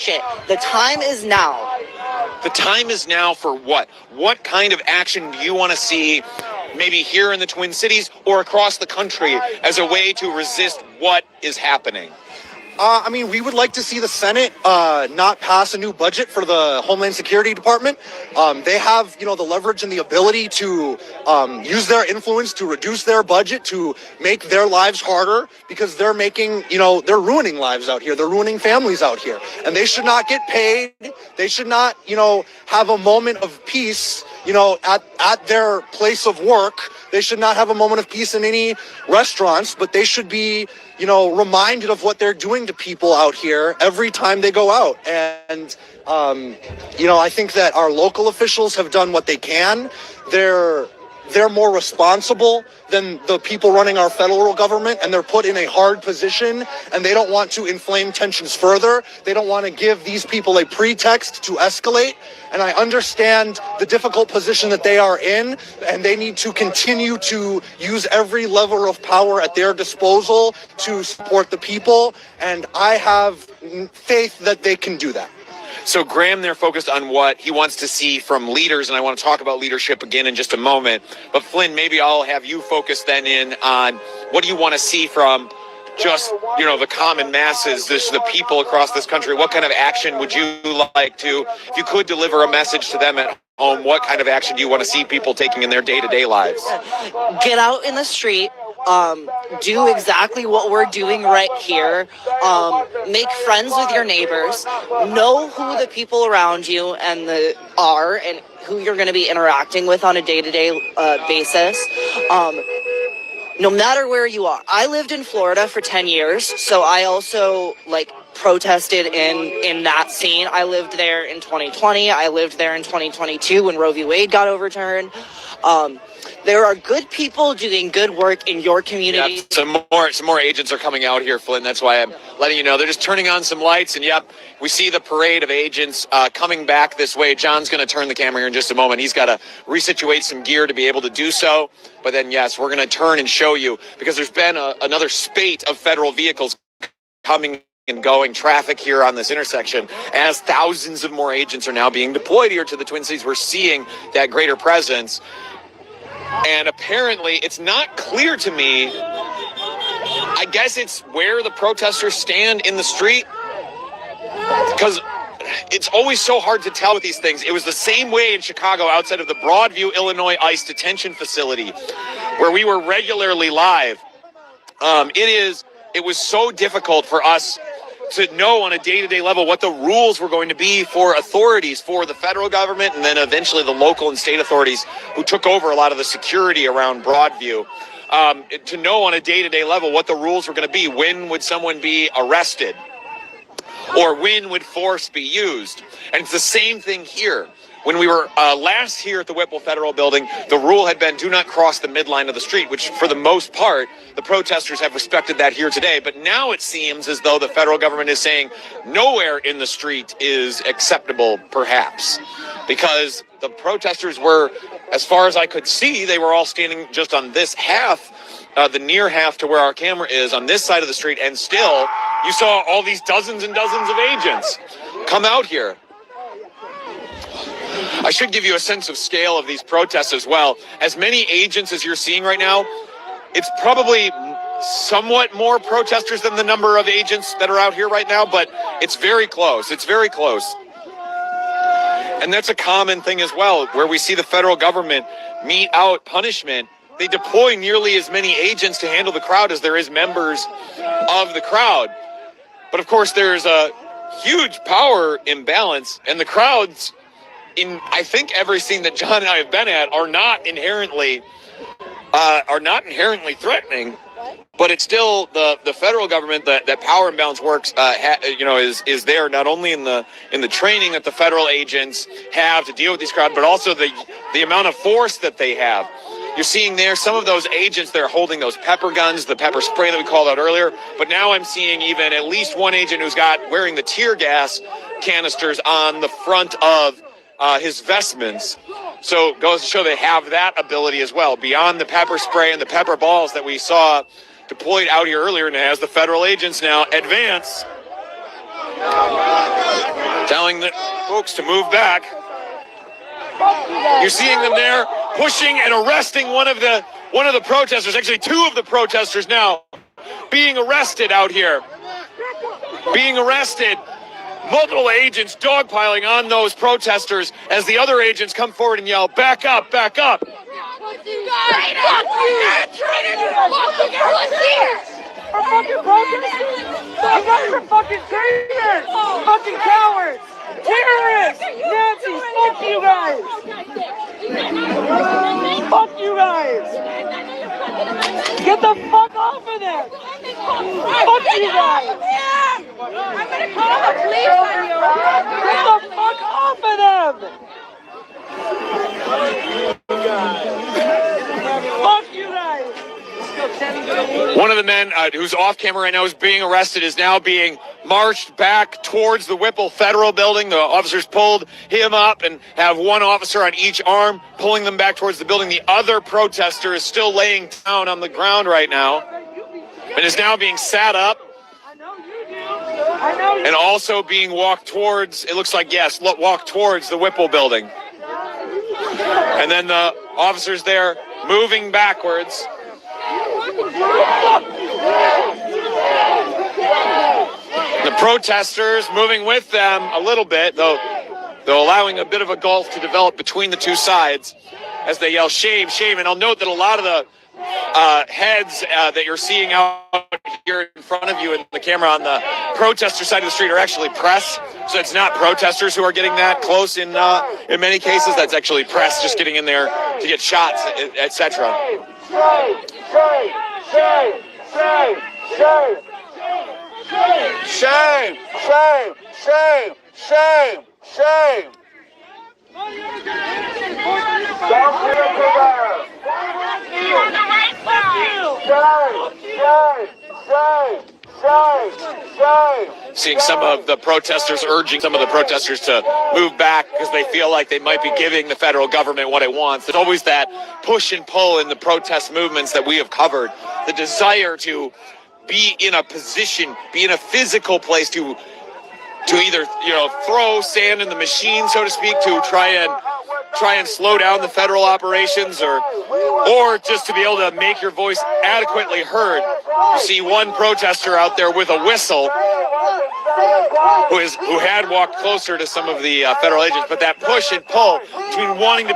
shit. The time is now. The time is now for what? What kind of action do you want to see, maybe here in the Twin Cities or across the country, as a way to resist what is happening? I mean, we would like to see the Senate not pass a new budget for the Homeland Security Department. They have, the leverage and the ability to use their influence to reduce their budget, to make their lives harder, because they're making, they're ruining lives out here. They're ruining families out here. And they should not get paid. They should not, have a moment of peace, at their place of work. They should not have a moment of peace in any restaurants, but they should be, reminded of what they're doing to people out here every time they go out. And, I think that our local officials have done what they can. They're more responsible than the people running our federal government, and they're put in a hard position, and they don't want to inflame tensions further. They don't want to give these people a pretext to escalate. And I understand the difficult position that they are in, and they need to continue to use every lever of power at their disposal to support the people. And I have faith that they can do that. So Graham there focused on what he wants to see from leaders, and I want to talk about leadership again in just a moment. But Flynn, maybe I'll have you focus then in on what do you want to see from just, the common masses, the people across this country. What kind of action would you like to, if you could deliver a message to them at home, what kind of action do you want to see people taking in their day-to-day lives? Get out in the street. Do exactly what we're doing right here. Make friends with your neighbors. Know who the people around you and who you're going to be interacting with on a day-to-day basis. No matter where you are. I lived in Florida for 10 years, so I also protested in that scene. I lived there in 2020. I lived there in 2022 when Roe v. Wade got overturned. There are good people doing good work in your community. Yep, some more agents are coming out here, Flynn. That's why I'm letting you know. They're just turning on some lights, and yep, we see the parade of agents coming back this way. John's going to turn the camera here in just a moment. He's got to resituate some gear to be able to do so. But then, yes, we're going to turn and show you, because there's been another spate of federal vehicles coming and going, traffic here on this intersection, as thousands of more agents are now being deployed here to the Twin Cities. We're seeing that greater presence. And apparently, it's not clear to me. I guess it's where the protesters stand in the street, because it's always so hard to tell with these things. It was the same way in Chicago outside of the Broadview, Illinois ICE detention facility, where we were regularly live. It was so difficult for us to know on a day-to-day level what the rules were going to be for authorities, for the federal government, and then eventually the local and state authorities who took over a lot of the security around Broadview, to know on a day-to-day level what the rules were going to be. When would someone be arrested? Or when would force be used? And it's the same thing here. When we were last here at the Whipple Federal Building, the rule had been do not cross the midline of the street, which for the most part, the protesters have respected that here today. But now it seems as though the federal government is saying nowhere in the street is acceptable, perhaps, because the protesters were, as far as I could see, they were all standing just on this half, the near half to where our camera is, on this side of the street, and still you saw all these dozens and dozens of agents come out here. I should give you a sense of scale of these protests as well. As many agents as you're seeing right now, it's probably somewhat more protesters than the number of agents that are out here right now, but it's very close. It's very close. And that's a common thing as well, where we see the federal government mete out punishment. They deploy nearly as many agents to handle the crowd as there is members of the crowd. But of course, there's a huge power imbalance, and the crowds in, I think, every scene that John and I have been at are not inherently threatening, but it's still the federal government that power imbalance works. Is there not only in the training that the federal agents have to deal with these crowds, but also the amount of force that they have. You're seeing there some of those agents, they're holding those pepper guns, the pepper spray that we called out earlier. But now I'm seeing even at least one agent who's wearing the tear gas canisters on the front of his vestments. So it goes to show they have that ability as well, beyond the pepper spray and the pepper balls that we saw deployed out here earlier. And as the federal agents now advance, telling the folks to move back. You're seeing them there pushing and arresting one of the protesters, actually two of the protesters now being arrested out here. Being arrested. Multiple agents dogpiling on those protesters as the other agents come forward and yell, "Back up, back up." Fuck you guys! Fuck you! Fuck you! We're fucking protesters! You guys are fucking traitors! Fucking cowards! Terrorists! Nazis! Fuck you guys! Fuck you guys! Get the fuck off of them! Fuck you guys! I'm gonna call the police on you! Get the fuck off of them! Fuck you guys! One of the men who's off camera right now is being arrested, is now being marched back towards the Whipple Federal Building. The officers pulled him up and have one officer on each arm, pulling them back towards the building. The other protester is still laying down on the ground right now and is now being sat up and also being walked towards, it looks like, yes, walk towards the Whipple Building. And then the officers there moving backwards. The protesters moving with them a little bit, though allowing a bit of a gulf to develop between the two sides as they yell, "Shame, shame." And I'll note that a lot of the heads that you're seeing out here in front of you in the camera on the protester side of the street are actually press. So it's not protesters who are getting that close in many cases. That's actually press just getting in there to get shots, etc. Shame, shame, shame, shame, shame, shame, shame, shame, shame. Don't give it to them. You're on the right side. Shame, shame, shame, shame. Seeing some of the protesters urging some of the protesters to move back because they feel like they might be giving the federal government what it wants. There's always that push and pull in the protest movements that we have covered. The desire to be in a position, be in a physical place to either, throw sand in the machine, so to speak, to try and slow down the federal operations, or just to be able to make your voice adequately heard. You see one protester out there with a whistle who had walked closer to some of the federal agents, but that push and pull between wanting to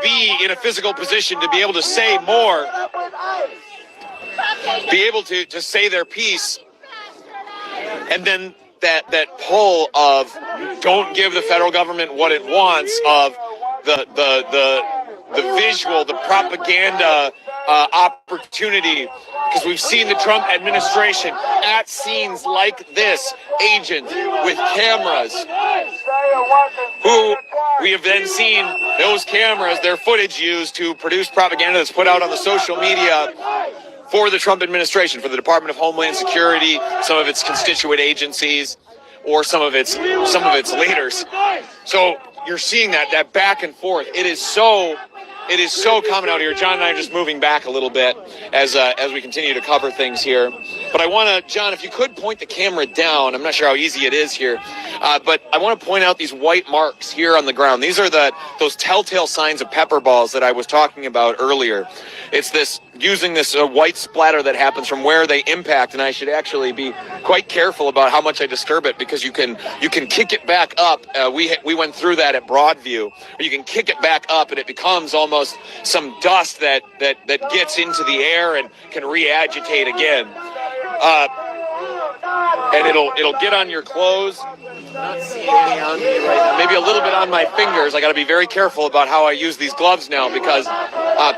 be in a physical position to be able to say more, be able to say their piece, and then that pull of don't give the federal government what it wants, of the visual, the propaganda opportunity, because we've seen the Trump administration at scenes like this, agent with cameras, who we have then seen those cameras, their footage used to produce propaganda that's put out on the social media for the Trump administration, for the Department of Homeland Security, some of its constituent agencies, or some of its leaders. So you're seeing that back and forth. It is so common out here. John and I are just moving back a little bit as we continue to cover things here. But I want to, John, if you could point the camera down. I'm not sure how easy it is here, but I want to point out these white marks here on the ground. These are those telltale signs of pepper balls that I was talking about earlier. It's using this white splatter that happens from where they impact, and I should actually be quite careful about how much I disturb it, because you can kick it back up. We went through that at Broadview. You can kick it back up, and it becomes almost some dust that gets into the air and can re-agitate again. And it'll get on your clothes. Not seeing any on me right now. Maybe a little bit on my fingers. I got to be very careful about how I use these gloves now, because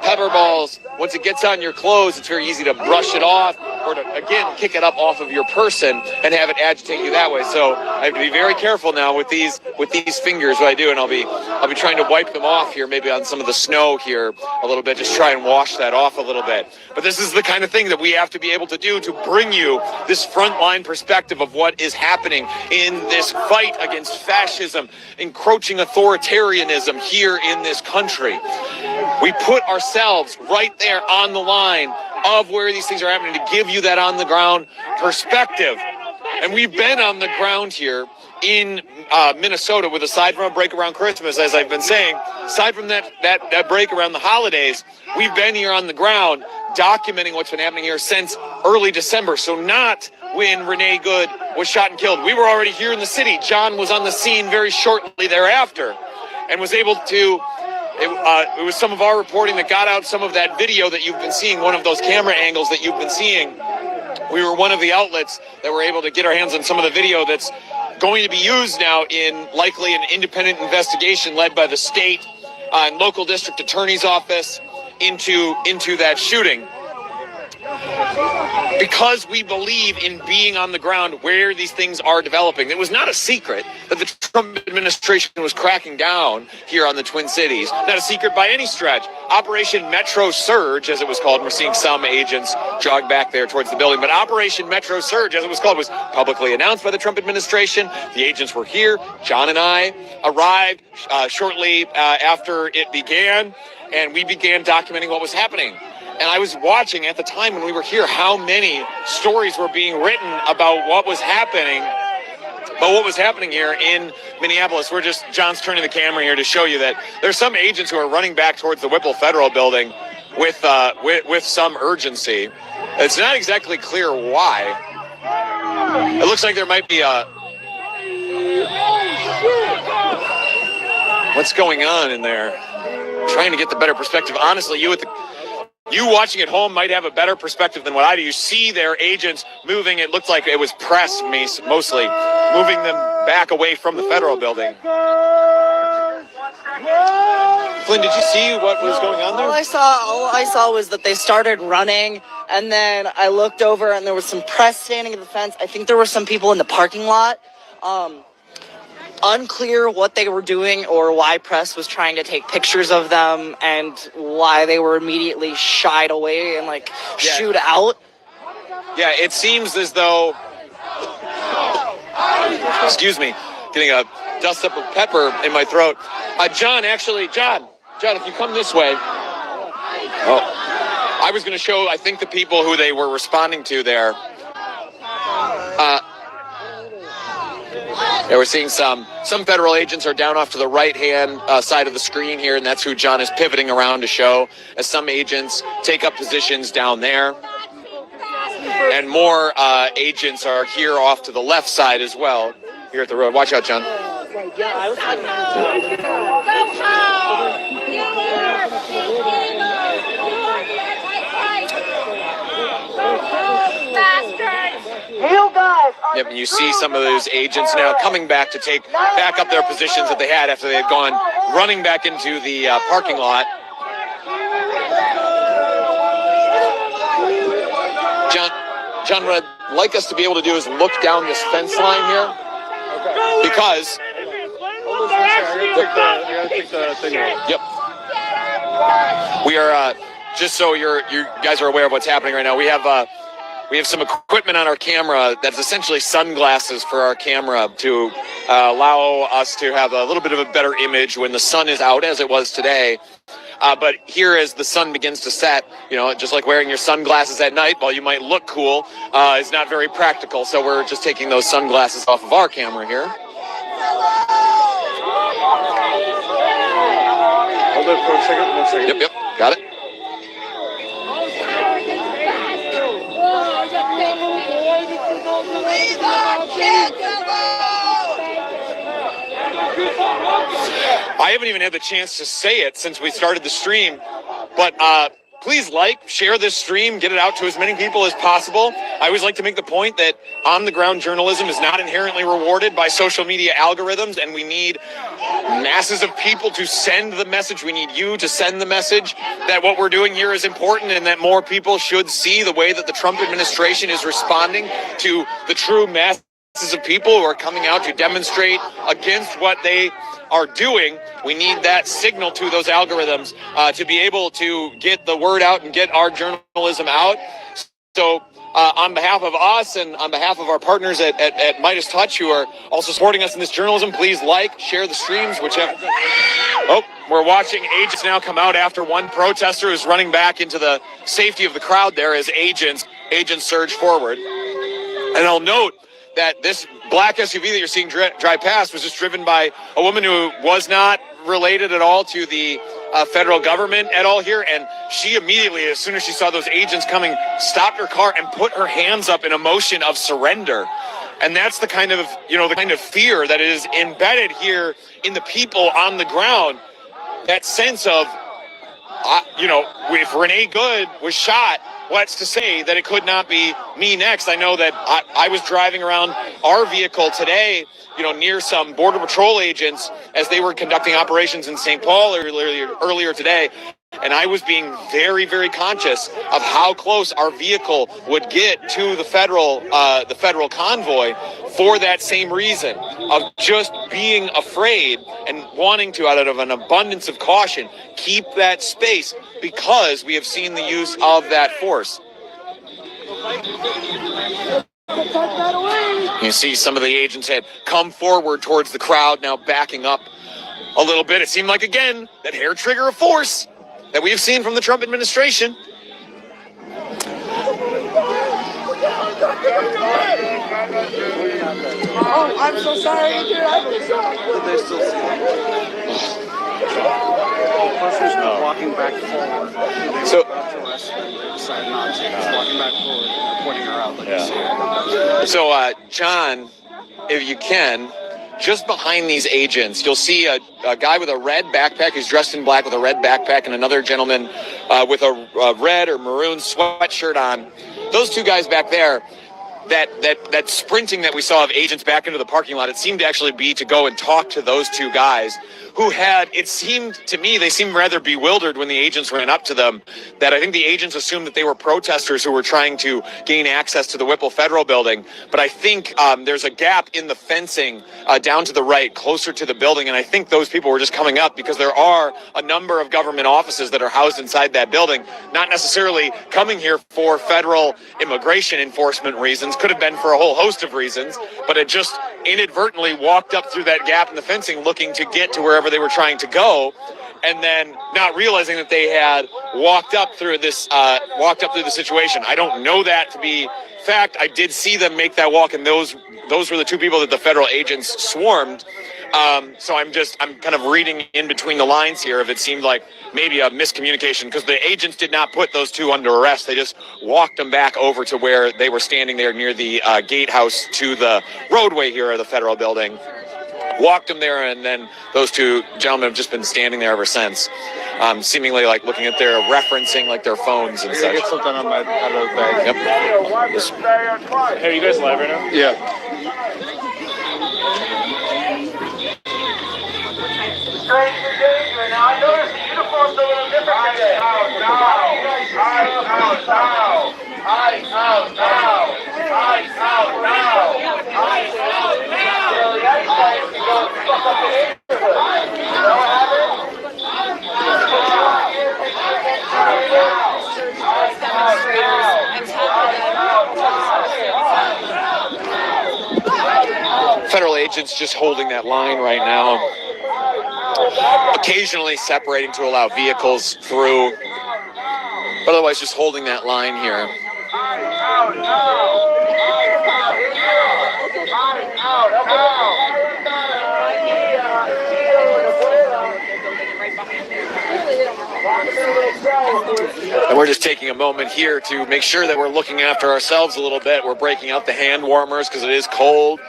pepper balls, once it gets on your clothes, it's very easy to brush it off, or to, again, kick it up off of your person and have it agitate you that way. So I have to be very careful now with these fingers, what I do, and I'll be trying to wipe them off here, maybe on some of the snow here a little bit, just try and wash that off a little bit. But this is the kind of thing that we have to be able to do to bring you this frontline perspective of what is happening in this fight against fascism, encroaching authoritarianism here in this country. We put ourselves right there on the line of where these things are happening to give you that on the ground perspective. And we've been on the ground here in Minnesota, with aside from a break around Christmas, as I've been saying, aside from that break around the holidays, we've been here on the ground documenting what's been happening here since early December. So not when Renee Good was shot and killed. We were already here in the city. John was on the scene very shortly thereafter and was able to, it was some of our reporting that got out some of that video that you've been seeing, one of those camera angles that you've been seeing. We were one of the outlets that were able to get our hands on some of the video that's going to be used now in likely an independent investigation led by the state and local district attorney's office into that shooting. Because we believe in being on the ground where these things are developing. It was not a secret that the Trump administration was cracking down here on the Twin Cities. Not a secret by any stretch. Operation Metro Surge, as it was called, and we're seeing some agents jog back there towards the building, but Operation Metro Surge, as it was called, was publicly announced by the Trump administration. The agents were here. John and I arrived shortly after it began, and we began documenting what was happening. And I was watching at the time when we were here how many stories were being written about what was happening here in Minneapolis. John's turning the camera here to show you that there's some agents who are running back towards the Whipple Federal Building with some urgency. It's not exactly clear why. It looks like there might be what's going on in there? Trying to get the better perspective. Honestly, you watching at home might have a better perspective than what I do. You see their agents moving. It looked like it was press mostly, moving them back away from the federal building. Flynn, did you see what was going on there? All I saw was that they started running, and then I looked over and there was some press standing at the fence. I think there were some people in the parking lot. Unclear what they were doing or why press was trying to take pictures of them and why they were immediately shied away and shoot out. Yeah, it seems as though, excuse me, getting a dust up of pepper in my throat. John, if you come this way. Oh, I was going to show, I think, the people who they were responding to there. Yeah, we're seeing some federal agents are down off to the right-hand side of the screen here, and that's who John is pivoting around to show, as some agents take up positions down there. And more agents are here off to the left side as well, here at the road. Watch out, John. Yep, and you see some of those agents now coming back to take back up their positions that they had after they had gone running back into the parking lot. John, what I'd like us to be able to do is look down this fence line here, because yep, we are just so you guys are aware of what's happening right now. We have some equipment on our camera that's essentially sunglasses for our camera to allow us to have a little bit of a better image when the sun is out, as it was today. But here, as the sun begins to set, just like wearing your sunglasses at night while you might look cool is not very practical. So we're just taking those sunglasses off of our camera here. Hold it for a second. 1 second. Yep, got it. I haven't even had the chance to say it since we started the stream, but please share this stream, get it out to as many people as possible. I always like to make the point that on-the-ground journalism is not inherently rewarded by social media algorithms, and we need masses of people to send the message. We need you to send the message that what we're doing here is important and that more people should see the way that the Trump administration is responding to the true masses of people who are coming out to demonstrate against what they are doing. We need that signal to those algorithms to be able to get the word out and get our journalism out. So on behalf of us and on behalf of our partners at Midas Touch, who are also supporting us in this journalism, please share the streams, whichever. Oh, we're watching agents now come out after one protester who's running back into the safety of the crowd there as agents surge forward. And I'll note that this black SUV that you're seeing drive past was just driven by a woman who was not related at all to the federal government at all here. And she immediately, as soon as she saw those agents coming, stopped her car and put her hands up in a motion of surrender. And that's the kind of, the kind of fear that is embedded here in the people on the ground. That sense of, if Renee Good was shot, what's to say that it could not be me next? I know that I was driving around our vehicle today, near some Border Patrol agents as they were conducting operations in St. Paul earlier today. And I was being very, very conscious of how close our vehicle would get to the federal convoy for that same reason of just being afraid and wanting to, out of an abundance of caution, keep that space because we have seen the use of that force. You see some of the agents had come forward towards the crowd, now backing up a little bit. It seemed like, again, that hair trigger of force that we've seen from the Trump administration. Oh, I'm so sorry. They still see Officers walking back forward. So, about to arrest them. They decided not to. Just walking back forward, pointing her out like you see. So, John, if you can, just behind these agents, you'll see a guy with a red backpack. He's dressed in black with a red backpack, and another gentleman with a red or maroon sweatshirt on. Those two guys back there, that sprinting that we saw of agents back into the parking lot, it seemed to actually be to go and talk to those two guys who had, it seemed to me, they seemed rather bewildered when the agents ran up to them, that I think the agents assumed that they were protesters who were trying to gain access to the Whipple Federal Building. But I think there's a gap in the fencing down to the right, closer to the building, and I think those people were just coming up because there are a number of government offices that are housed inside that building, not necessarily coming here for federal immigration enforcement reasons, could have been for a whole host of reasons, but it just inadvertently walked up through that gap in the fencing looking to get to wherever they were trying to go, and then not realizing that they had walked up through the situation. I don't know that to be fact. I did see them make that walk, and those were the two people that the federal agents swarmed. So I'm kind of reading in between the lines here if it seemed like maybe a miscommunication, because the agents did not put those two under arrest. They just walked them back over to where they were standing there near the gatehouse to the roadway here at the federal building. Walked them there, and then those two gentlemen have just been standing there ever since, seemingly like looking at their referencing like their phones and such. Get something out of the bag. Yep. Hey, are you guys live right now? Yeah. Strange behavior. Now, I noticed the uniform's a little different today. Federal agents just holding that line right now, occasionally separating to allow vehicles through, but otherwise just holding that line here. And we're just taking a moment here to make sure that we're looking after ourselves a little bit. We're breaking out the hand warmers because it is cold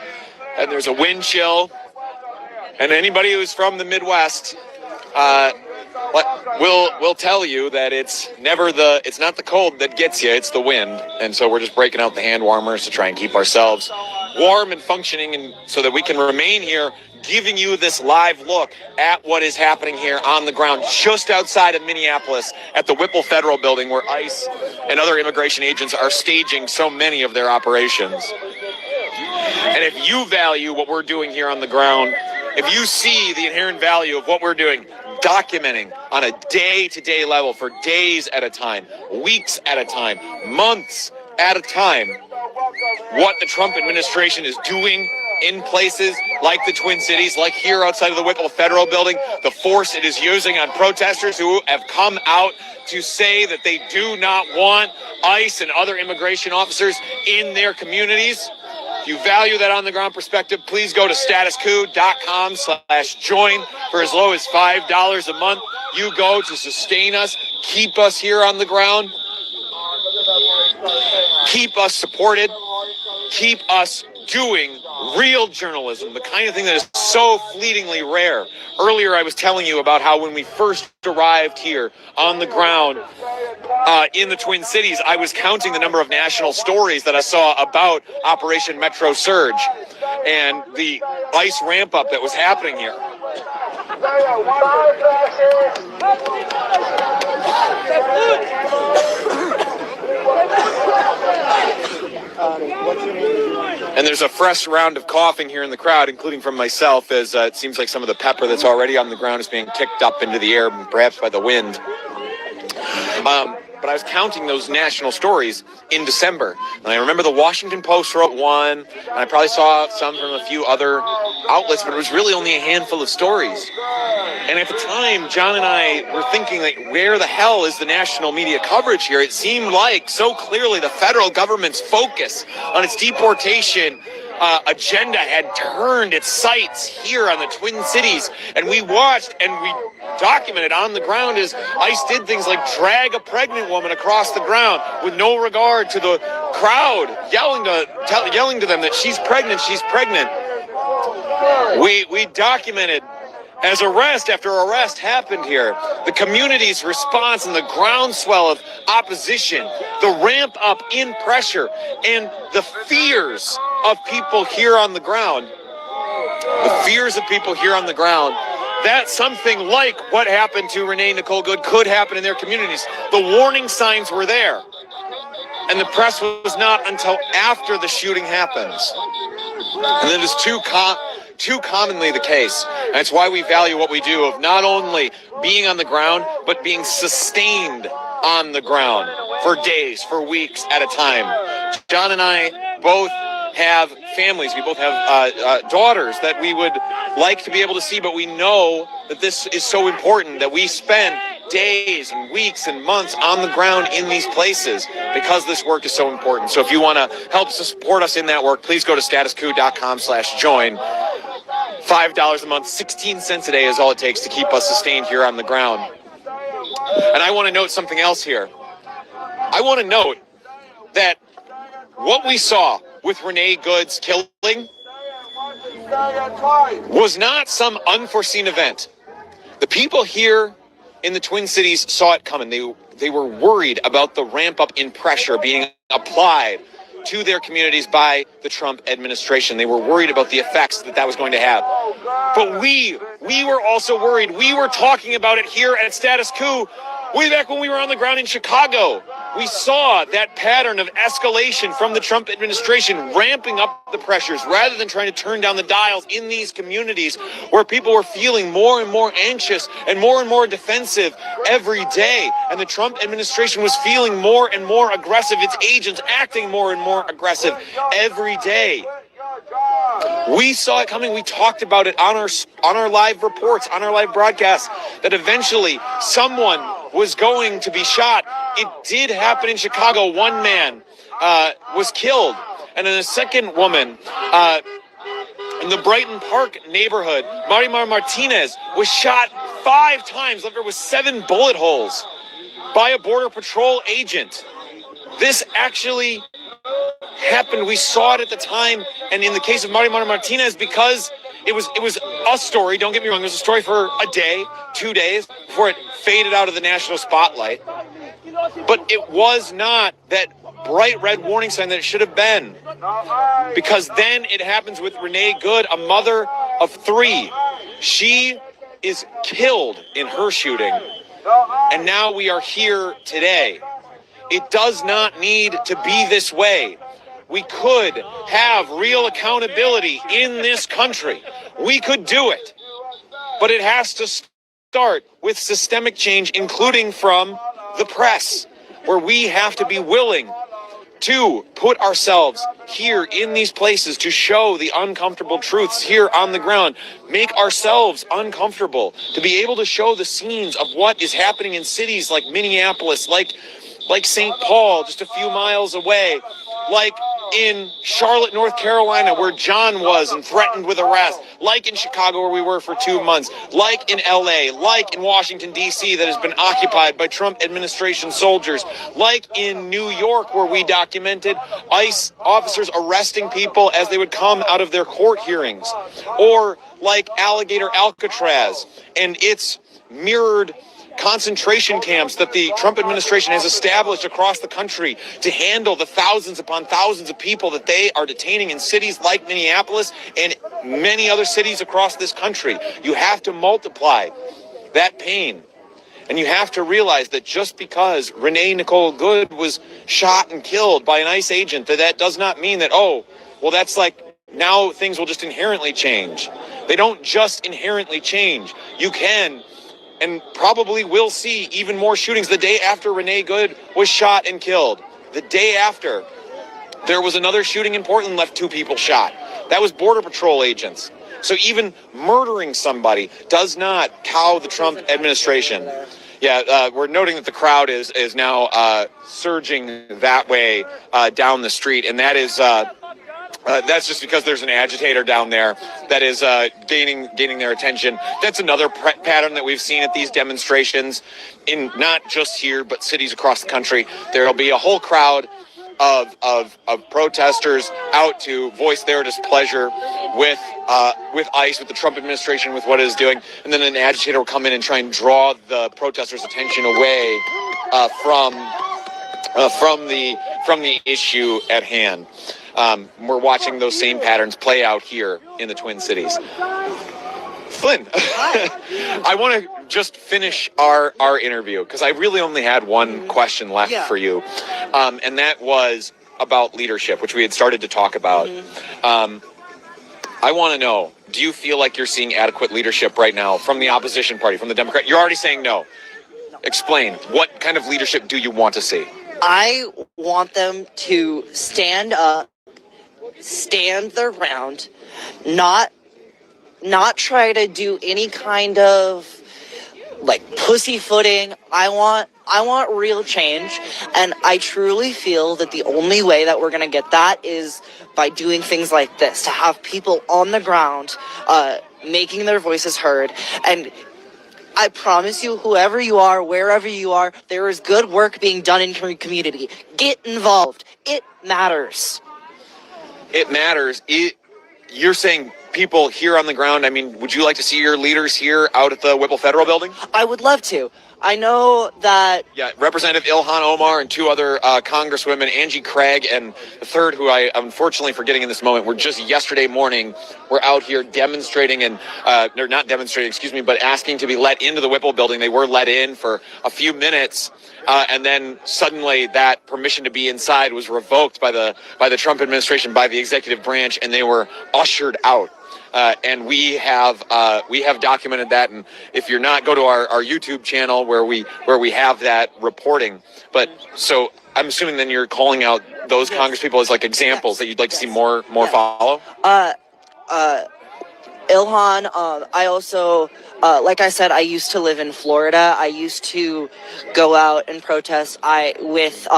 and there's a wind chill. And anybody who's from the Midwest will tell you that it's not the cold that gets you, it's the wind. And so we're just breaking out the hand warmers to try and keep ourselves warm and functioning, and so that we can remain here giving you this live look at what is happening here on the ground just outside of Minneapolis at the Whipple Federal Building, where ICE and other immigration agents are staging so many of their operations. And if you value what we're doing here on the ground, if you see the inherent value of what we're doing, documenting on a day-to-day level for days at a time, weeks at a time, months at a time, what the Trump administration is doing in places like the Twin Cities, like here outside of the Whipple Federal Building, the force it is using on protesters who have come out to say that they do not want ICE and other immigration officers in their communities, If you value that on-the-ground perspective, please go to statuscoup.com/join. For as low as $5 a month, you go to sustain us, keep us here on the ground, keep us supported, keep us doing real journalism, the kind of thing that is so fleetingly rare. Earlier, I was telling you about how when we first arrived here on the ground in the Twin Cities, I was counting the number of national stories that I saw about Operation Metro Surge and the ICE ramp up that was happening here. And there's a fresh round of coughing here in the crowd, including from myself, as it seems like some of the pepper that's already on the ground is being kicked up into the air, perhaps by the wind. But I was counting those national stories in December. And I remember the Washington Post wrote one, and I probably saw some from a few other outlets, but it was really only a handful of stories. And at the time, John and I were thinking, like, where the hell is the national media coverage here? It seemed like so clearly the federal government's focus on its deportation agenda had turned its sights here on the Twin Cities. And we watched and we documented on the ground as ICE did things like drag a pregnant woman across the ground with no regard to the crowd yelling to them that she's pregnant, she's pregnant. We documented as arrest after arrest happened here, the community's response and the groundswell of opposition, the ramp up in pressure, and the fears of people here on the ground. The fears of people here on the ground that something like what happened to Renee Nicole Good could happen in their communities. The warning signs were there. And the press was not until after the shooting happens. And that is too commonly the case. And that's why we value what we do of not only being on the ground, but being sustained on the ground for days, for weeks at a time. John and I both have families. We both have daughters that we would like to be able to see, but we know that this is so important that we spend days and weeks and months on the ground in these places because this work is so important. So if you want to help support us in that work, please go to statuscoup.com/join. $5 a month, 16 cents a day is all it takes to keep us sustained here on the ground. And I want to note something else here. I want to note that what we saw with Renee Good's killing was not some unforeseen event. The people here in the Twin Cities saw it coming. They were worried about the ramp up in pressure being applied to their communities by the Trump administration. They were worried about the effects that was going to have. But we were also worried. We were talking about it here at Status Coup way back when we were on the ground in Chicago. We saw that pattern of escalation from the Trump administration ramping up the pressures rather than trying to turn down the dials in these communities where people were feeling more and more anxious and more defensive every day. And the Trump administration was feeling more and more aggressive. Its agents acting more and more aggressive every day. We saw it coming. We talked about it on our live reports, on our live broadcasts, that eventually someone was going to be shot. It did happen in Chicago. One man was killed. And then a second woman in the Brighton Park neighborhood, Marimar Martinez, was shot 5 times, left her with 7 bullet holes by a Border Patrol agent. This actually happened. We saw it at the time. And in the case of Marimar Martinez, because it was a story, don't get me wrong, it was a story for a day, 2 days, before it faded out of the national spotlight. But it was not that bright red warning sign that it should have been. Because then it happens with Renee Good, a mother of 3. She is killed in her shooting. And now we are here today. It does not need to be this way. We could have real accountability in this country. We could do it. But it has to start with systemic change, including from the press, where we have to be willing to put ourselves here in these places to show the uncomfortable truths here on the ground, make ourselves uncomfortable, to be able to show the scenes of what is happening in cities like Minneapolis, like St. Paul, just a few miles away, like in Charlotte, North Carolina, where John was and threatened with arrest, like in Chicago, where we were for 2 months, like in LA, like in Washington, D.C., that has been occupied by Trump administration soldiers, like in New York, where we documented ICE officers arresting people as they would come out of their court hearings, or like Alligator Alcatraz and its mirrored concentration camps that the Trump administration has established across the country to handle the thousands upon thousands of people that they are detaining in cities like Minneapolis and many other cities across this country. You have to multiply that pain. And you have to realize that just because Renee Nicole Good was shot and killed by an ICE agent, that does not mean that, oh, well, that's like now things will just inherently change. They don't just inherently change. You can and probably will see even more shootings. The day after Renee Good was shot and killed, the day after, there was another shooting in Portland, left 2 people shot. That was Border Patrol agents. So even murdering somebody does not cow the Trump administration. Yeah, we're noting that the crowd is now surging that way down the street, and that is that's just because there's an agitator down there that is gaining their attention. That's another pattern that we've seen at these demonstrations, in not just here but cities across the country. There'll be a whole crowd of protesters out to voice their displeasure with ICE, with the Trump administration, with what it is doing, and then an agitator will come in and try and draw the protesters' attention away from the issue at hand. We're watching those same patterns play out here in the Twin Cities. Flynn, I want to just finish our interview because I really only had one question left for you, and that was about leadership, which we had started to talk about. I want to know, do you feel like you're seeing adequate leadership right now from the opposition party, from the Democrat? You're already saying no. Explain. What kind of leadership do you want to see? I want them to stand up, stand their ground, not try to do any kind of like pussyfooting. I want real change, and I truly feel that the only way that we're going to get that is by doing things like this, to have people on the ground making their voices heard. And I promise you, whoever you are, wherever you are, there is good work being done in your community. Get involved. It matters. It matters. You're saying people here on the ground. I mean, would you like to see your leaders here out at the Whipple Federal Building? I would love to. I know that... Yeah, Representative Ilhan Omar and 2 other congresswomen, Angie Craig and the third, who I unfortunately forgetting in this moment, were just yesterday morning, were out here demonstrating and, they're not demonstrating, excuse me, but asking to be let into the Whipple Building. They were let in for a few minutes, and then suddenly that permission to be inside was revoked by the Trump administration, by the executive branch, and they were ushered out. And we have documented that, and if you're not, go to our YouTube channel where we have that reporting. But so I'm assuming then you're calling out those congresspeople as like examples that you'd like to see more follow. Ilhan, I also, like I said, I used to live in Florida. I used to go out and protest. With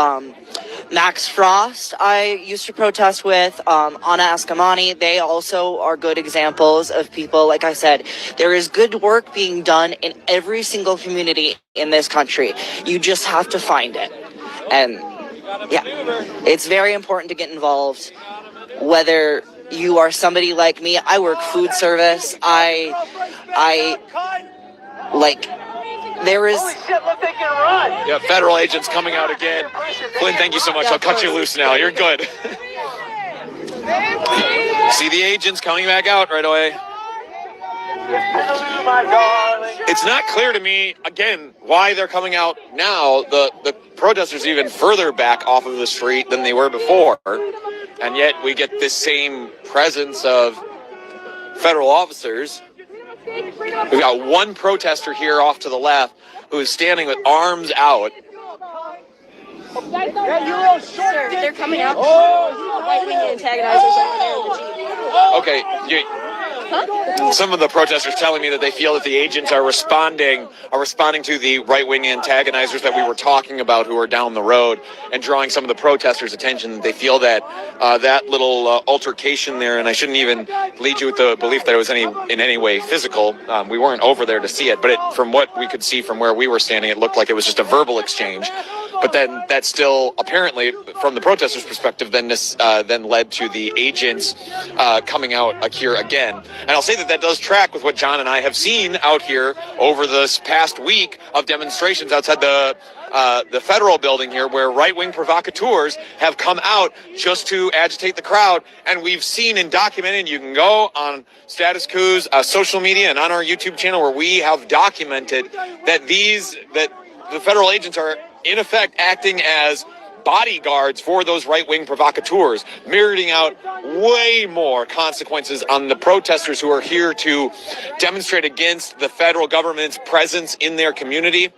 Max Frost, I used to protest with, Anna Askamani. They also are good examples of people. Like I said, there is good work being done in every single community in this country. You just have to find it. And yeah, it's very important to get involved, whether you are somebody like me. I work food service. I there is... Yeah, federal agents coming out again. Flynn, thank you so much. I'll cut you loose now. You're good. See the agents coming back out right away. It's not clear to me, again, why they're coming out now. The protesters are even further back off of the street than they were before. And yet we get this same presence of federal officers. We've got one protester here off to the left who is standing with arms out. Sir, they're coming out. Right-wing antagonizers over there in the Jeep. Okay, some of the protesters telling me that they feel that the agents are responding to the right-wing antagonizers that we were talking about who are down the road and drawing some of the protesters' attention. They feel that that little altercation there, and I shouldn't even lead you with the belief that it was in any way physical. We weren't over there to see it, but from what we could see from where we were standing, it looked like it was just a verbal exchange. But then that still, apparently, from the protesters' perspective, then led to the agents coming out here again. And I'll say that does track with what John and I have seen out here over this past week of demonstrations outside the federal building here, where right-wing provocateurs have come out just to agitate the crowd. And we've seen and documented, you can go on Status Quo's social media and on our YouTube channel, where we have documented that the federal agents are in effect acting as bodyguards for those right-wing provocateurs, meriting out way more consequences on the protesters who are here to demonstrate against the federal government's presence in their community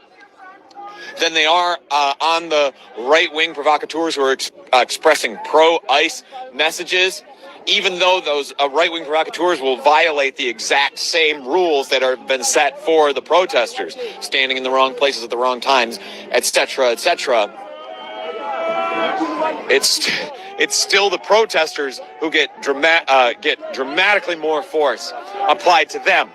than they are on the right-wing provocateurs who are expressing pro-ICE messages, even though those right-wing provocateurs will violate the exact same rules that have been set for the protesters, standing in the wrong places at the wrong times, etc., etc. It's still the protesters who get dramatically more force applied to them.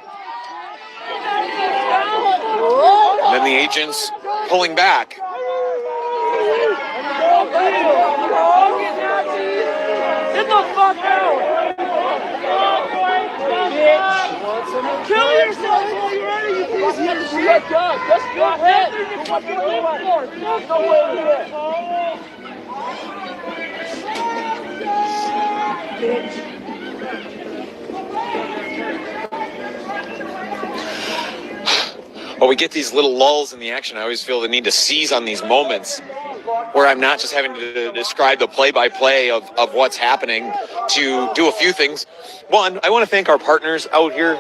And then the agents pulling back. Get the fuck out! Kill yourself while you're at it, you piece of shit! Just go ahead! What you live for? There's no way to live! Well, we get these little lulls in the action. I always feel the need to seize on these moments where I'm not just having to describe the play-by-play of what's happening, to do a few things. One, I want to thank our partners out here.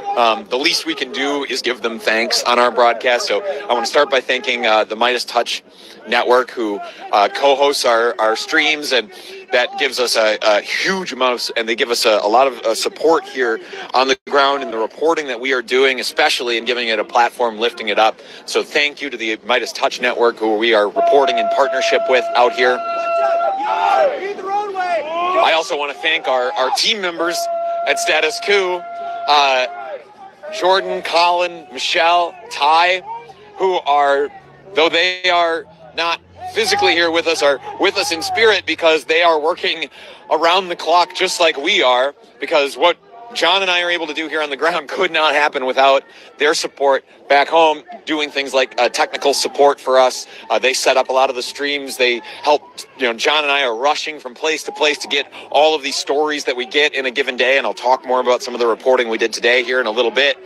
The least we can do is give them thanks on our broadcast. So I want to start by thanking the Midas Touch Network, who co-hosts our streams, and that gives us a huge amount and they give us a lot of support here on the ground in the reporting that we are doing, especially in giving it a platform, lifting it up. So thank you to the Midas Touch Network, who we are reporting in partnership with out here. I also want to thank our team members at Status Quo, Jordan, Colin, Michelle, Ty, who are, though they are not physically here with us, are with us in spirit, because they are working around the clock just like we are, because what John and I are able to do here on the ground could not happen without their support back home, doing things like technical support for us. They set up a lot of the streams. They help, John and I are rushing from place to place to get all of these stories that we get in a given day, and I'll talk more about some of the reporting we did today here in a little bit.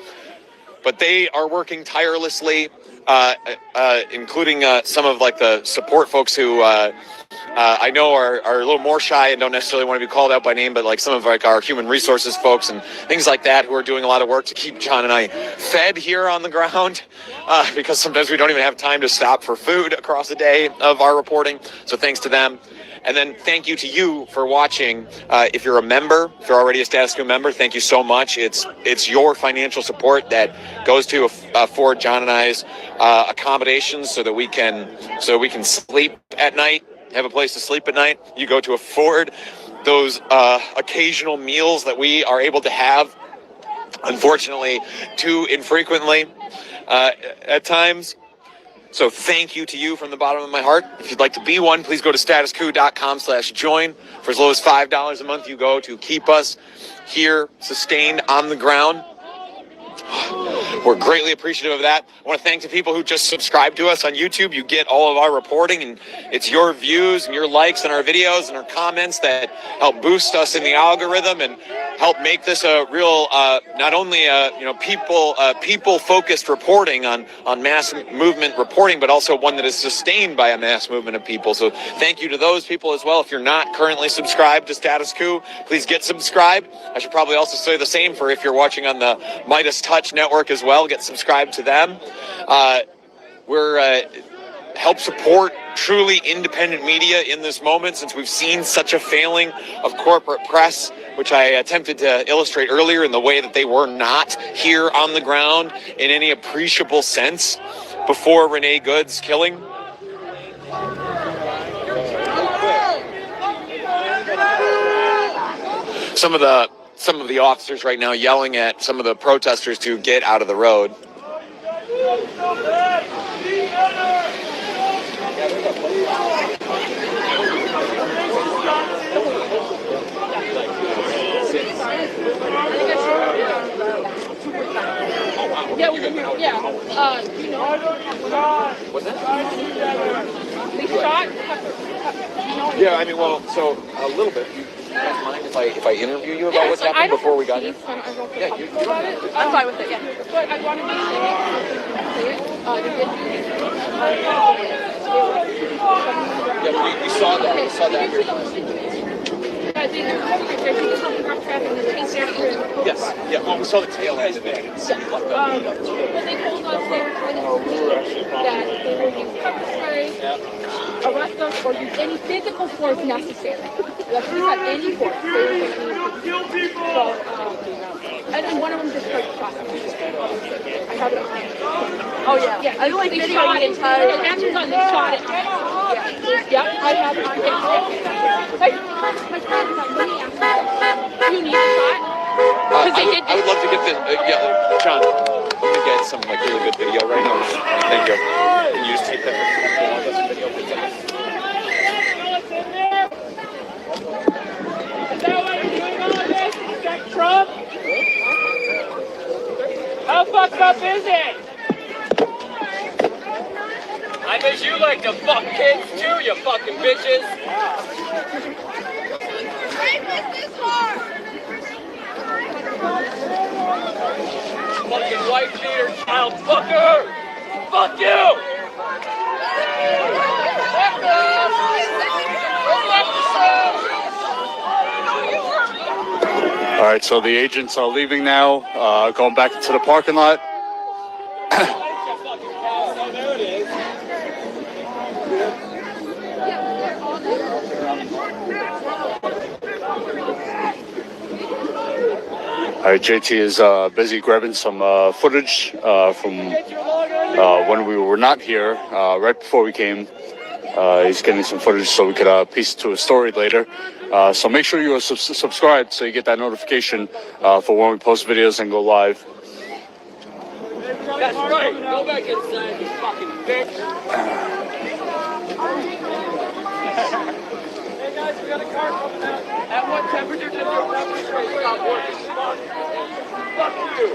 But they are working tirelessly, including some of the support folks who I know are a little more shy and don't necessarily want to be called out by name, but some of our human resources folks and things like that, who are doing a lot of work to keep John and I fed here on the ground, because sometimes we don't even have time to stop for food across a day of our reporting. So thanks to them. And then thank you to you for watching. If you're a member, if you're already a Status Quo member, thank you so much. It's your financial support that goes to afford John and I's accommodations so that we can sleep at night, have a place to sleep at night. You go to afford those occasional meals that we are able to have, unfortunately, too infrequently at times. So thank you to you from the bottom of my heart. If you'd like to be one, please go to statusquo.com/join. For as low as $5 a month, you go to keep us here sustained on the ground. We're greatly appreciative of that. I want to thank the people who just subscribe to us on YouTube. You get all of our reporting, and it's your views and your likes on our videos and our comments that help boost us in the algorithm and help make this a real, not only people-focused reporting on mass movement reporting, but also one that is sustained by a mass movement of people. So thank you to those people as well. If you're not currently subscribed to Status Quo, please get subscribed. I should probably also say the same for if you're watching on the Midas Touch Network as well. Get subscribed to them. We're help support truly independent media in this moment, since we've seen such a failing of corporate press, which I attempted to illustrate earlier in the way that they were not here on the ground in any appreciable sense before Renee Good's killing. Some of the officers right now yelling at some of the protesters to get out of the road. Yeah, we can hear. Yeah. You know. What's that? They shot. Yeah, I mean, well, so a little bit. You guys mind if I interview you about what's happened before we got here? Yeah, you about it? I'm fine with it. Yeah. But I wanted to say it. Yeah, we saw that. We saw that here. Yes. Yeah. Well, we saw the tail end of it. But they told us they were trying to that they will use pepper spray, arrest us, or use any physical force necessary. Let's use at any force. So, and then one of them just started shot. I have it on. Oh yeah. Yeah. I like they shot it. Actions on they shot it. Yeah. I have it on. My friend is on many actions. You need a shot. I would love to get this. Yeah, John, I'm gonna get some like really good video right now. Thank you. Can you just take that video, please? Is that why you're doing all this? Is that Trump? How fucked up is it? I bet you like to fuck kids too, you fucking bitches. Fucking white beater child fucker! Fuck you! All right, so the agents are leaving now, going back into the parking lot. All right, JT is busy grabbing some footage from when we were not here, right before we came. He's getting some footage so we could piece it to a story later. So make sure you are subscribed so you get that notification for when we post videos and go live. That's right, go back inside, you fucking bitch. Hey guys, we got a car coming out. At what temperature did your pepper spray stop working? Fuck you!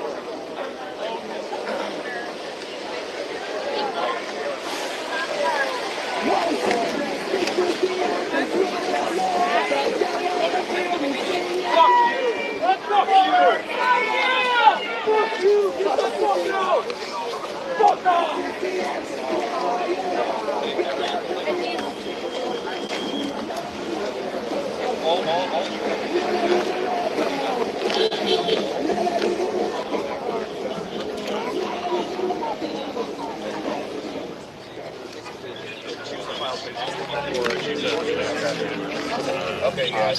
Okay, guys.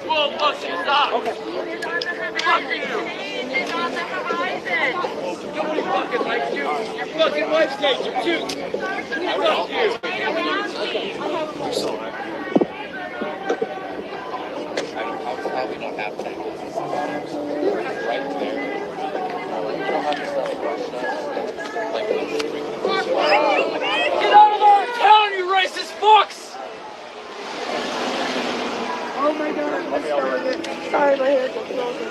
Whoa, fucking stop! Okay. Fuck you! Nobody fucking likes you. Your fucking wife's nature too. Fuck you. Probably not happening. Right there. You don't have to start like Get out of our town, you racist fucks! Oh my god, I'm sorry, my hair got broken.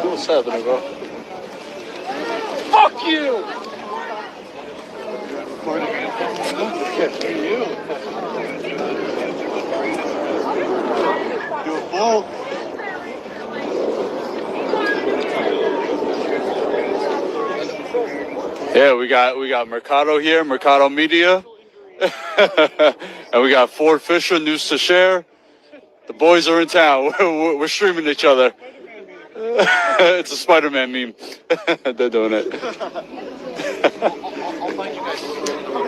What's happening, bro? Fuck you! Yeah, we got Mercado here, Mercado Media, and we got Ford Fisher, News to Share. The boys are in town. We're streaming each other. It's a Spider-Man meme. They're doing it.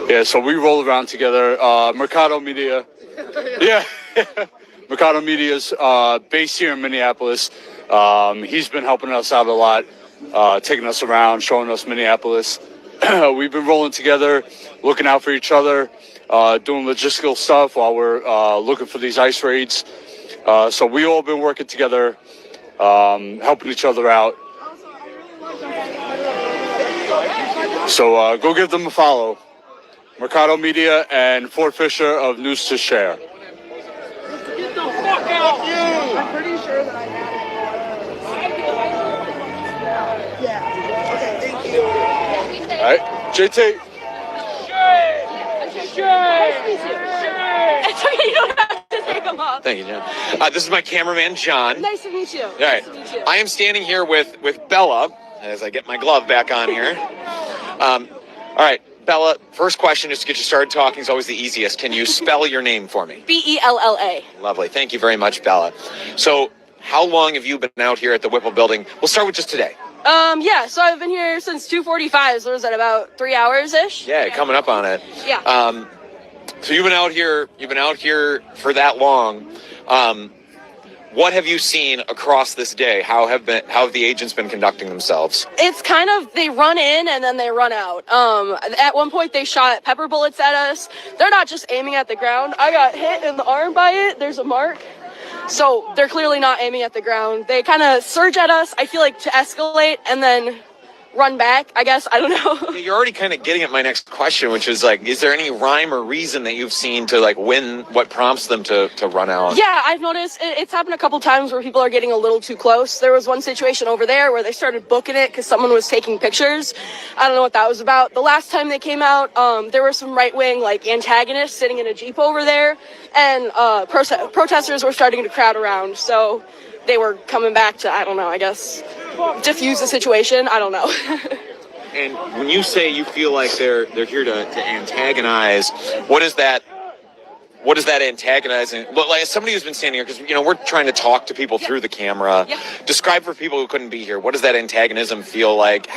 Yeah, so we roll around together. Mercado Media. Yeah. Mercado Media's based here in Minneapolis. He's been helping us out a lot, taking us around, showing us Minneapolis. We've been rolling together, looking out for each other, doing logistical stuff while we're looking for these ICE raids. So we all been working together, helping each other out. So go give them a follow. Mercado Media and Fort Fisher of News to Share. Get the fuck out! I'm pretty sure that I had it. Yeah. Okay, thank you. All right, JT. It's okay, you don't have to take them off. Thank you, John. This is my cameraman, John. Nice to meet you. All right. Nice to meet you. I am standing here with Bella as I get my glove back on here. All right, Bella, first question, just to get you started talking, is always the easiest. Can you spell your name for me? Bella. Lovely. Thank you very much, Bella. So how long have you been out here at the Whipple building? We'll start with just today. Yeah, so I've been here since 2:45, so was that about 3 hours-ish? Yeah, coming up on it. Yeah. So you've been out here for that long. What have you seen across this day? How have the agents been conducting themselves? It's kind of, they run in and then they run out. At one point they shot pepper bullets at us. They're not just aiming at the ground. I got hit in the arm by it. There's a mark. So they're clearly not aiming at the ground. They kind of surge at us, I feel like, to escalate and then run back, I guess. I don't know. You're already kind of getting at my next question, which is like, is there any rhyme or reason that you've seen to like what prompts them to run out? Yeah, I've noticed it's happened a couple times where people are getting a little too close. There was one situation over there where they started booking it because someone was taking pictures. I don't know what that was about. The last time they came out, there were some right-wing like antagonists sitting in a Jeep over there, and protesters were starting to crowd around. So they were coming back to, I don't know, I guess, diffuse the situation. I don't know. And when you say you feel like they're here to antagonize, what is that antagonizing? Well, like somebody who's been standing here, because we're trying to talk to people through the camera. Yeah. Describe for people who couldn't be here. What does that antagonism feel like?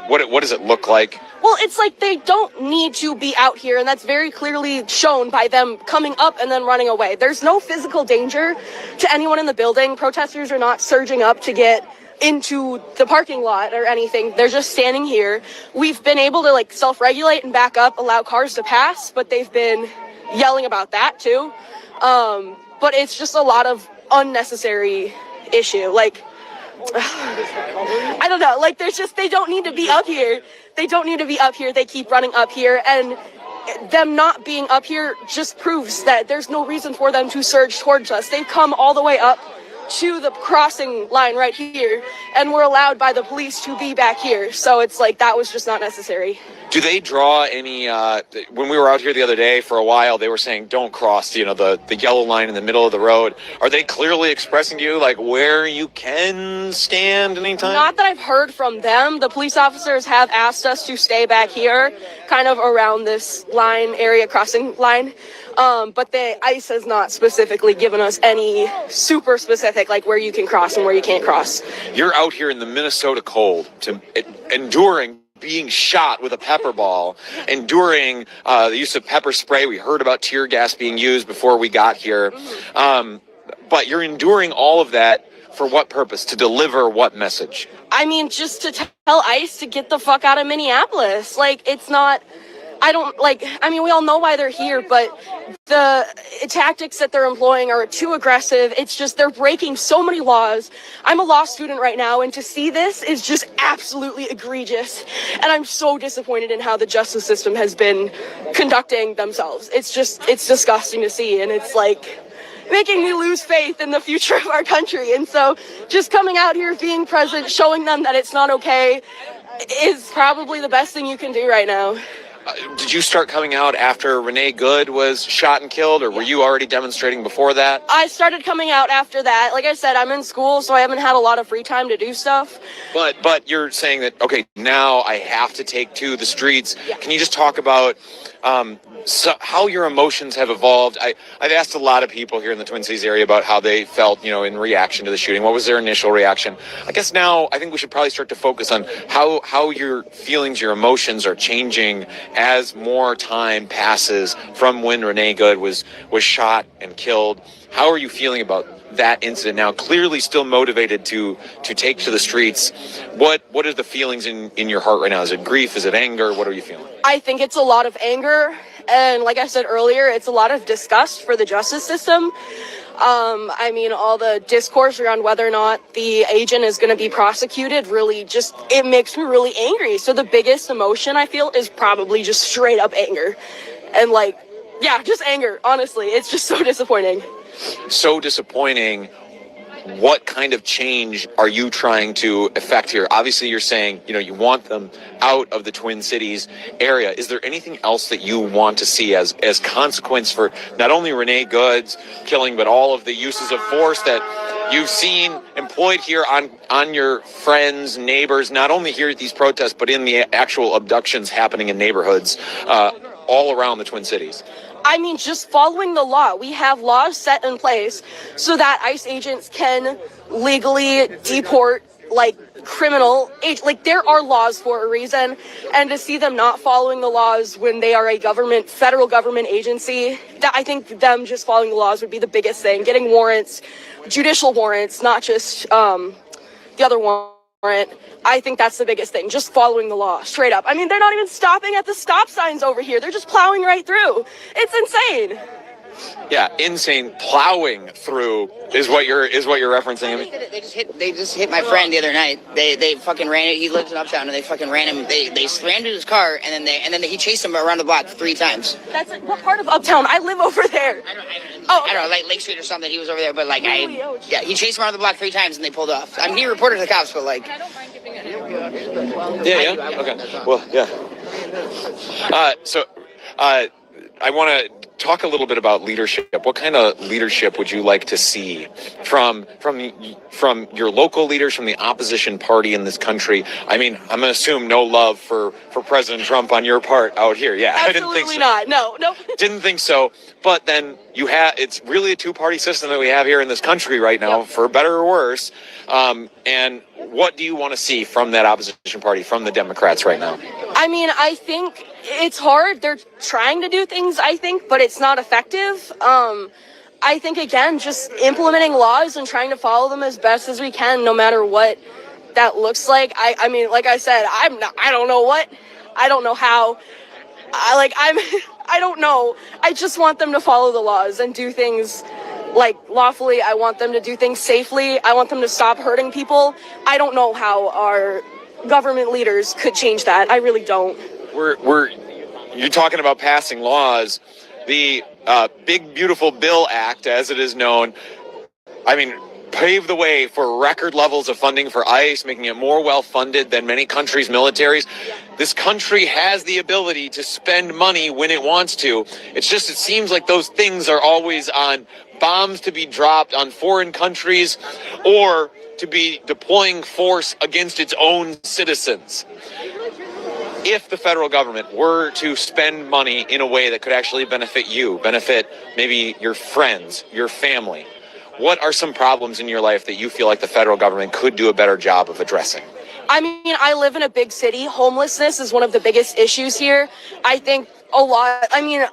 What does it look like? Well, it's like they don't need to be out here, and that's very clearly shown by them coming up and then running away. There's no physical danger to anyone in the building. Protesters are not surging up to get into the parking lot or anything. They're just standing here. We've been able to like self-regulate and back up, allow cars to pass, but they've been yelling about that too. But it's just a lot of unnecessary issue. Like, I don't know, like they don't need to be up here. They don't need to be up here. They keep running up here, and them not being up here just proves that there's no reason for them to surge towards us. They've come all the way up to the crossing line right here, and we're allowed by the police to be back here. So it's like that was just not necessary. Do they draw any, when we were out here the other day for a while, they were saying don't cross, the yellow line in the middle of the road. Are they clearly expressing to you like where you can stand anytime? Not that I've heard from them. The police officers have asked us to stay back here, kind of around this line area, crossing line. But the ICE has not specifically given us any super specific, like where you can cross and where you can't cross. You're out here in the Minnesota cold, enduring being shot with a pepper ball, enduring the use of pepper spray. We heard about tear gas being used before we got here. But you're enduring all of that for what purpose? To deliver what message? I mean, just to tell ICE to get the fuck out of Minneapolis. Like, it's not... we all know why they're here, but the tactics that they're employing are too aggressive. It's just they're breaking so many laws. I'm a law student right now, and to see this is just absolutely egregious. And I'm so disappointed in how the justice system has been conducting themselves. It's disgusting to see, and it's like making me lose faith in the future of our country. And so just coming out here, being present, showing them that it's not okay is probably the best thing you can do right now. Did you start coming out after Renee Good was shot and killed, or were you already demonstrating before that? I started coming out after that. Like I said, I'm in school, so I haven't had a lot of free time to do stuff. But you're saying that, okay, now I have to take to the streets. Yeah. Can you just talk about So how your emotions have evolved. I've asked a lot of people here in the Twin Cities area about how they felt, in reaction to the shooting. What was their initial reaction? I guess now I think we should probably start to focus on how your feelings, your emotions are changing as more time passes from when Renee Good was shot and killed. How are you feeling about that incident now? Clearly still motivated to take to the streets. What are the feelings in your heart right now? Is it grief? Is it anger? What are you feeling? I think it's a lot of anger, and like I said earlier, it's a lot of disgust for the justice system. All the discourse around whether or not the agent is going to be prosecuted really it makes me really angry. So the biggest emotion I feel is probably just straight up anger. And just anger, honestly. It's just so disappointing. So disappointing. What kind of change are you trying to effect here? Obviously, you're saying, you want them out of the Twin Cities area. Is there anything else that you want to see as consequence for not only Renee Good's killing, but all of the uses of force that you've seen employed here on your friends, neighbors, not only here at these protests, but in the actual abductions happening in neighborhoods all around the Twin Cities? Just following the law. We have laws set in place so that ICE agents can legally deport criminal age. There are laws for a reason, and to see them not following the laws when they are a federal government agency, that I think them just following the laws would be the biggest thing. Getting warrants, judicial warrants, not just the other warrant. I think that's the biggest thing, just following the law, straight up. They're not even stopping at the stop signs over here. They're just plowing right through. It's insane. Yeah, insane. Plowing through is what you're referencing. They just hit my friend the other night. They fucking ran it. He lives in Uptown, and they fucking ran him. They slammed into his car, and then he chased him around the block 3 times. That's what part of Uptown? I live over there. I don't know, like Lake Street or something. He was over there, but he chased him around the block 3 times, and they pulled off. He reported to the cops, but I don't mind giving it. Yeah. Okay. Well, yeah. I want to talk a little bit about leadership. What kind of leadership would you like to see from your local leaders, from the opposition party in this country? I'm going to assume no love for President Trump on your part out here. Yeah, absolutely I didn't think so. Not. No. Didn't think so. But then it's really a 2-party system that we have here in this country right now, for better or worse. And what do you want to see from that opposition party, from the Democrats right now? I think it's hard. They're trying to do things, but it's not effective. I think, again, just implementing laws and trying to follow them as best as we can, no matter what that looks like. Like I said, I don't know how. I don't know. I just want them to follow the laws and do things lawfully. I want them to do things safely. I want them to stop hurting people. I don't know how our government leaders could change that. I really don't. You're talking about passing laws. The Big Beautiful Bill Act, as it is known, paved the way for record levels of funding for ICE, making it more well-funded than many countries' militaries. This country has the ability to spend money when it wants to. It seems like those things are always on bombs to be dropped on foreign countries or to be deploying force against its own citizens. If the federal government were to spend money in a way that could actually benefit you, benefit maybe your friends, your family, what are some problems in your life that you feel like the federal government could do a better job of addressing? I live in a big city. Homelessness is one of the biggest issues here. I think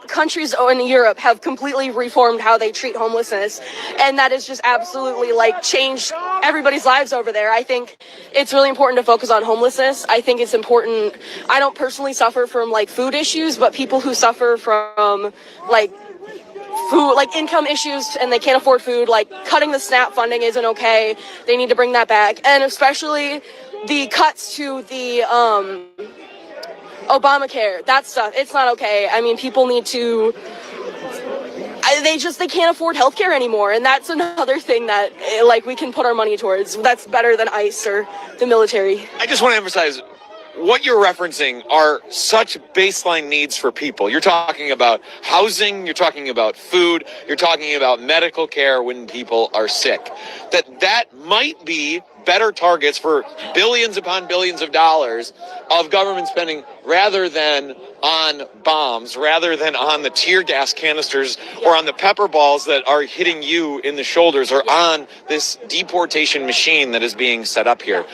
countries in Europe have completely reformed how they treat homelessness, and that has just absolutely changed everybody's lives over there. I think it's really important to focus on homelessness. I think it's important. I don't personally suffer from food issues, but people who suffer from food, income issues, and they can't afford food, cutting the SNAP funding isn't okay. They need to bring that back, and especially the cuts to the Obamacare, that stuff, it's not okay. People need to, they can't afford healthcare anymore, and that's another thing that we can put our money towards. That's better than ICE or the military. I just want to emphasize, what you're referencing are such baseline needs for people. You're talking about housing, you're talking about food, you're talking about medical care when people are sick. That might be better targets for billions upon billions of dollars of government spending rather than on bombs, rather than on the tear gas canisters or on the pepper balls that are hitting you in the shoulders or on this deportation machine that is being set up here.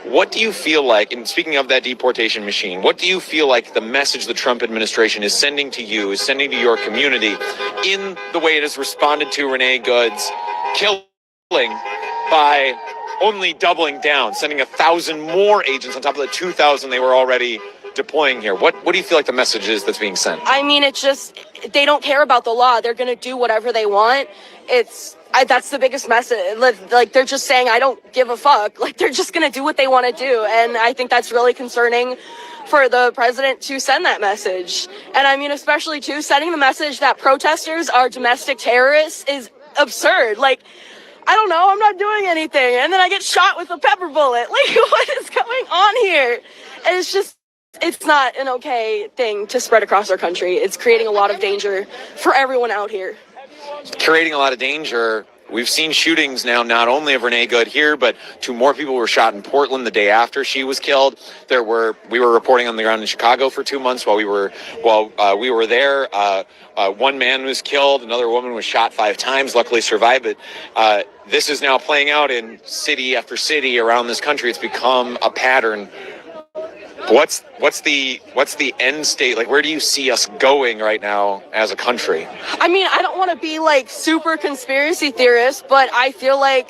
What do you feel like, and speaking of that deportation machine, what do you feel like the message the Trump administration is sending to you, is sending to your community in the way it has responded to Renee Good's killing by only doubling down, sending 1,000 more agents on top of the 2,000 they were already deploying here? What do you feel like the message is that's being sent? I mean, it's just, they don't care about the law. They're going to do whatever they want. That's the biggest message. Like, they're just saying, I don't give a fuck. Like, they're just going to do what they want to do. And I think that's really concerning for the president to send that message. And I mean, especially too, sending the message that protesters are domestic terrorists is absurd. Like, I don't know, I'm not doing anything. And then I get shot with a pepper bullet. Like, what is going on here? And it's just, it's not an okay thing to spread across our country. It's creating a lot of danger for everyone out here. Creating a lot of danger. We've seen shootings now, not only of Renee Good here, but 2 more people were shot in Portland the day after she was killed. We were reporting on the ground in Chicago for 2 months while we were there. 1 man was killed, another woman was shot 5 times, luckily survived. But this is now playing out in city after city around this country. It's become a pattern. What's the end state? Like, where do you see us going right now as a country? I mean, I don't want to be like super conspiracy theorist, but I feel like,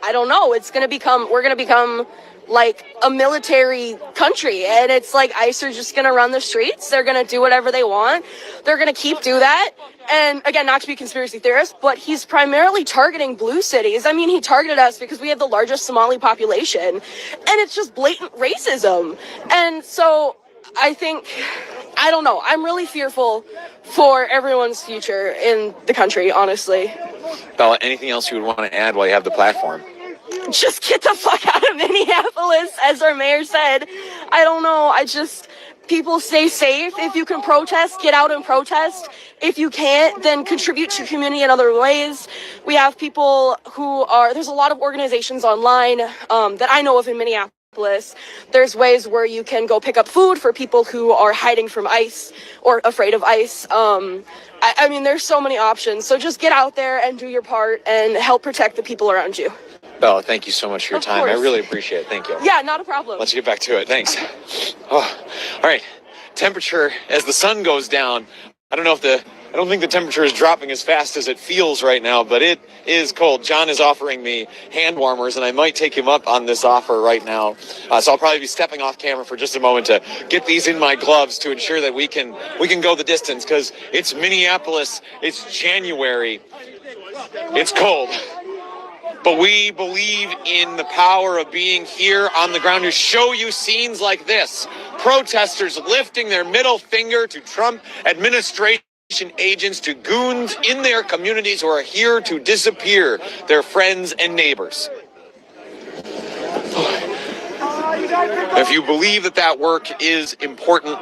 I don't know, we're going to become like a military country, and it's like ICE are just going to run the streets. They're going to do whatever they want. They're going to do that. And again, not to be conspiracy theorist, but he's primarily targeting blue cities. I mean, he targeted us because we have the largest Somali population, and it's just blatant racism. And so I think, I don't know, I'm really fearful for everyone's future in the country, honestly. Bella, anything else you would want to add while you have the platform? Just get the fuck out of Minneapolis, as our mayor said. I don't know, people stay safe. If you can protest, get out and protest. If you can't, then contribute to community in other ways. We have people there's a lot of organizations online that I know of in Minneapolis. There's ways where you can go pick up food for people who are hiding from ICE or afraid of ICE. I mean, there's so many options. So just get out there and do your part and help protect the people around you. Bella, thank you so much for your time. I really appreciate it. Thank you. Yeah, not a problem. Let's get back to it. Thanks. Oh, all right. Temperature as the sun goes down. I don't think the temperature is dropping as fast as it feels right now, but it is cold. John is offering me hand warmers, and I might take him up on this offer right now. So I'll probably be stepping off camera for just a moment to get these in my gloves to ensure that we can go the distance, because it's Minneapolis. It's January. It's cold. But we believe in the power of being here on the ground to show you scenes like this. Protesters lifting their middle finger to Trump administration agents, to goons in their communities who are here to disappear their friends and neighbors. If you believe that work is important,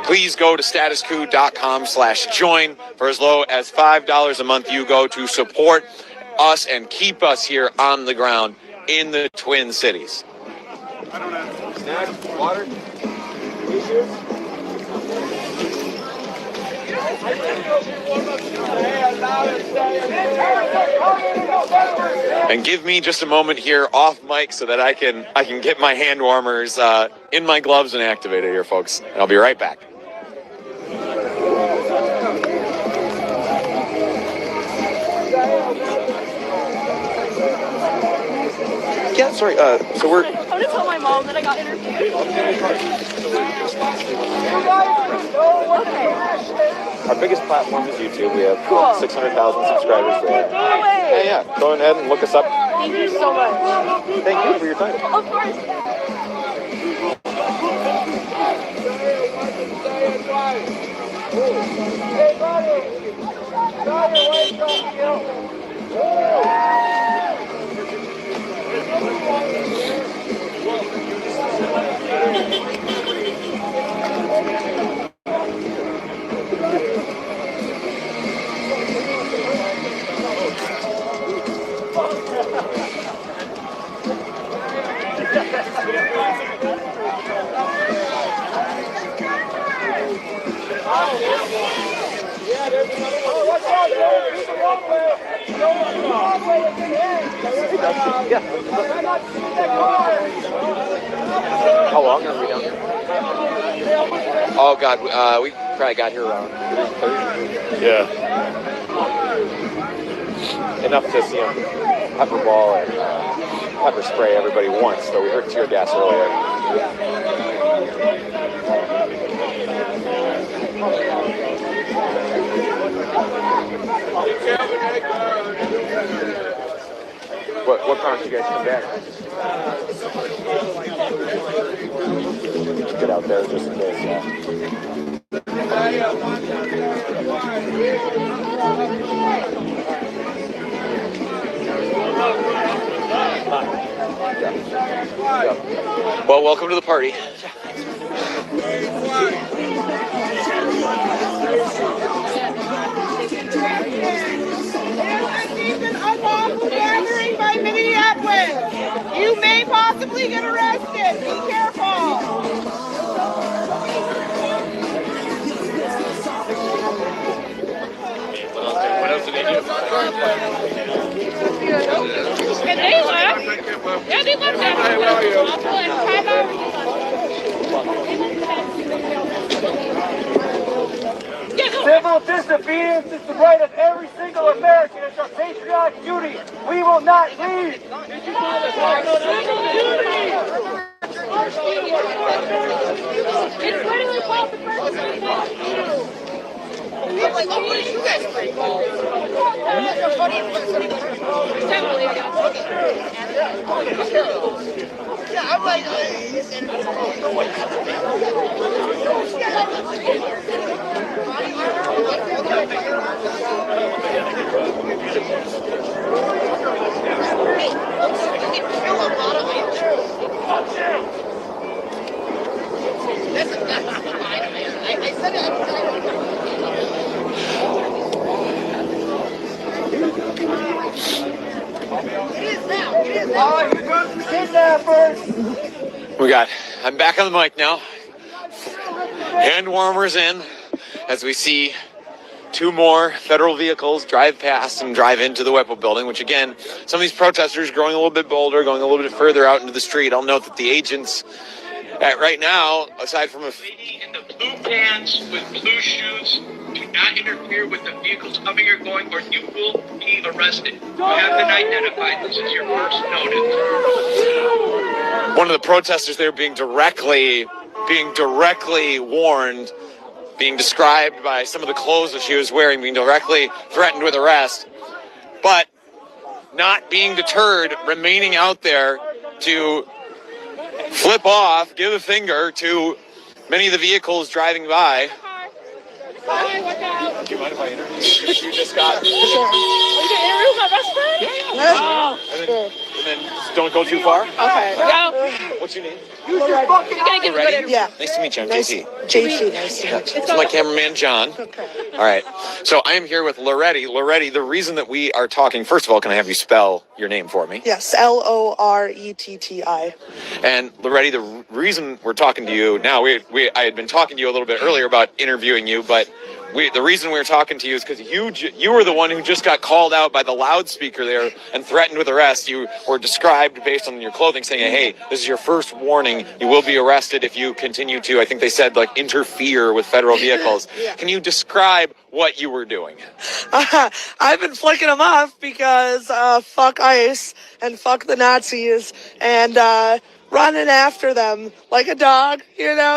please go to statuscoup.com/join. For as low as $5 a month, you go to support us and keep us here on the ground in the Twin Cities. I don't have snacks, water, tissues. And give me just a moment here off mic so that I can get my hand warmers in my gloves and activated here, folks. And I'll be right back. Yeah, sorry. So we're. I'm gonna tell my mom that I got interviewed. Our biggest platform is YouTube. We have 600,000 subscribers there. No way. Yeah. Go ahead and look us up. Thank you so much. Thank you for your time. Of course. Hey, buddy, wake up, you. How long are we down here? Oh God, we probably got here around 3:30. Yeah. Enough to see him pepper ball and pepper spray everybody once, though we heard tear gas earlier. What prompted you guys to come back? Get out there just in case, yeah. Well, welcome to the party. Unlawful gathering by Minneapolis. You may possibly get arrested. Be careful. What else did they do? And they left. Yeah, they left after unlawful and time out. Civil disobedience is the right of every single American. It's our patriotic duty. We will not leave. It's literally called the first. I'm like, oh, what did you guys play? Yeah, I'm like, I'm back on the mic now. Hand warmers in as we see two more federal vehicles drive past and drive into the Whipple building, which again, some of these protesters growing a little bit bolder, going a little bit further out into the street. I'll note that the agents right now, aside from a Lady in the blue pants with blue shoes, do not interfere with the vehicles coming or going, or you will be arrested. You have been identified. This is your first notice. one of the protesters there being directly warned, being described by some of the clothes that she was wearing, being directly threatened with arrest, but not being deterred, remaining out there to flip off, give a finger to many of the vehicles driving by. Do you mind if I interview you? You just got... Are you going to interview my best friend? Yeah. And then don't go too far. Okay. Go. What's your name? You gotta get a good interview. Yeah. Nice to meet you. I'm Nice. JC. JC, nice to meet you. It's my cameraman, John. All right. So I am here with Loretti. Loretti, the reason that we are talking, first of all, can I have you spell your name for me? Yes, Loretti. And Loretti, the reason we're talking to you now, I had been talking to you a little bit earlier about interviewing you, but the reason we were talking to you is because you were the one who just got called out by the loudspeaker there and threatened with arrest. You were described based on your clothing saying, hey, this is your first warning. You will be arrested if you continue to, I think they said, like, interfere with federal vehicles. Yeah. Can you describe what you were doing? I've been flicking them off because fuck ICE and fuck the Nazis and running after them like a dog,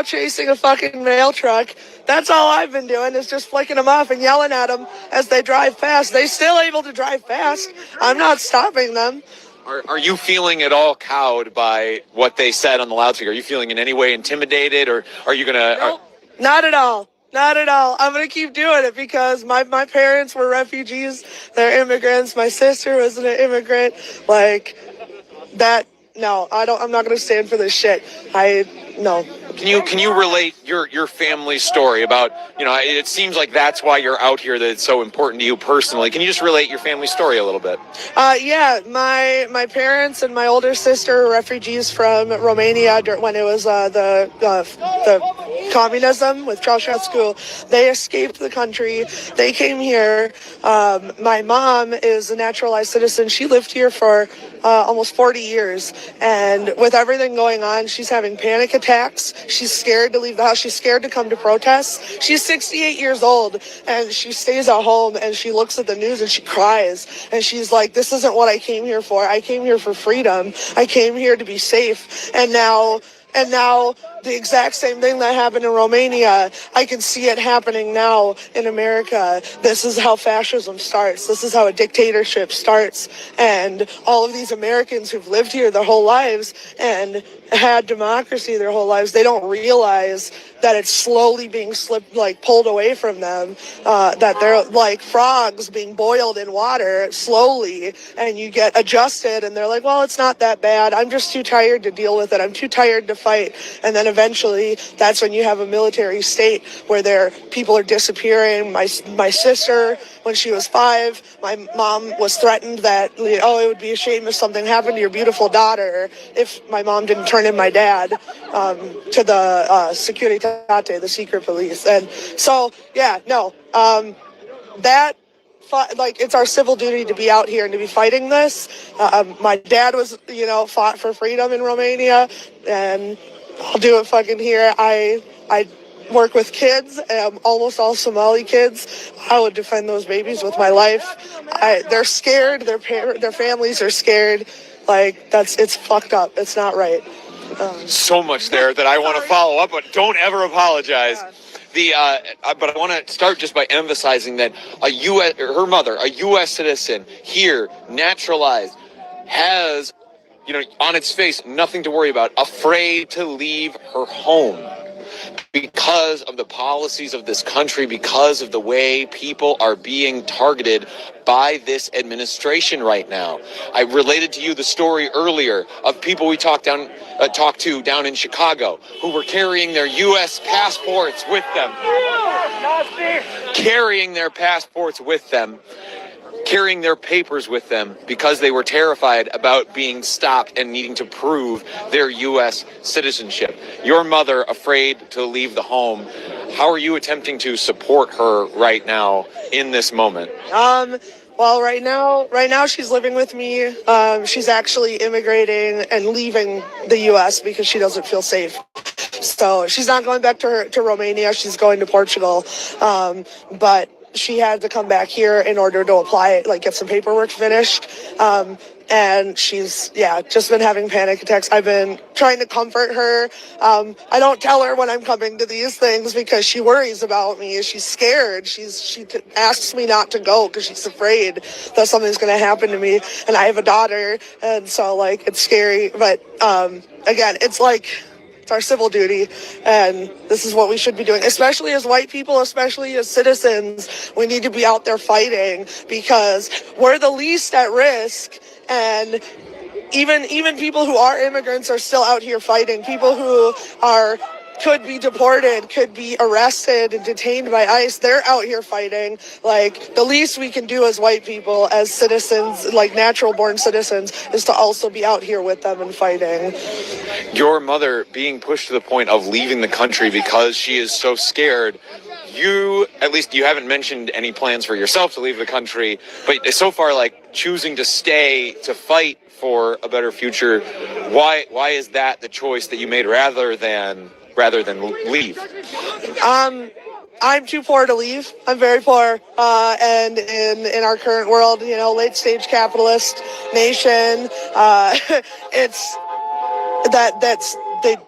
chasing a fucking mail truck. That's all I've been doing is just flicking them off and yelling at them as they drive past. They're still able to drive past. I'm not stopping them. Are you feeling at all cowed by what they said on the loudspeaker? Are you feeling in any way intimidated, or are you gonna? Nope. Not at all. Not at all. I'm gonna keep doing it because my parents were refugees. They're immigrants. My sister was an immigrant. Like that. No, I'm not gonna stand for this shit. No. Can you relate your family story about, it seems like that's why you're out here, that it's so important to you personally. Can you just relate your family story a little bit? Yeah, my parents and my older sister were refugees from Romania when it was the communism with Ceausescu. They escaped the country. They came here. My mom is a naturalized citizen. She lived here for almost 40 years. And with everything going on, she's having panic attacks. She's scared to leave the house. She's scared to come to protests. She's 68 years old, and she stays at home, and she looks at the news, and she cries. And she's like, this isn't what I came here for. I came here for freedom. I came here to be safe. And now the exact same thing that happened in Romania, I can see it happening now in America. This is how fascism starts. This is how a dictatorship starts. And all of these Americans who've lived here their whole lives and had democracy their whole lives, they don't realize that it's slowly being pulled away from them, that they're like frogs being boiled in water slowly, and you get adjusted, and they're like, well, it's not that bad. I'm just too tired to deal with it. I'm too tired to fight. And then eventually, that's when you have a military state where people are disappearing. My sister, when she was 5, my mom was threatened that, oh, it would be a shame if something happened to your beautiful daughter if my mom didn't turn in my dad to the Securitate, the secret police. And so, yeah, no, it's our civil duty to be out here and to be fighting this. My dad was, fought for freedom in Romania, and I'll do it fucking here. I work with kids, almost all Somali kids. I would defend those babies with my life. They're scared. Their families are scared. It's fucked up. It's not right. So much there that I want to follow up, but don't ever apologize. Yeah. But I want to start just by emphasizing that her mother, a U.S. citizen here, naturalized, has, on its face, nothing to worry about, afraid to leave her home because of the policies of this country, because of the way people are being targeted by this administration right now. I related to you the story earlier of people we talked to down in Chicago who were carrying their U.S. passports with them. Carrying their papers with them because they were terrified about being stopped and needing to prove their U.S. citizenship. Your mother afraid to leave the home. How are you attempting to support her right now in this moment? Well, right now she's living with me. She's actually immigrating and leaving the U.S. because she doesn't feel safe. So she's not going back to Romania. She's going to Portugal. But she had to come back here in order to apply, get some paperwork finished. And she's, just been having panic attacks. I've been trying to comfort her. I don't tell her when I'm coming to these things because she worries about me. She's scared. She asks me not to go because she's afraid that something's going to happen to me. And I have a daughter, and so, it's scary. But, again, it's our civil duty, and this is what we should be doing, especially as white people, especially as citizens. We need to be out there fighting because we're the least at risk, and even people who are immigrants are still out here fighting. People who could be deported, could be arrested and detained by ICE, they're out here fighting. The least we can do as white people, as citizens, natural-born citizens, is to also be out here with them and fighting. Your mother being pushed to the point of leaving the country because she is so scared. You haven't mentioned any plans for yourself to leave the country, but so far, choosing to stay to fight for a better future, why is that the choice that you made rather than leave? I'm too poor to leave. I'm very poor. And in our current world, late stage capitalist nation,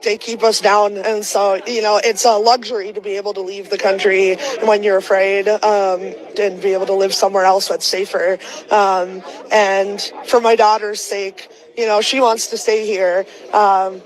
they keep us down. And so, it's a luxury to be able to leave the country when you're afraid, and be able to live somewhere else that's safer. And for my daughter's sake, she wants to stay here.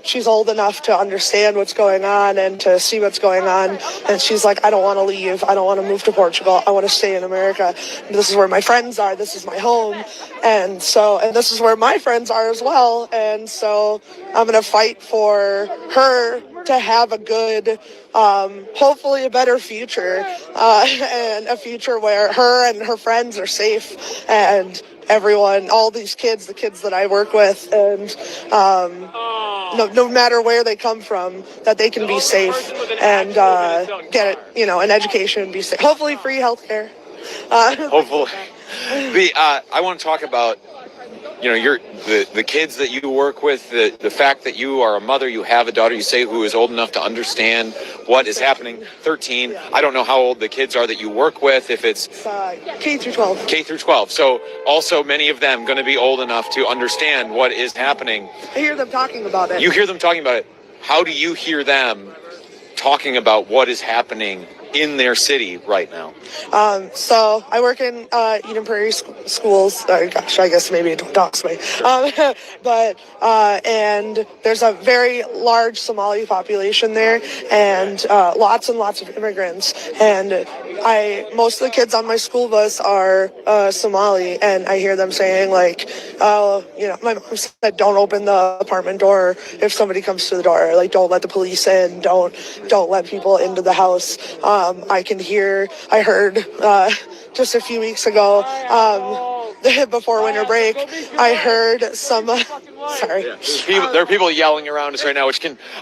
She's old enough to understand what's going on and to see what's going on. And she's like, I don't want to leave. I don't want to move to Portugal. I want to stay in America. This is where my friends are. This is my home. And this is where my friends are as well. And so I'm going to fight for her to have a good, hopefully a better future, and a future where her and her friends are safe, and everyone, all these kids, the kids that I work with, and no matter where they come from, that they can be safe and get, an education and be safe. Hopefully free healthcare. Hopefully. I want to talk about, the kids that you work with, the fact that you are a mother, you have a daughter, you say, who is old enough to understand what is happening, 13. I don't know how old the kids are that you work with, if it's K through 12. K through 12. So also many of them going to be old enough to understand what is happening. I hear them talking about it. You hear them talking about it. How do you hear them talking about what is happening in their city right now? So I work in Eden Prairie schools. Gosh, I guess maybe don't dox me. But and there's a very large Somali population there, and lots and lots of immigrants. And most of the kids on my school bus are Somali, and I hear them saying like, "Oh, my mom said don't open the apartment door if somebody comes to the door. Like, don't let the police in. Don't let people into the house." I heard just a few weeks ago, before winter break, I heard some, sorry. Yeah. There are people yelling around us right now,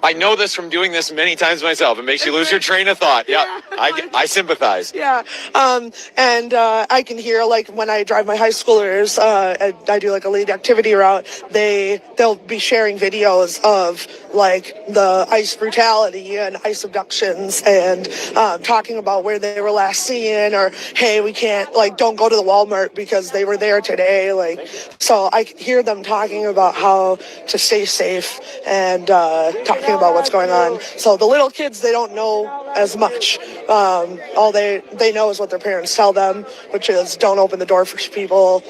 I know this from doing this many times myself. It makes you lose your train of thought. Yeah, I sympathize. Yeah, and I can hear, like, when I drive my high schoolers, I do like a lead activity route, they'll be sharing videos of like the ICE brutality and ICE abductions, and talking about where they were last seen, or hey, we can't, like, don't go to the Walmart because they were there today. Like, so I hear them talking about how to stay safe and talking about what's going on. So the little kids, they don't know as much. All they know is what their parents tell them, which is don't open the door for people.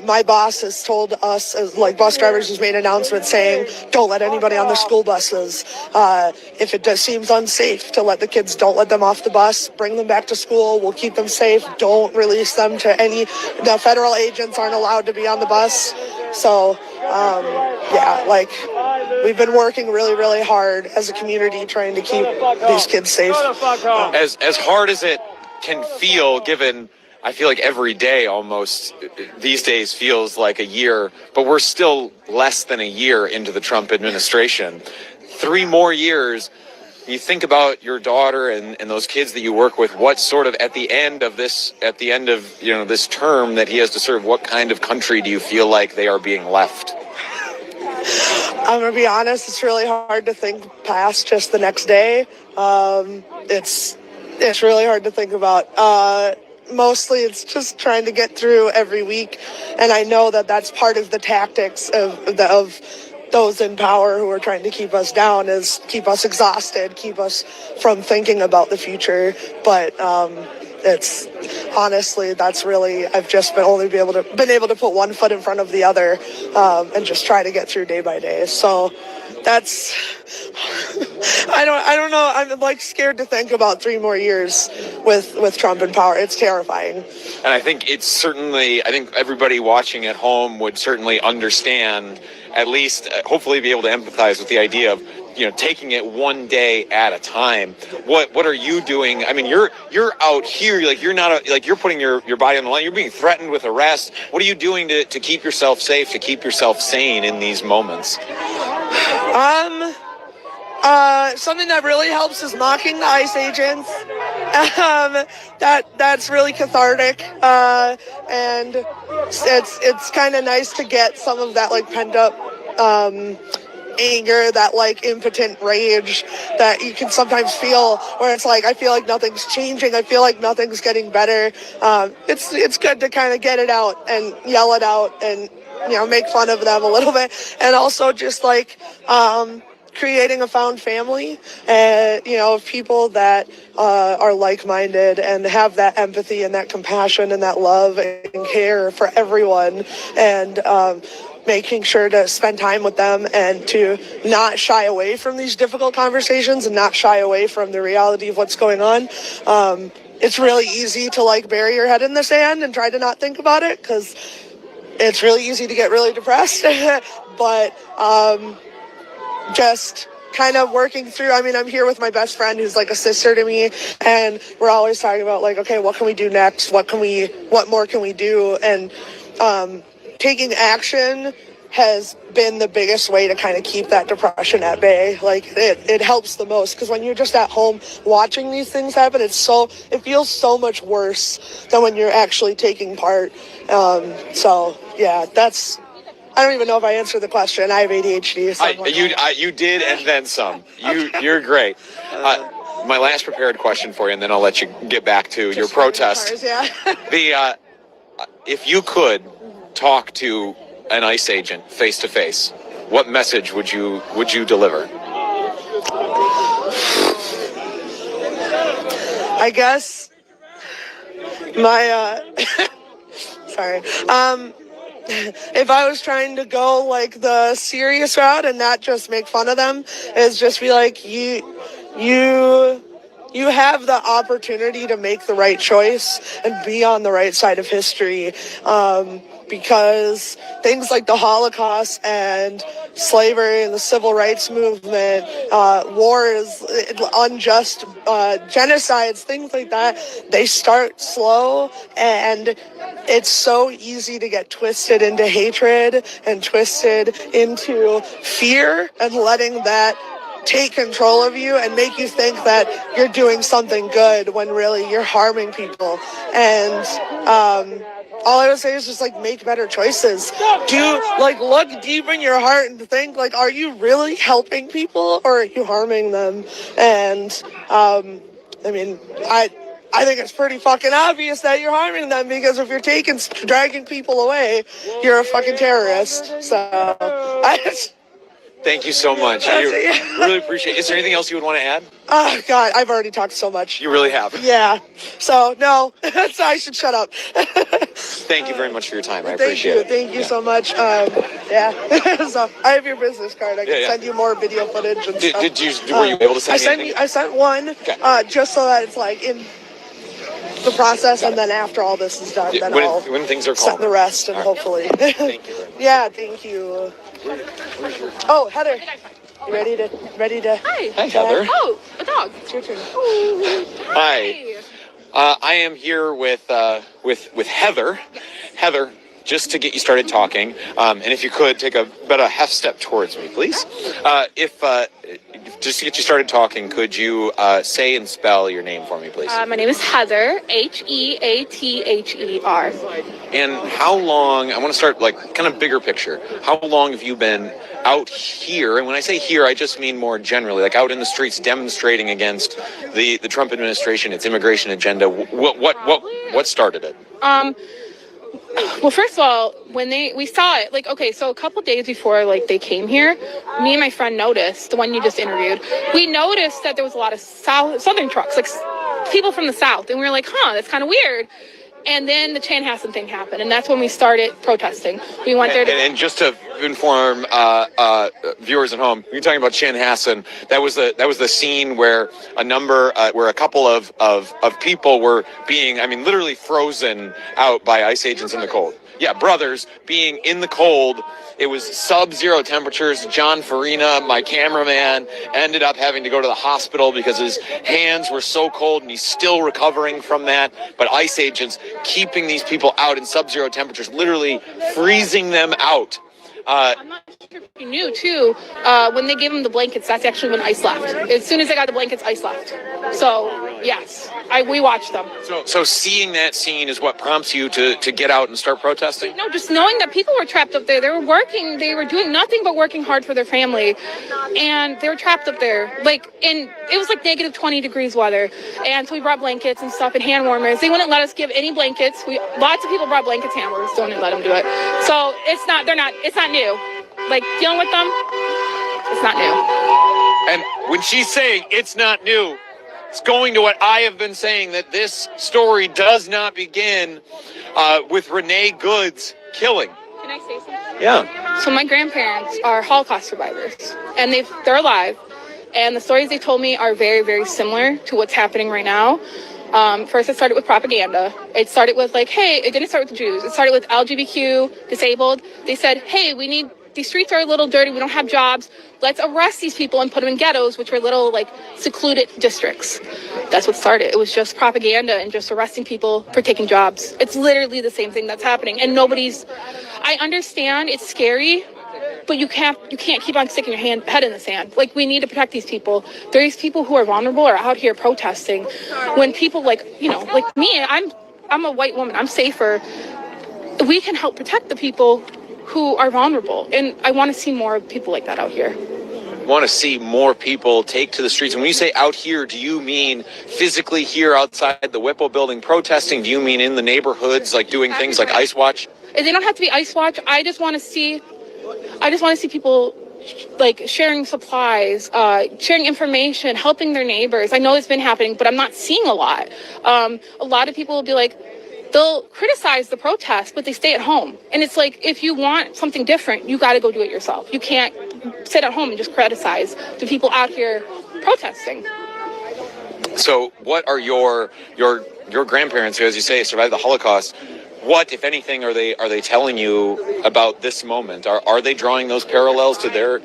My boss has told us, as like bus drivers, has made announcements saying, don't let anybody on the school buses. If it seems unsafe to let the kids, don't let them off the bus. Bring them back to school. We'll keep them safe. Don't release them to the federal agents aren't allowed to be on the bus. So, we've been working really, really hard as a community trying to keep these kids safe. As hard as it can feel, given I feel like every day almost these days feels like a year, but we're still less than a year into the Trump administration. 3 more years. You think about your daughter and those kids that you work with, what sort of at the end of this term that he has to serve, what kind of country do you feel like they are being left? I'm going to be honest, it's really hard to think past just the next day. It's really hard to think about. Mostly it's just trying to get through every week, and I know that that's part of the tactics of those in power who are trying to keep us down, is keep us exhausted, keep us from thinking about the future. But it's honestly, that's really, I've just been able to put one foot in front of the other, and just try to get through day by day. So that's, I don't know. I'm like scared to think about 3 more years with Trump in power. It's terrifying. And I think I think everybody watching at home would certainly understand, at least hopefully be able to empathize with the idea of, taking it one day at a time. What are you doing? I mean, you're out here, like you're not you're putting your body on the line. You're being threatened with arrest. What are you doing to keep yourself safe, to keep yourself sane in these moments? Something that really helps is mocking the ICE agents. That's really cathartic, and it's kind of nice to get some of that like pent up anger, that like impotent rage that you can sometimes feel, where it's like I feel like nothing's changing. I feel like nothing's getting better. It's good to kind of get it out and yell it out and make fun of them a little bit, and also just like creating a found family, and of people that are like-minded and have that empathy and that compassion and that love and care for everyone, and making sure to spend time with them and to not shy away from these difficult conversations and not shy away from the reality of what's going on. It's really easy to like bury your head in the sand and try to not think about it, because it's really easy to get really depressed. But just kind of working through. I mean, I'm here with my best friend who's like a sister to me, and we're always talking about like, okay, what can we do next? What more can we do? And taking action has been the biggest way to kind of keep that depression at bay. Like it helps the most, because when you're just at home watching these things happen, it feels so much worse than when you're actually taking part. So yeah, I don't even know if I answered the question. I have ADHD. So You did, and then some. You're great. My last prepared question for you, and then I'll let you get back to your protest. Cars, yeah. If you could talk to an ICE agent face to face, what message would you deliver? I guess my sorry. If I was trying to go like the serious route and not just make fun of them, is just be like, you have the opportunity to make the right choice and be on the right side of history, because things like the Holocaust and slavery and the civil rights movement, wars, unjust genocides, things like that, they start slow, and it's so easy to get twisted into hatred and twisted into fear, and letting that take control of you and make you think that you're doing something good when really you're harming people. And all I would say is just like make better choices. Look deep in your heart and think like, are you really helping people or are you harming them? And I mean, I think it's pretty fucking obvious that you're harming them, because if you're dragging people away, you're a fucking terrorist. So Thank you so much. I really appreciate it. Is there anything else you would want to add? Oh, God, I've already talked so much. You really have. Yeah. So, no, so I should shut up. Thank you very much for your time. I appreciate it. Thank you so much. Yeah. So, I have your business card. I can send you more video footage and stuff. Were you able to send me anything? I sent one, just so that it's like in the process, and then after all this is done, then when things are send the rest, and hopefully. Thank you very much. Yeah, thank you. Oh, Heather, you ready to? Hi. Hi, Heather. Oh, a dog. It's your turn. Hi. I am here with Heather. Heather, just to get you started talking, and if you could take about a half step towards me, please. Just to get you started talking, could you say and spell your name for me, please? My name is Heather, Heather. And how long, I want to start like kind of bigger picture. How long have you been out here? And when I say here, I just mean more generally, like out in the streets demonstrating against the Trump administration, its immigration agenda. What started it? Well, first of all, when we saw it, like, okay, so a couple days before, like, they came here, me and my friend noticed, the one you just interviewed, we noticed that there was a lot of southern trucks, like people from the South, and we were like, that's kind of weird. And then the Chanhassen thing happened, and that's when we started protesting. We went there to... And just to inform viewers at home, you're talking about Chanhassen. That was the scene where a couple of people were being, literally frozen out by ICE agents in the cold. Yeah, brothers being in the cold. It was sub-zero temperatures. John Farina, my cameraman, ended up having to go to the hospital because his hands were so cold, and he's still recovering from that. But ICE agents keeping these people out in sub-zero temperatures, literally freezing them out. I'm not sure if you knew, too, when they gave them the blankets, that's actually when ICE left. As soon as they got the blankets, ICE left. So, yes, we watched them. So seeing that scene is what prompts you to get out and start protesting? No, just knowing that people were trapped up there. They were working. They were doing nothing but working hard for their family. And they were trapped up there. And it was like negative 20 degrees weather. And so we brought blankets and stuff and hand warmers. They wouldn't let us give any blankets. Lots of people brought blankets, hand warmers. Don't let them do it. So it's not new. Like, dealing with them, it's not new. And when she's saying it's not new, it's going to what I have been saying, that this story does not begin with Renee Good's killing. Can I say something? Yeah. So my grandparents are Holocaust survivors, and they're alive. And the stories they told me are very, very similar to what's happening right now. First, it started with propaganda. It started with it didn't start with the Jews. It started with LGBTQ, disabled. They said, hey, we need these streets are a little dirty. We don't have jobs. Let's arrest these people and put them in ghettos, which were little like secluded districts. That's what started. It was just propaganda and just arresting people for taking jobs. It's literally the same thing that's happening. And I understand it's scary, but you can't keep on sticking your head in the sand. Like, we need to protect these people. These people who are vulnerable are out here protesting. When people like me, I'm a white woman. I'm safer. We can help protect the people who are vulnerable. And I want to see more people like that out here. Want to see more people take to the streets. And when you say out here, do you mean physically here outside the Whippo building protesting? Do you mean in the neighborhoods, like doing things like Ice Watch? They don't have to be Ice Watch. I just want to see people like sharing supplies, sharing information, helping their neighbors. I know it's been happening, but I'm not seeing a lot. A lot of people will be like, they'll criticize the protest, but they stay at home. And it's like, if you want something different, you got to go do it yourself. You can't sit at home and just criticize the people out here protesting. So what are your grandparents, who, as you say, survived the Holocaust, what, if anything, are they telling you about this moment? Are they drawing those parallels to their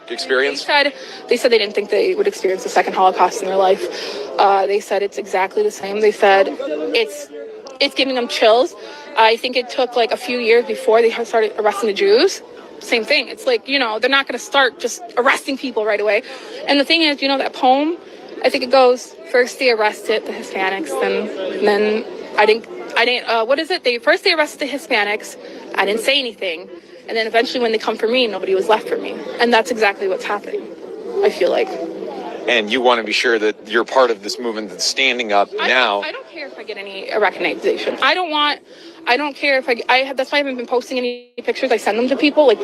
experience? They said they didn't think they would experience the second Holocaust in their life. They said it's exactly the same. They said it's giving them chills. I think it took like a few years before they started arresting the Jews. Same thing. It's like, they're not going to start just arresting people right away. And the thing is, that poem, I think it goes, first they arrested the Hispanics, then I didn't, what is it? First they arrested the Hispanics. I didn't say anything. And then eventually when they come for me, nobody was left for me. And that's exactly what's happening, I feel like. And you want to be sure that you're part of this movement that's standing up now. I don't care if I get any recognition. I don't care if that's why I haven't been posting any pictures. I send them to people like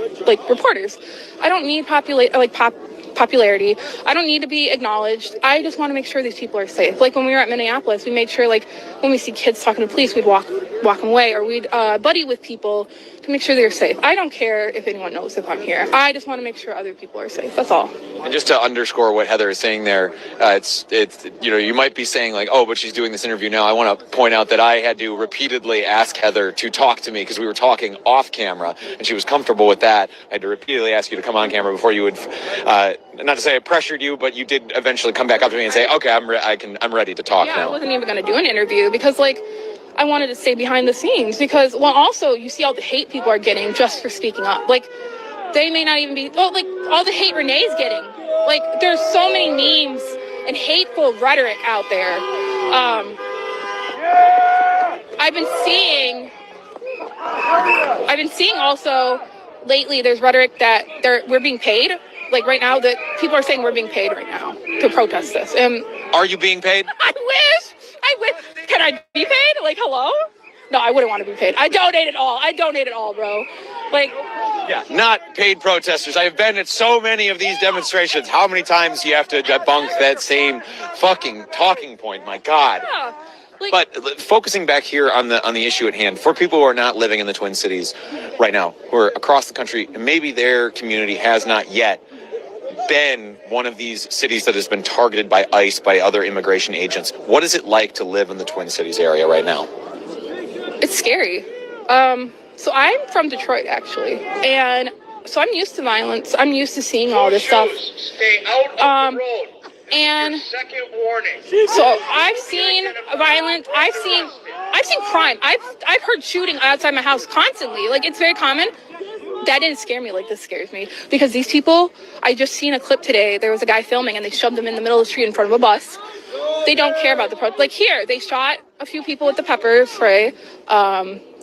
reporters. I don't need popularity. I don't need to be acknowledged. I just want to make sure these people are safe. Like when we were at Minneapolis, we made sure when we see kids talking to police, we'd walk them away, or we'd buddy with people to make sure they're safe. I don't care if anyone knows if I'm here. I just want to make sure other people are safe. That's all. And just to underscore what Heather is saying there, it's you might be saying like, oh, but she's doing this interview now. I want to point out that I had to repeatedly ask Heather to talk to me because we were talking off camera, and she was comfortable with that. I had to repeatedly ask you to come on camera before you would. Not to say I pressured you, but you did eventually come back up to me and say, "Okay, I'm ready to talk now." I wasn't even going to do an interview because I wanted to stay behind the scenes because, also you see all the hate people are getting just for speaking up. They may not even be, all the hate Renee's getting. There's so many memes and hateful rhetoric out there. I've been seeing also lately there's rhetoric that we're being paid. Right now, that people are saying we're being paid right now to protest this. Are you being paid? I wish. Can I be paid? Hello? No, I wouldn't want to be paid. I donate it all, bro. Yeah, not paid protesters. I have been at so many of these demonstrations. How many times do you have to debunk that same fucking talking point? My God. Yeah. But focusing back here on the issue at hand, for people who are not living in the Twin Cities right now, who are across the country, and maybe their community has not yet been one of these cities that has been targeted by ICE, by other immigration agents. What is it like to live in the Twin Cities area right now? It's scary. So I'm from Detroit, actually, and so I'm used to violence. I'm used to seeing all this stuff. Stay out of the road. And Second warning. so I've seen violence. I've seen crime. I've heard shooting outside my house constantly. It's very common. That didn't scare me like this scares me because these people. I just seen a clip today. There was a guy filming and they shoved him in the middle of the street in front of a bus. They don't care about the protest. Here, they shot a few people with the pepper spray.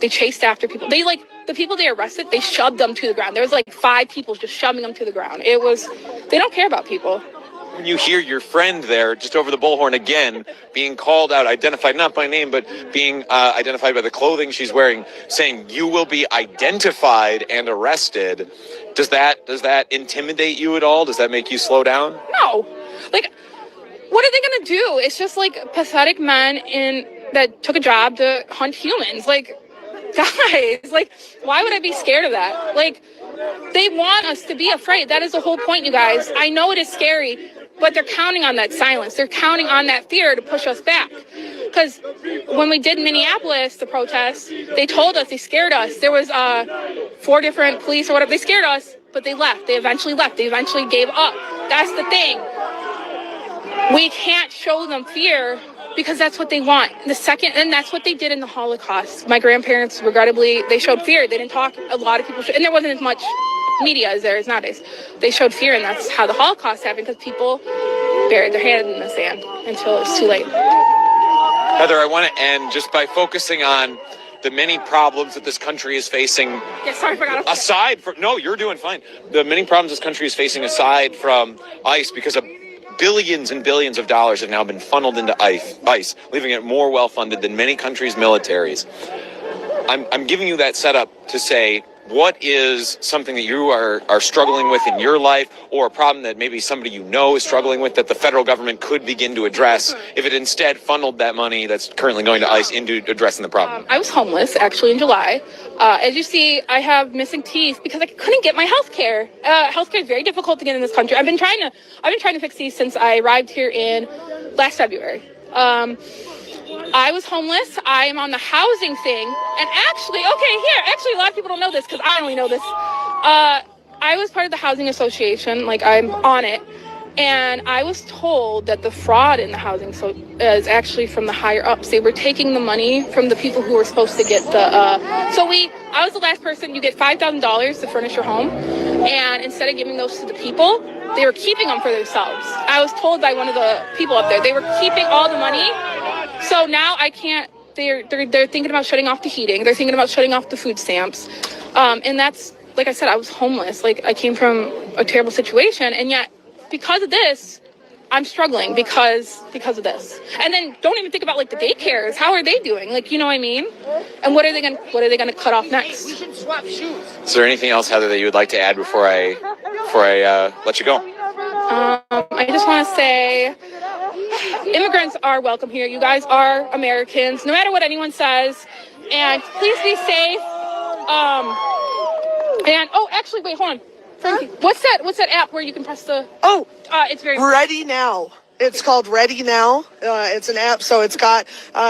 They chased after people. The people they arrested, they shoved them to the ground. There was 5 people just shoving them to the ground. They don't care about people. When you hear your friend there just over the bullhorn again being called out, identified not by name, but being identified by the clothing she's wearing, saying you will be identified and arrested, does that intimidate you at all? Does that make you slow down? No. What are they going to do? It's just pathetic men that took a job to hunt humans. Guys, why would I be scared of that? They want us to be afraid. That is the whole point, you guys. I know it is scary, but they're counting on that silence. They're counting on that fear to push us back. Because when we did Minneapolis, the protest, they told us, they scared us. There was 4 different police or whatever. They scared us. but they left. They eventually left. They eventually gave up. That's the thing. We can't show them fear because that's what they want. And that's what they did in the Holocaust. My grandparents, regrettably, they showed fear. They didn't talk. A lot of people, and there wasn't as much media as there is nowadays. They showed fear, and that's how the Holocaust happened, because people buried their hand in the sand until it was too late. Heather, I want to end just by focusing on the many problems that this country is facing. Yeah, sorry, I forgot. Aside from, no, you're doing fine. The many problems this country is facing aside from ICE, because of billions and billions of dollars have now been funneled into ICE, leaving it more well-funded than many countries' militaries. I'm giving you that setup to say, what is something that you are struggling with in your life, or a problem that maybe somebody you know is struggling with, that the federal government could begin to address if it instead funneled that money that's currently going to ICE into addressing the problem? I was homeless, actually, in July. As you see, I have missing teeth because I couldn't get my health care. Health care is very difficult to get in this country. I've been trying to fix these since I arrived here in last February. I was homeless. I am on the housing thing. And actually, a lot of people don't know this because I only know this. I was part of the housing association, like I'm on it. And I was told that the fraud in the housing is actually from the higher ups. They were taking the money from the people who were supposed to get the, I was the last person. You get $5,000 to furnish your home. And instead of giving those to the people, they were keeping them for themselves. I was told by one of the people up there, they were keeping all the money. So now I can't, they're thinking about shutting off the heating. They're thinking about shutting off the food stamps. And that's, like I said, I was homeless. Like, I came from a terrible situation. And yet, because of this, I'm struggling because of this. And then don't even think about, like, the daycares. How are they doing? Like, you know what I mean? And what are they gonna cut off next? Is there anything else, Heather, that you would like to add before I let you go? I just want to say, immigrants are welcome here. You guys are Americans, no matter what anyone says. And please be safe. Actually, wait, hold on. Frankie, what's that app where you can press the? It's very Ready Now. It's called Ready Now. It's an app, so it's got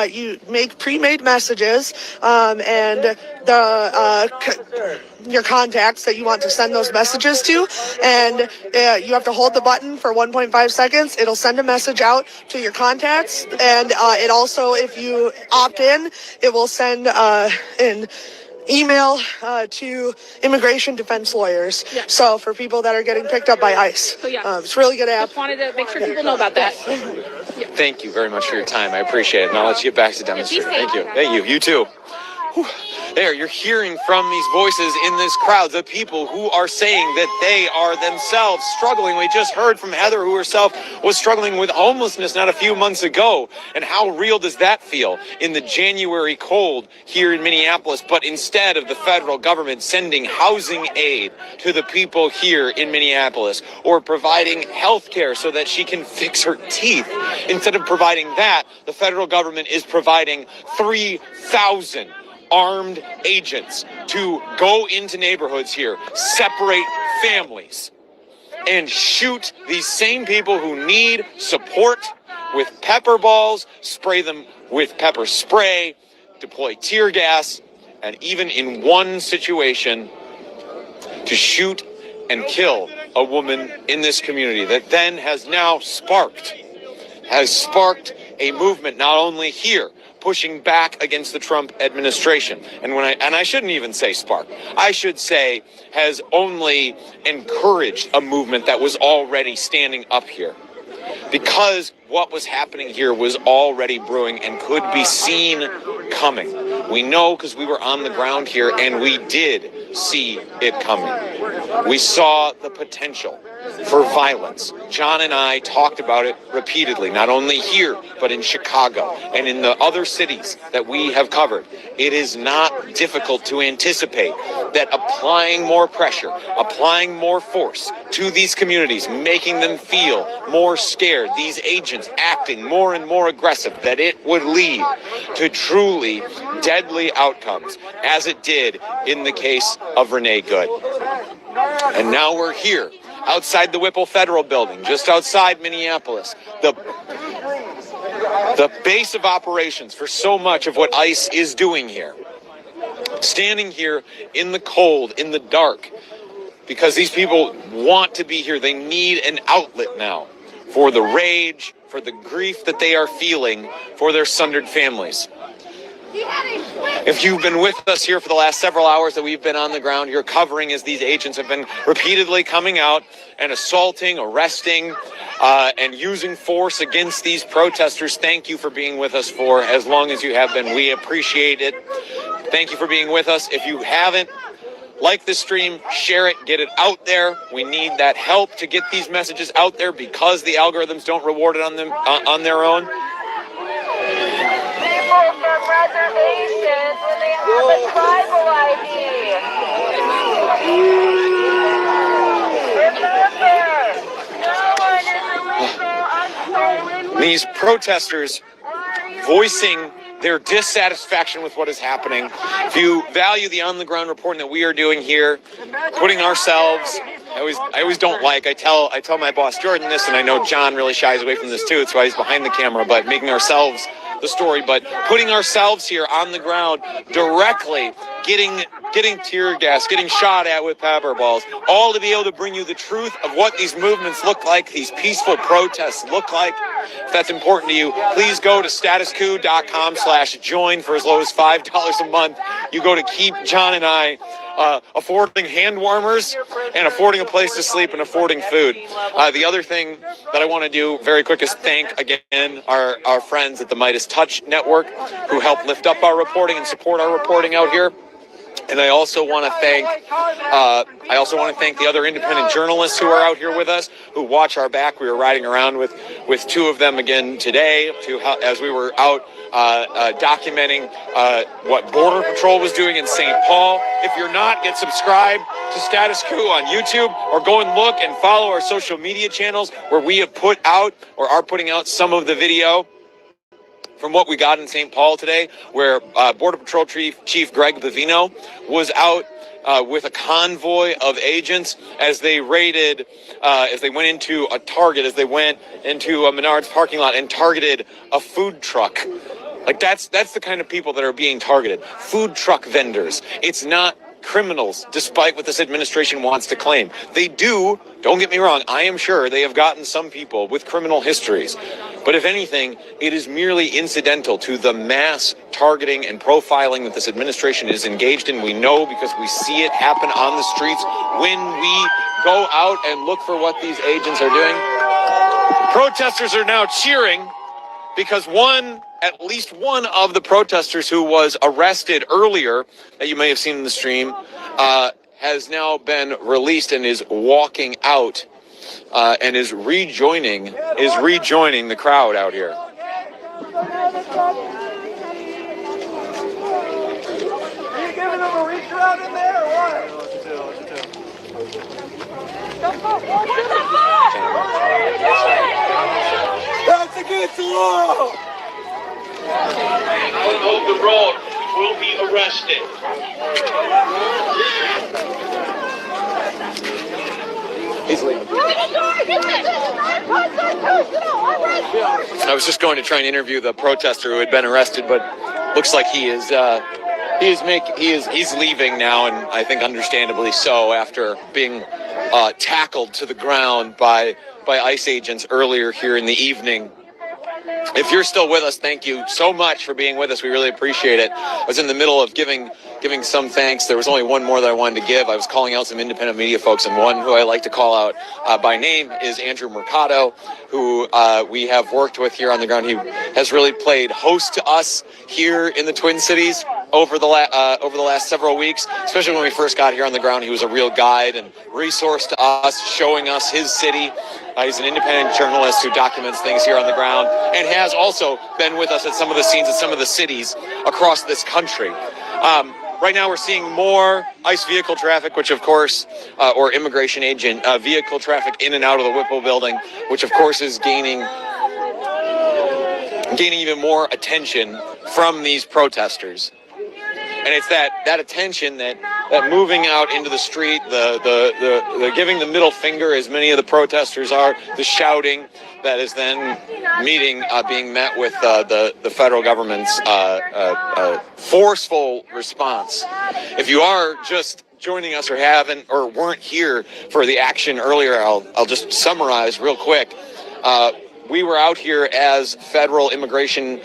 you make pre-made messages and your contacts that you want to send those messages to, and you have to hold the button for 1.5 seconds. It'll send a message out to your contacts, and it also, if you opt in, it will send an email to immigration defense lawyers. Yeah. So for people that are getting picked up by ICE. So yeah, it's a really good app. Just wanted to make sure people know about that. Yeah. Thank you very much for your time. I appreciate it. And I'll let you get back to demonstrating. Thank you. Thank you. You too. Whew. There, you're hearing from these voices in this crowd, the people who are saying that they are themselves struggling. We just heard from Heather, who herself was struggling with homelessness not a few months ago. And how real does that feel in the January cold here in Minneapolis? But instead of the federal government sending housing aid to the people here in Minneapolis, or providing health care so that she can fix her teeth, instead of providing that, the federal government is providing 3,000 armed agents to go into neighborhoods here, separate families, and shoot these same people who need support with pepper balls, spray them with pepper spray, deploy tear gas, and even in one situation, to shoot and kill a woman in this community that then has now sparked a movement not only here, pushing back against the Trump administration. And I shouldn't even say spark. I should say has only encouraged a movement that was already standing up here. Because what was happening here was already brewing and could be seen coming. We know because we were on the ground here and we did see it coming. We saw the potential for violence. John and I talked about it repeatedly, not only here, but in Chicago and in the other cities that we have covered. It is not difficult to anticipate that applying more pressure, applying more force to these communities, making them feel more scared, these agents acting more and more aggressive, that it would lead to truly deadly outcomes, as it did in the case of Renee Good. And now we're here, outside the Whipple Federal Building, just outside Minneapolis, the base of operations for so much of what ICE is doing here. Standing here in the cold, in the dark, because these people want to be here. They need an outlet now for the rage, for the grief that they are feeling for their sundered families. If you've been with us here for the last several hours that we've been on the ground here covering as these agents have been repeatedly coming out and assaulting, arresting, and using force against these protesters, thank you for being with us for as long as you have been. We appreciate it. Thank you for being with us. If you haven't, like this stream, share it, get it out there. We need that help to get these messages out there because the algorithms don't reward it on them on their own. People from reservations when they have a tribal ID. Remember, no one is illegal on stolen. These protesters voicing their dissatisfaction with what is happening. If you value the on-the-ground reporting that we are doing here, putting ourselves, I always don't like, I tell my boss Jordan this, and I know John really shies away from this too, that's why he's behind the camera, but making ourselves the story, but putting ourselves here on the ground directly, getting tear gas, getting shot at with pepper balls, all to be able to bring you the truth of what these movements look like, these peaceful protests look like. If that's important to you, please go to statuscoup.com/join for as low as $5 a month. You go to keep John and I affording hand warmers and affording a place to sleep and affording food. The other thing that I want to do very quick is thank again our friends at the Midas Touch Network who help lift up our reporting and support our reporting out here. And I also want to thank the other independent journalists who are out here with us, who watch our back. We were riding around with two of them again today as we were out documenting what Border Patrol was doing in St. Paul. If you're not, get subscribed to Status Quo on YouTube, or go and look and follow our social media channels where we have put out or are putting out some of the video from what we got in St. Paul today, where Border Patrol Chief Greg Bavino was out with a convoy of agents as they raided, as they went into a Target, as they went into a Menards parking lot and targeted a food truck. Like that's the kind of people that are being targeted. Food truck vendors. It's not criminals, despite what this administration wants to claim. They do, don't get me wrong, I am sure they have gotten some people with criminal histories. But if anything, it is merely incidental to the mass targeting and profiling that this administration is engaged in. We know because we see it happen on the streets when we go out and look for what these agents are doing. Protesters are now cheering because at least one of the protesters who was arrested earlier, that you may have seen in the stream, has now been released and is walking out and is rejoining the crowd out here. Are you giving them a reach around in there or what? What the fuck? That's against the law! Out of the road will be arrested. He's leaving. I was just going to try and interview the protester who had been arrested, but looks like he's leaving now, and I think understandably so, after being tackled to the ground by ICE agents earlier here in the evening. If you're still with us, thank you so much for being with us. We really appreciate it. I was in the middle of giving some thanks. There was only one more that I wanted to give. I was calling out some independent media folks, and one who I like to call out by name is Andrew Mercado, who we have worked with here on the ground. He has really played host to us here in the Twin Cities over the last several weeks, especially when we first got here on the ground. He was a real guide and resource to us, showing us his city. He's an independent journalist who documents things here on the ground and has also been with us at some of the scenes at some of the cities across this country. Right now we're seeing more ICE vehicle traffic, which of course, or immigration agent vehicle traffic in and out of the Whipple building, which of course is gaining even more attention from these protesters. And it's that attention, that moving out into the street, the giving the middle finger, as many of the protesters are, the shouting, that is then being met with the federal government's forceful response. If you are just joining us or haven't or weren't here for the action earlier, I'll just summarize real quick. We were out here as federal immigration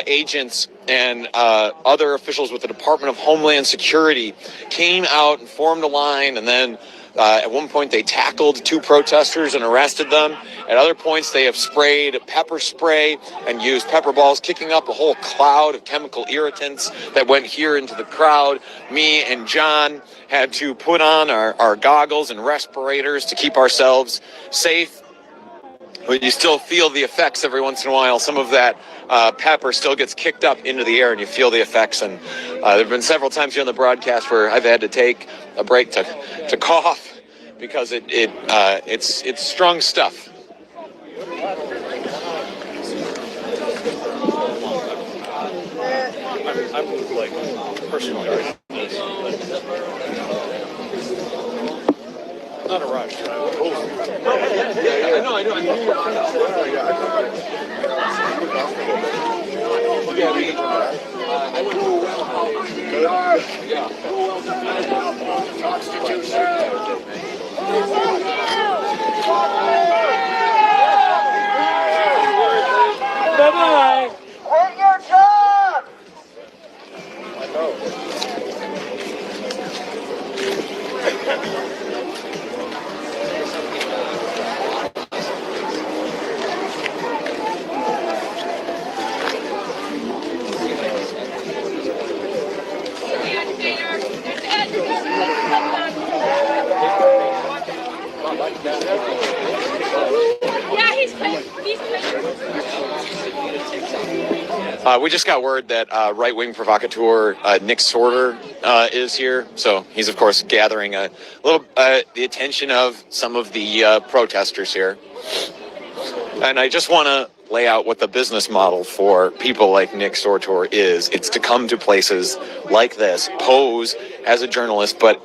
agents and other officials with the Department of Homeland Security came out and formed a line, and then at one point they tackled 2 protesters and arrested them. At other points they have sprayed pepper spray and used pepper balls, kicking up a whole cloud of chemical irritants that went here into the crowd. Me and John had to put on our goggles and respirators to keep ourselves safe. But you still feel the effects every once in a while. Some of that pepper still gets kicked up into the air, and you feel the effects. And there have been several times here on the broadcast where I've had to take a break to cough because it's strong stuff. I'm like personally. Not a rush. I know. I went to Bye-bye. Quit your job. I know. We just got word that right-wing provocateur Nick Sorter is here, so he's of course gathering a little the attention of some of the protesters here. And I just want to lay out what the business model for people like Nick Sorter is. It's to come to places like this, pose as a journalist, but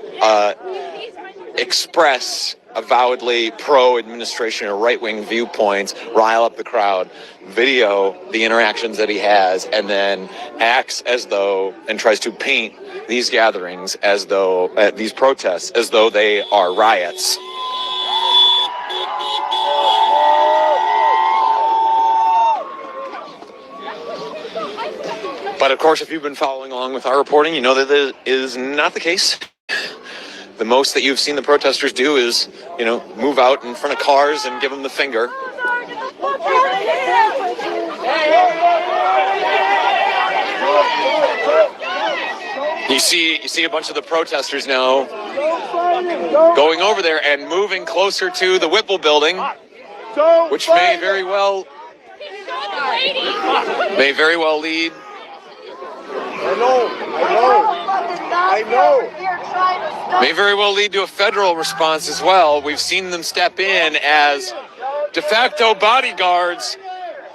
express avowedly pro-administration or right-wing viewpoints, rile up the crowd, video the interactions that he has, and then acts as though and tries to paint these gatherings as though, these protests, as though they are riots. But of course, if you've been following along with our reporting, you know that this is not the case. The most that you've seen the protesters do is, move out in front of cars and give them the finger. You see a bunch of the protesters now going over there and moving closer to the Whipple building, which may very well lead. I know. May very well lead to a federal response as well. We've seen them step in as de facto bodyguards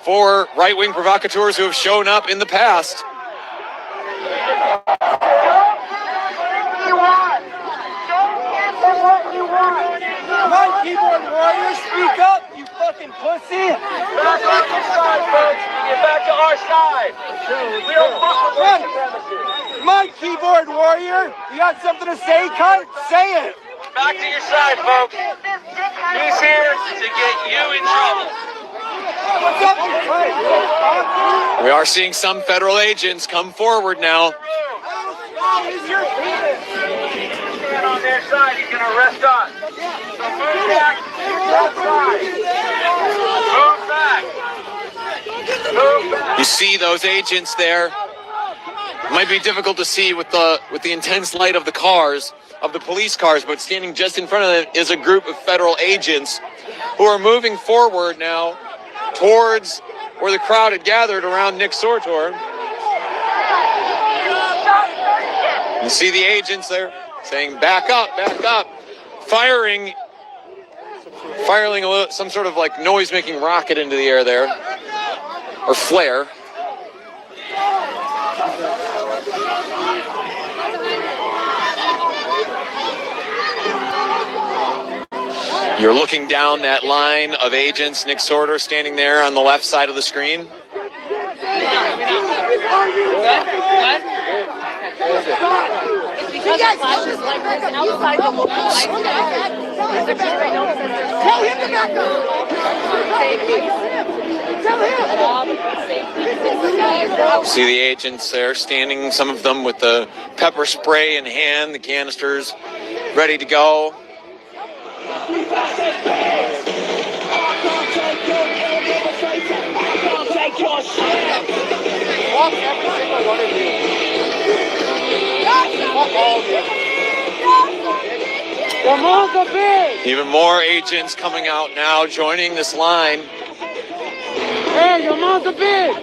for right-wing provocateurs who have shown up in the past. Come on, keyboard warriors, speak up, you fucking pussy! Back on your side, folks. Get back to our side. We don't fuck with white supremacy. Come on, keyboard warrior. You got something to say, cunt? Say it. Back to your side, folks. He's here to get you in trouble. What's up, you cunt? We are seeing some federal agents come forward now. Is your penis? Stand on their side, he's gonna arrest us. So move back to your side. Move back. Move back. You see those agents there? It might be difficult to see with the intense light of the cars, of the police cars, but standing just in front of them is a group of federal agents who are moving forward now towards where the crowd had gathered around Nick Sorter. You see the agents there saying, back up, firing some sort of like noise-making rocket into the air there, or flare. You're looking down that line of agents, Nick Sorter standing there on the left side of the screen. guys flashes like this outside the local high school. There's a picture I know that says Tell him to back up. Tell him. See the agents there standing, some of them with the pepper spray in hand, the canisters ready to go. Walk every single one of you. Walk all of you. Come on, the big. Even more agents coming out now, joining this line. Hey, come on, the big.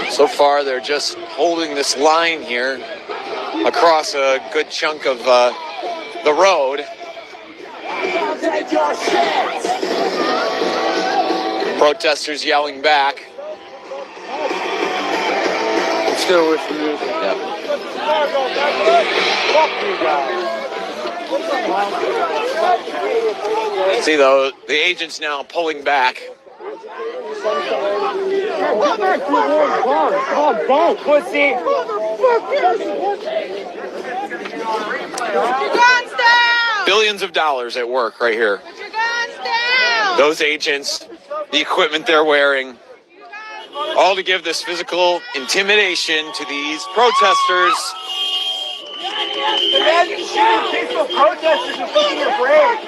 So far, they're just holding this line here across a good chunk of the road. Protesters yelling back. Still with you. See though, the agents now pulling back. Pussy. Guns down. Billions of dollars at work right here. Put your guns down. Those agents, the equipment they're wearing, all to give this physical intimidation to these protesters. Imagine shooting peaceful protesters and thinking you're brave.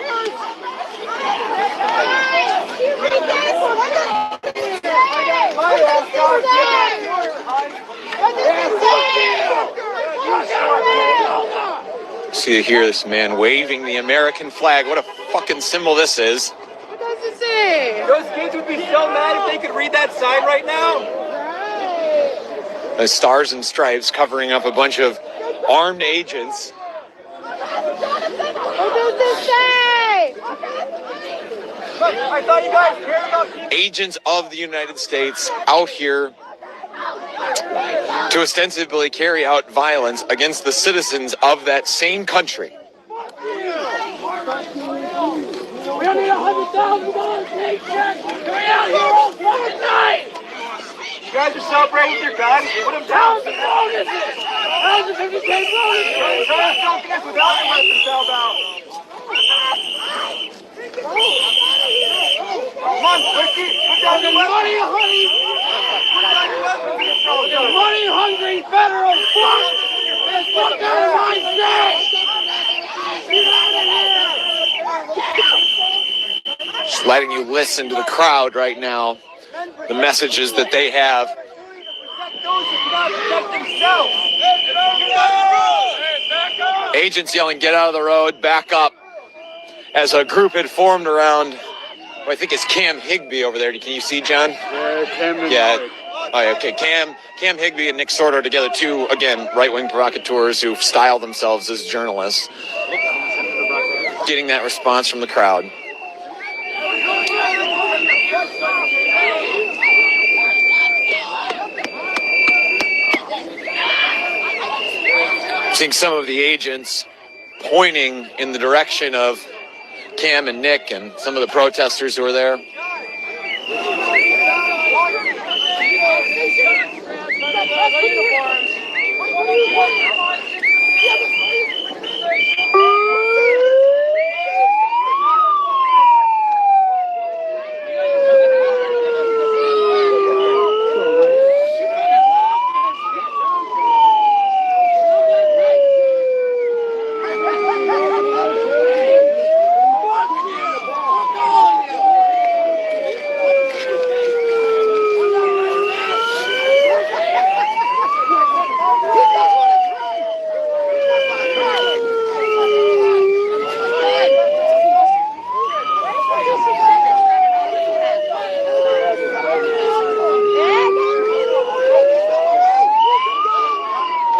See here, this man waving the American flag. What a fucking symbol this is. What does it say? Those kids would be so mad if they could read that sign right now. The stars and stripes covering up a bunch of armed agents. What does it say? Look, I thought you guys cared about people. Agents of the United States out here to ostensibly carry out violence against the citizens of that same country. We don't need $100,000 paycheck. We're out here on fucking night. You guys are celebrating with your guns. Put them down. $1,000 bonuses. $1,050K bonuses. Try to sell gas without the weapons held out. Come on, Ricky. Put down the money, honey. Put down your weapons. The money-hungry federal fuck is fucking out of my state. Get out of here. Just letting you listen to the crowd right now. The messages that they have. Agents yelling, get out of the road, back up. As a group had formed around, I think it's Cam Higbee over there. Can you see, John? Yeah, Cam is Yeah. Oh, yeah, okay. Cam Higbee and Nick Sordo together, two, again, right-wing provocateurs who style themselves as journalists. Getting that response from the crowd. Seeing some of the agents pointing in the direction of Cam and Nick and some of the protesters who are there.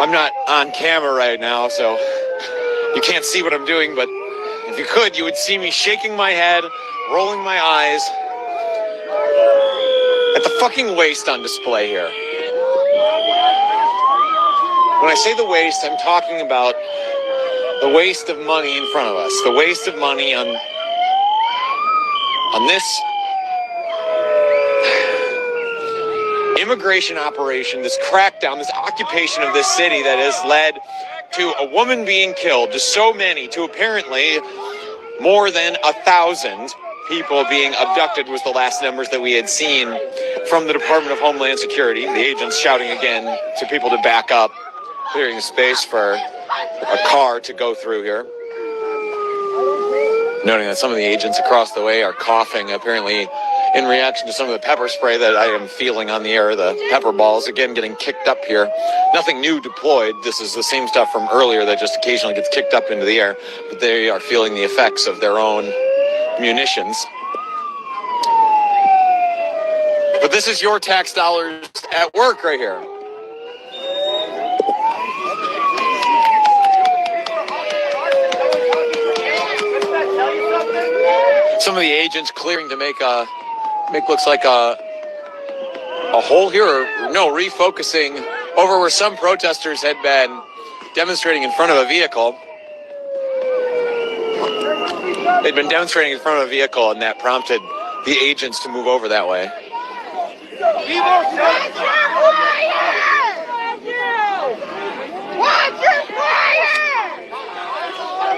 I'm not on camera right now, so you can't see what I'm doing, but If you could, you would see me shaking my head, rolling my eyes at the fucking waste on display here. When I say the waste, I'm talking about the waste of money in front of us, the waste of money on this immigration operation, this crackdown, this occupation of this city that has led to a woman being killed, to so many, to apparently more than 1,000 people being abducted was the last numbers that we had seen from the Department of Homeland Security. The agents shouting again to people to back up, clearing a space for a car to go through here. Noting that some of the agents across the way are coughing, apparently in reaction to some of the pepper spray that I am feeling on the air, the pepper balls, again, getting kicked up here. Nothing new deployed. This is the same stuff from earlier that just occasionally gets kicked up into the air, but they are feeling the effects of their own munitions. But this is your tax dollars at work right here. Some of the agents clearing to make looks like a hole here, or no, refocusing over where some protesters had been demonstrating in front of a vehicle. They'd been demonstrating in front of a vehicle, and that prompted the agents to move over that way.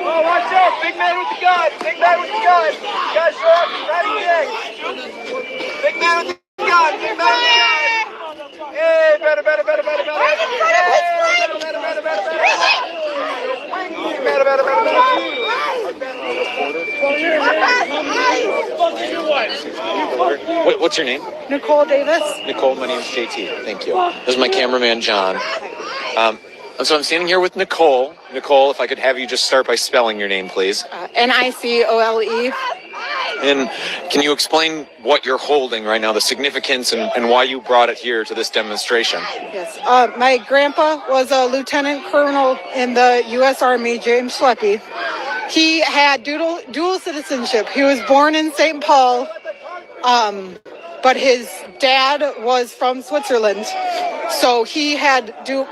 Oh, watch out! Big man with the gun! Big man with the gun! Guys, show up! Ready, big man with the gun! Big man with the gun! Hey, better! Hey, better! What's your name? Nicole Davis. Nicole, my name's JT. Thank you. This is my cameraman, John. So I'm standing here with Nicole. Nicole, if I could have you just start by spelling your name, please. Nicole. And can you explain what you're holding right now, the significance and why you brought it here to this demonstration? Yes. My grandpa was a lieutenant colonel in the U.S. Army, James Schleppe. He had dual citizenship. He was born in St. Paul, but his dad was from Switzerland. So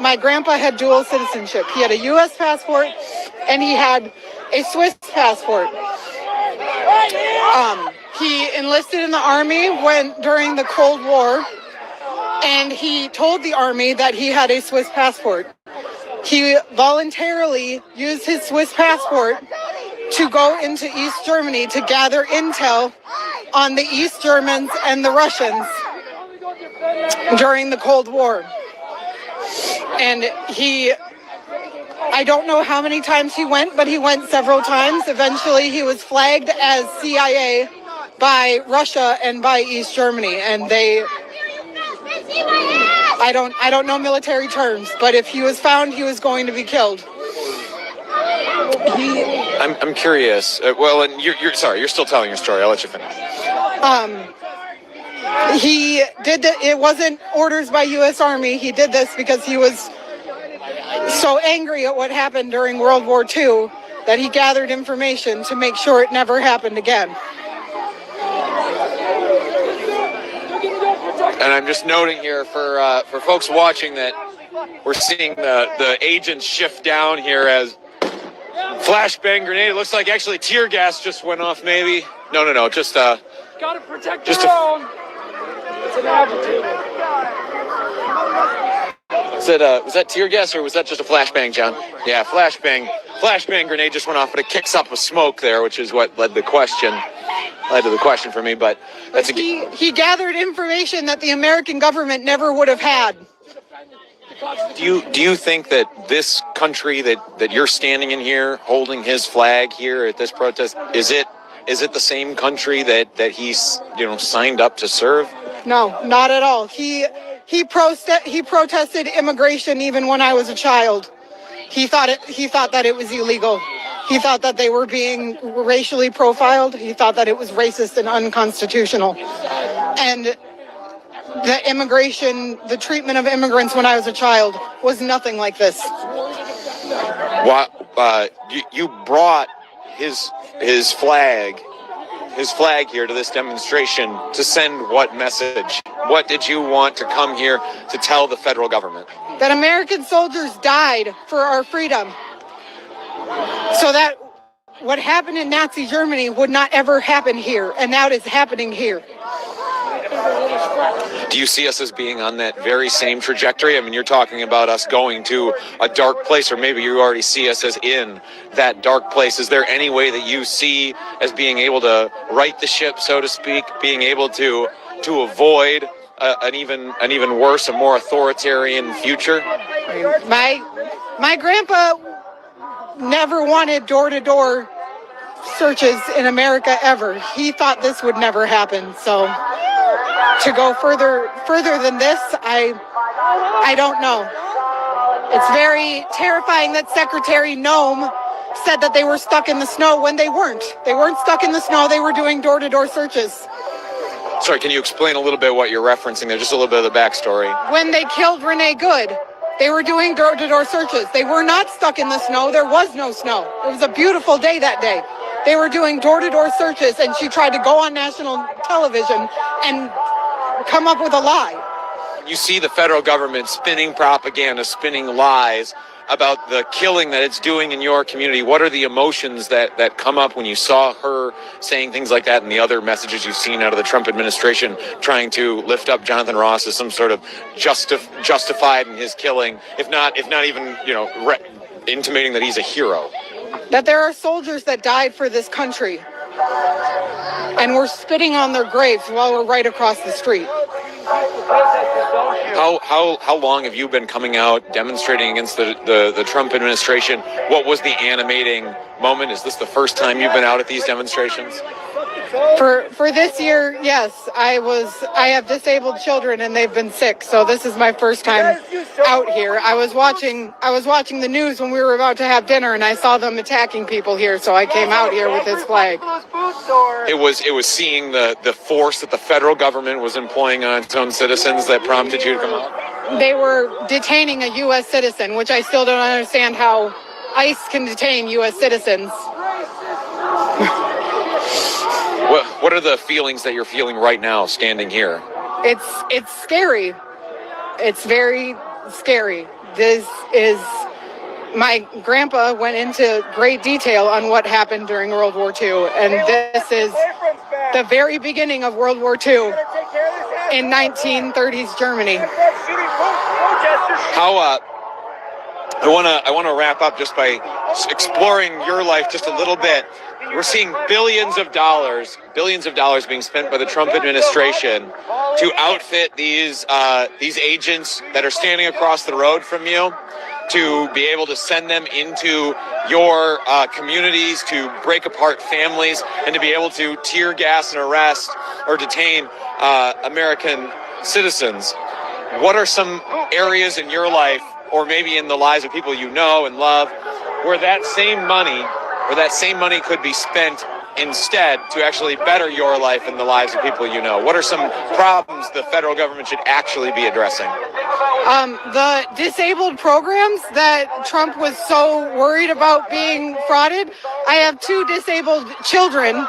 my grandpa had dual citizenship. He had a U.S. passport and he had a Swiss passport. He enlisted in the Army during the Cold War, and he told the Army that he had a Swiss passport. He voluntarily used his Swiss passport to go into East Germany to gather intel on the East Germans and the Russians during the Cold War. And I don't know how many times he went, but he went several times. Eventually he was flagged as CIA by Russia and by East Germany, and I don't know military terms, but if he was found, he was going to be killed. I'm curious. Well, and you're sorry, you're still telling your story. I'll let you finish. He did it wasn't orders by U.S. Army. He did this because he was so angry at what happened during World War II that he gathered information to make sure it never happened again. And I'm just noting here for folks watching that we're seeing the agents shift down here as flashbang grenade. It looks like actually tear gas just went off. Maybe no, just gotta protect your own. It's an adjective. Was that tear gas or was that just a flashbang, John? Yeah, flashbang grenade just went off, but it kicks up with smoke there, which is what led to the question for me. But he gathered information that the American government never would have had. Do you think that this country that you're standing in here holding his flag here at this protest, is it the same country that he's signed up to serve? No, not at all. He protested immigration even when I was a child. He thought that it was illegal. He thought that they were being racially profiled. He thought that it was racist and unconstitutional. And the treatment of immigrants when I was a child was nothing like this. You brought his flag here to this demonstration to send what message? What did you want to come here to tell the federal government? That American soldiers died for our freedom, so that what happened in Nazi Germany would not ever happen here, and now it is happening here. Do you see us as being on that very same trajectory? I mean, you're talking about us going to a dark place, or maybe you already see us as in that dark place. Is there any way that you see as being able to right the ship, so to speak, being able to avoid an even worse, a more authoritarian future? My grandpa never wanted door-to-door searches in America ever. He thought this would never happen. So to go further than this, I don't know. It's very terrifying that Secretary Noem said that they were stuck in the snow when they weren't. They weren't stuck in the snow. They were doing door-to-door searches. Sorry, can you explain a little bit what you're referencing there? Just a little bit of the backstory. When they killed Renee Good, they were doing door-to-door searches. They were not stuck in the snow. There was no snow. It was a beautiful day that day. They were doing door-to-door searches, and she tried to go on national television and come up with a lie. You see the federal government spinning propaganda, spinning lies about the killing that it's doing in your community. What are the emotions that come up when you saw her saying things like that, and the other messages you've seen out of the Trump administration trying to lift up Jonathan Ross as some sort of justified in his killing, if not even, intimating that he's a hero? That there are soldiers that died for this country, and we're spitting on their graves while we're right across the street. How long have you been coming out demonstrating against the Trump administration? What was the animating moment? Is this the first time you've been out at these demonstrations? For this year, yes. I have disabled children and they've been sick, so this is my first time out here. I was watching the news when we were about to have dinner, and I saw them attacking people here, so I came out here with this flag. It was seeing the force that the federal government was employing on its own citizens that prompted you to come out? They were detaining a U.S. citizen, which I still don't understand how ICE can detain U.S. citizens. What are the feelings that you're feeling right now standing here? It's scary. It's very scary. My grandpa went into great detail on what happened during World War II, and this is the very beginning of World War II in 1930s Germany. I want to wrap up just by exploring your life just a little bit. We're seeing billions of dollars being spent by the Trump administration to outfit these agents that are standing across the road from you, to be able to send them into your communities, to break apart families, and to be able to tear gas and arrest or detain American citizens. What are some areas in your life, or maybe in the lives of people you know and love, where that same money could be spent instead to actually better your life and the lives of people you know? What are some problems the federal government should actually be addressing? The disabled programs that Trump was so worried about being frauded. I have 2 disabled children.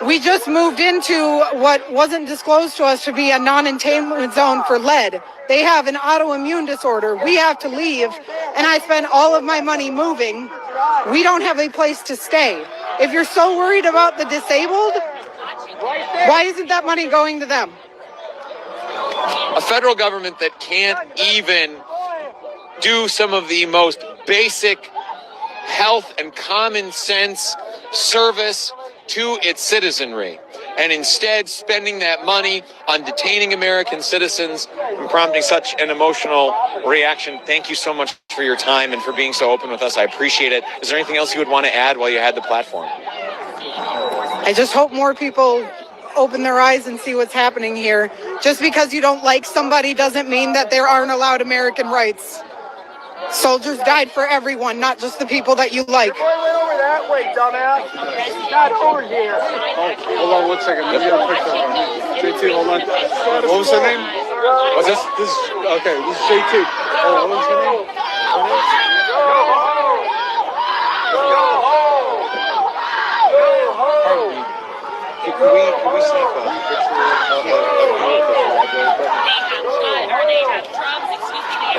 We just moved into what wasn't disclosed to us to be a non-attainment zone for lead. They have an autoimmune disorder. We have to leave, and I spend all of my money moving. We don't have a place to stay. If you're so worried about the disabled, why isn't that money going to them? A federal government that can't even do some of the most basic health and common sense service to its citizenry, and instead spending that money on detaining American citizens and prompting such an emotional reaction. Thank you so much for your time and for being so open with us. I appreciate it. Is there anything else you would want to add while you had the platform? I just hope more people open their eyes and see what's happening here. Just because you don't like somebody doesn't mean that there aren't allowed American rights. Soldiers died for everyone, not just the people that you like. Went over that way, dumbass. Not over here. Oh, hold on 1 second. Let me get a picture. JT, hold on. What was her name? What's this? This is JT. Oh, what was her name? Go home. Go home. Can we snap a picture of you with the flag really quick? They have drugs, excuse me, they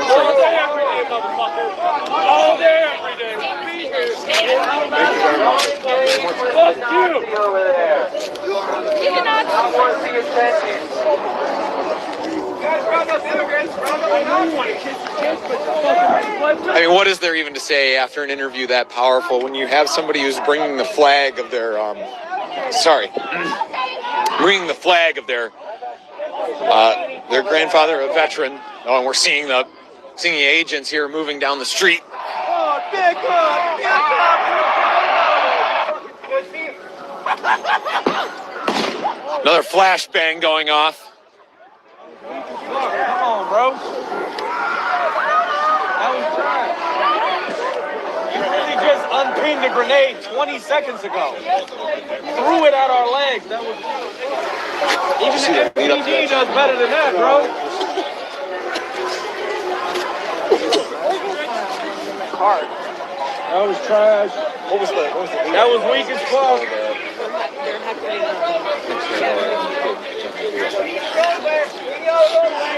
All day, every day, motherfucker. All day, every day. Thank you very much. Fuck you. I want to see attention. I mean, what is there even to say after an interview that powerful when you have somebody who's bringing the flag of their, bringing the flag of their grandfather, a veteran. Oh, and we're seeing the agents here moving down the street. Another flashbang going off. Come on, bro. That was trash. You really just unpinned the grenade 20 seconds ago. Threw it at our legs. That was even the MPD does better than that, bro. Hard. That was trash. What was the That was weak as fuck.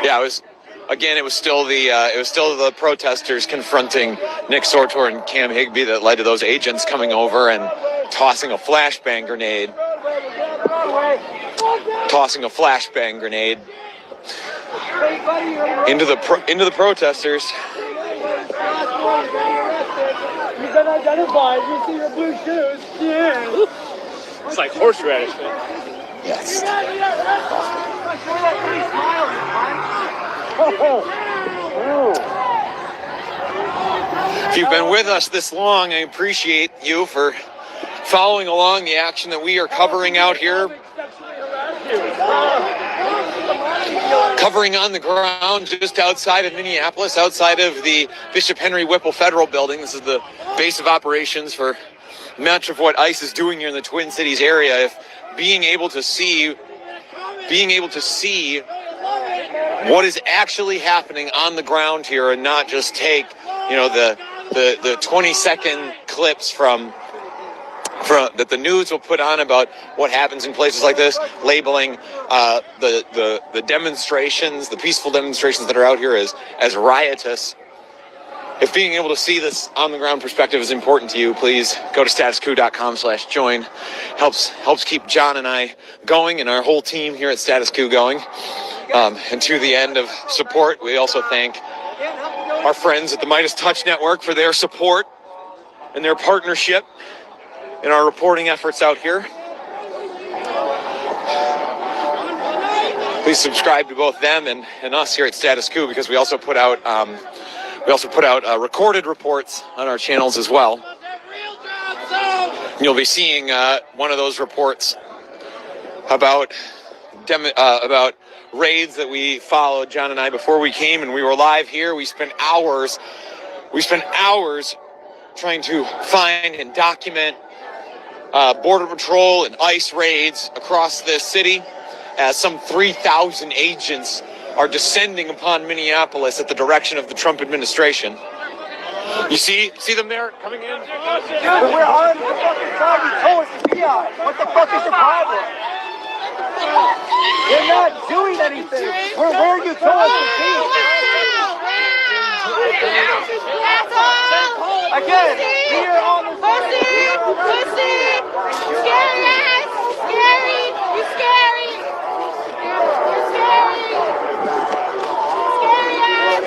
Yeah, it was still the protesters confronting Nick Sortor and Cam Higbee that led to those agents coming over and tossing a flashbang grenade into the protesters. You've been identified. You see your blue shoes. Yeah. It's like horseradish, man. Yes. If you've been with us this long, I appreciate you for following along the action that we are covering out here. Covering on the ground just outside of Minneapolis, outside of the Bishop Henry Whipple Federal Building. This is the base of operations for much of what ICE is doing here in the Twin Cities area. If being able to see what is actually happening on the ground here and not just take, the 20-second clips from that the news will put on about what happens in places like this, labeling the demonstrations, the peaceful demonstrations that are out here as riotous. If being able to see this on the ground perspective is important to you, please go to statuscoup.com/join. Helps keep John and I going and our whole team here at Status Coup going. And to the end of support, we also thank our friends at the Midas Touch Network for their support and their partnership in our reporting efforts out here. Please subscribe to both them and us here at Status Coup, because we also put out recorded reports on our channels as well. You'll be seeing one of those reports about raids that we followed, John and I, before we came and we were live here. We spent hours trying to find and document Border Patrol and ICE raids across this city, as some 3,000 agents are descending upon Minneapolis at the direction of the Trump administration. You see them there coming in? Dude, we're on the fucking side you told us to be on. What the fuck is the problem? We're not doing anything. We're where you told us to be. Again, we are on the side. Pussy! Scary ass! Scary! You scary! You're scary! Scary ass,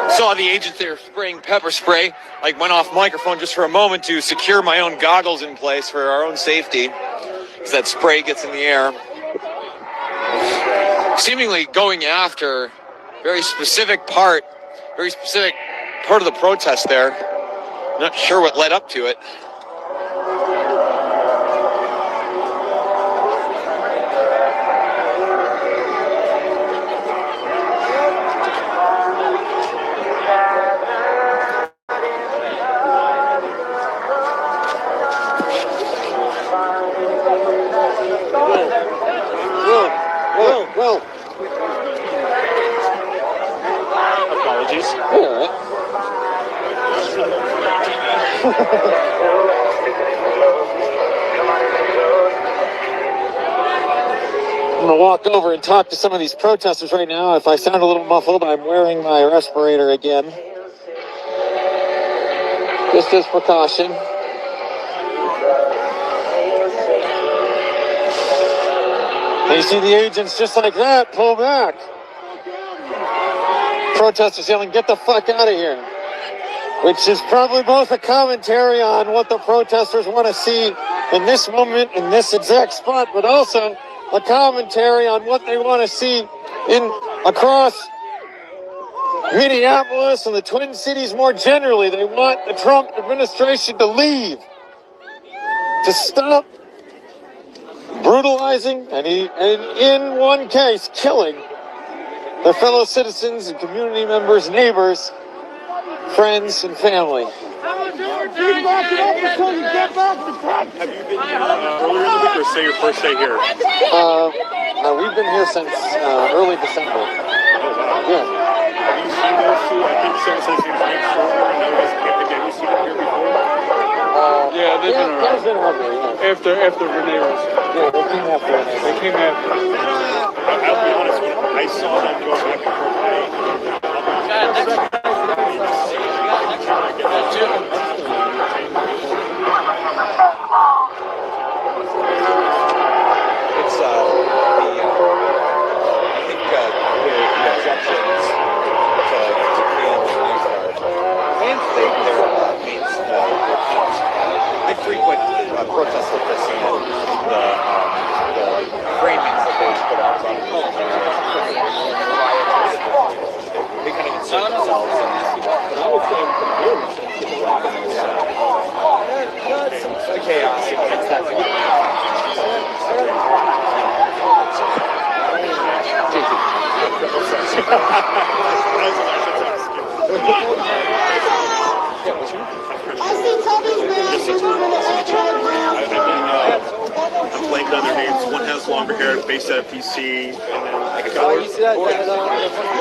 bitch! Saw the agents there spraying pepper spray. I went off microphone just for a moment to secure my own goggles in place for our own safety, because that spray gets in the air. Seemingly going after a very specific part of the protest there. Not sure what led up to it. I'm going to walk over and talk to some of these protesters right now. If I sound a little muffled, I'm wearing my respirator again. Just as precaution. And you see the agents just like that pull back. Protesters yelling, "Get the fuck out of here." Which is probably both a commentary on what the protesters want to see in this moment, in this exact spot, but also a commentary on what they want to see across Minneapolis and the Twin Cities more generally. They want the Trump administration to leave, to stop brutalizing and in one case, killing their fellow citizens and community members, neighbors, friends, and family. Have you been earlier in the week or say your first day here? We've been here since early December. Oh, wow. Yeah. Have you seen those two? I think someone says these names shorter and others can't. Have you seen them here before? Yeah, they've been around. Been around here, yeah. After Renee was. Yeah, they came after Renee. They came after. I'll be honest, when I saw them go back and forth, I frequent protests like this and the framings that they put out about they kind of insert themselves in but I would say the chaos it's that I'm playing down their names. One has longer hair, based out of PC, and then like a guy.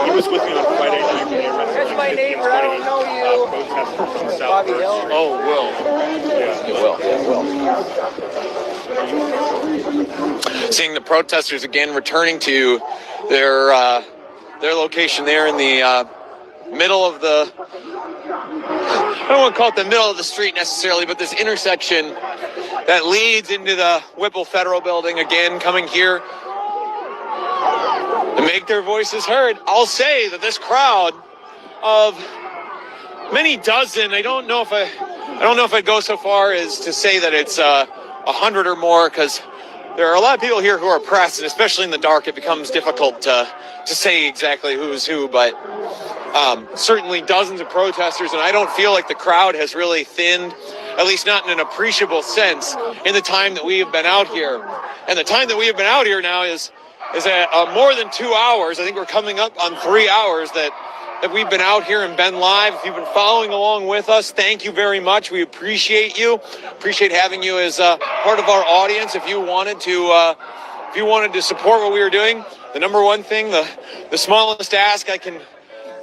He was with me on Friday night when they arrested That's my neighbor. I don't know you. protesters from South Jersey. Oh, Will. Seeing the protesters again returning to their location there in the middle of the, I don't want to call it the middle of the street necessarily, but this intersection that leads into the Whipple Federal Building, again coming here to make their voices heard. I'll say that this crowd of many dozen, I don't know if I'd go so far as to say that it's 100 or more, because there are a lot of people here who are pressed, and especially in the dark, it becomes difficult to say exactly who's who, but certainly dozens of protesters, and I don't feel like the crowd has really thinned, at least not in an appreciable sense, in the time that we have been out here. And the time that we have been out here now is more than 2 hours. I think we're coming up on 3 hours that we've been out here and been live. If you've been following along with us, thank you very much. We appreciate you. Appreciate having you as part of our audience. If you wanted to support what we were doing, the number one thing, the smallest ask I can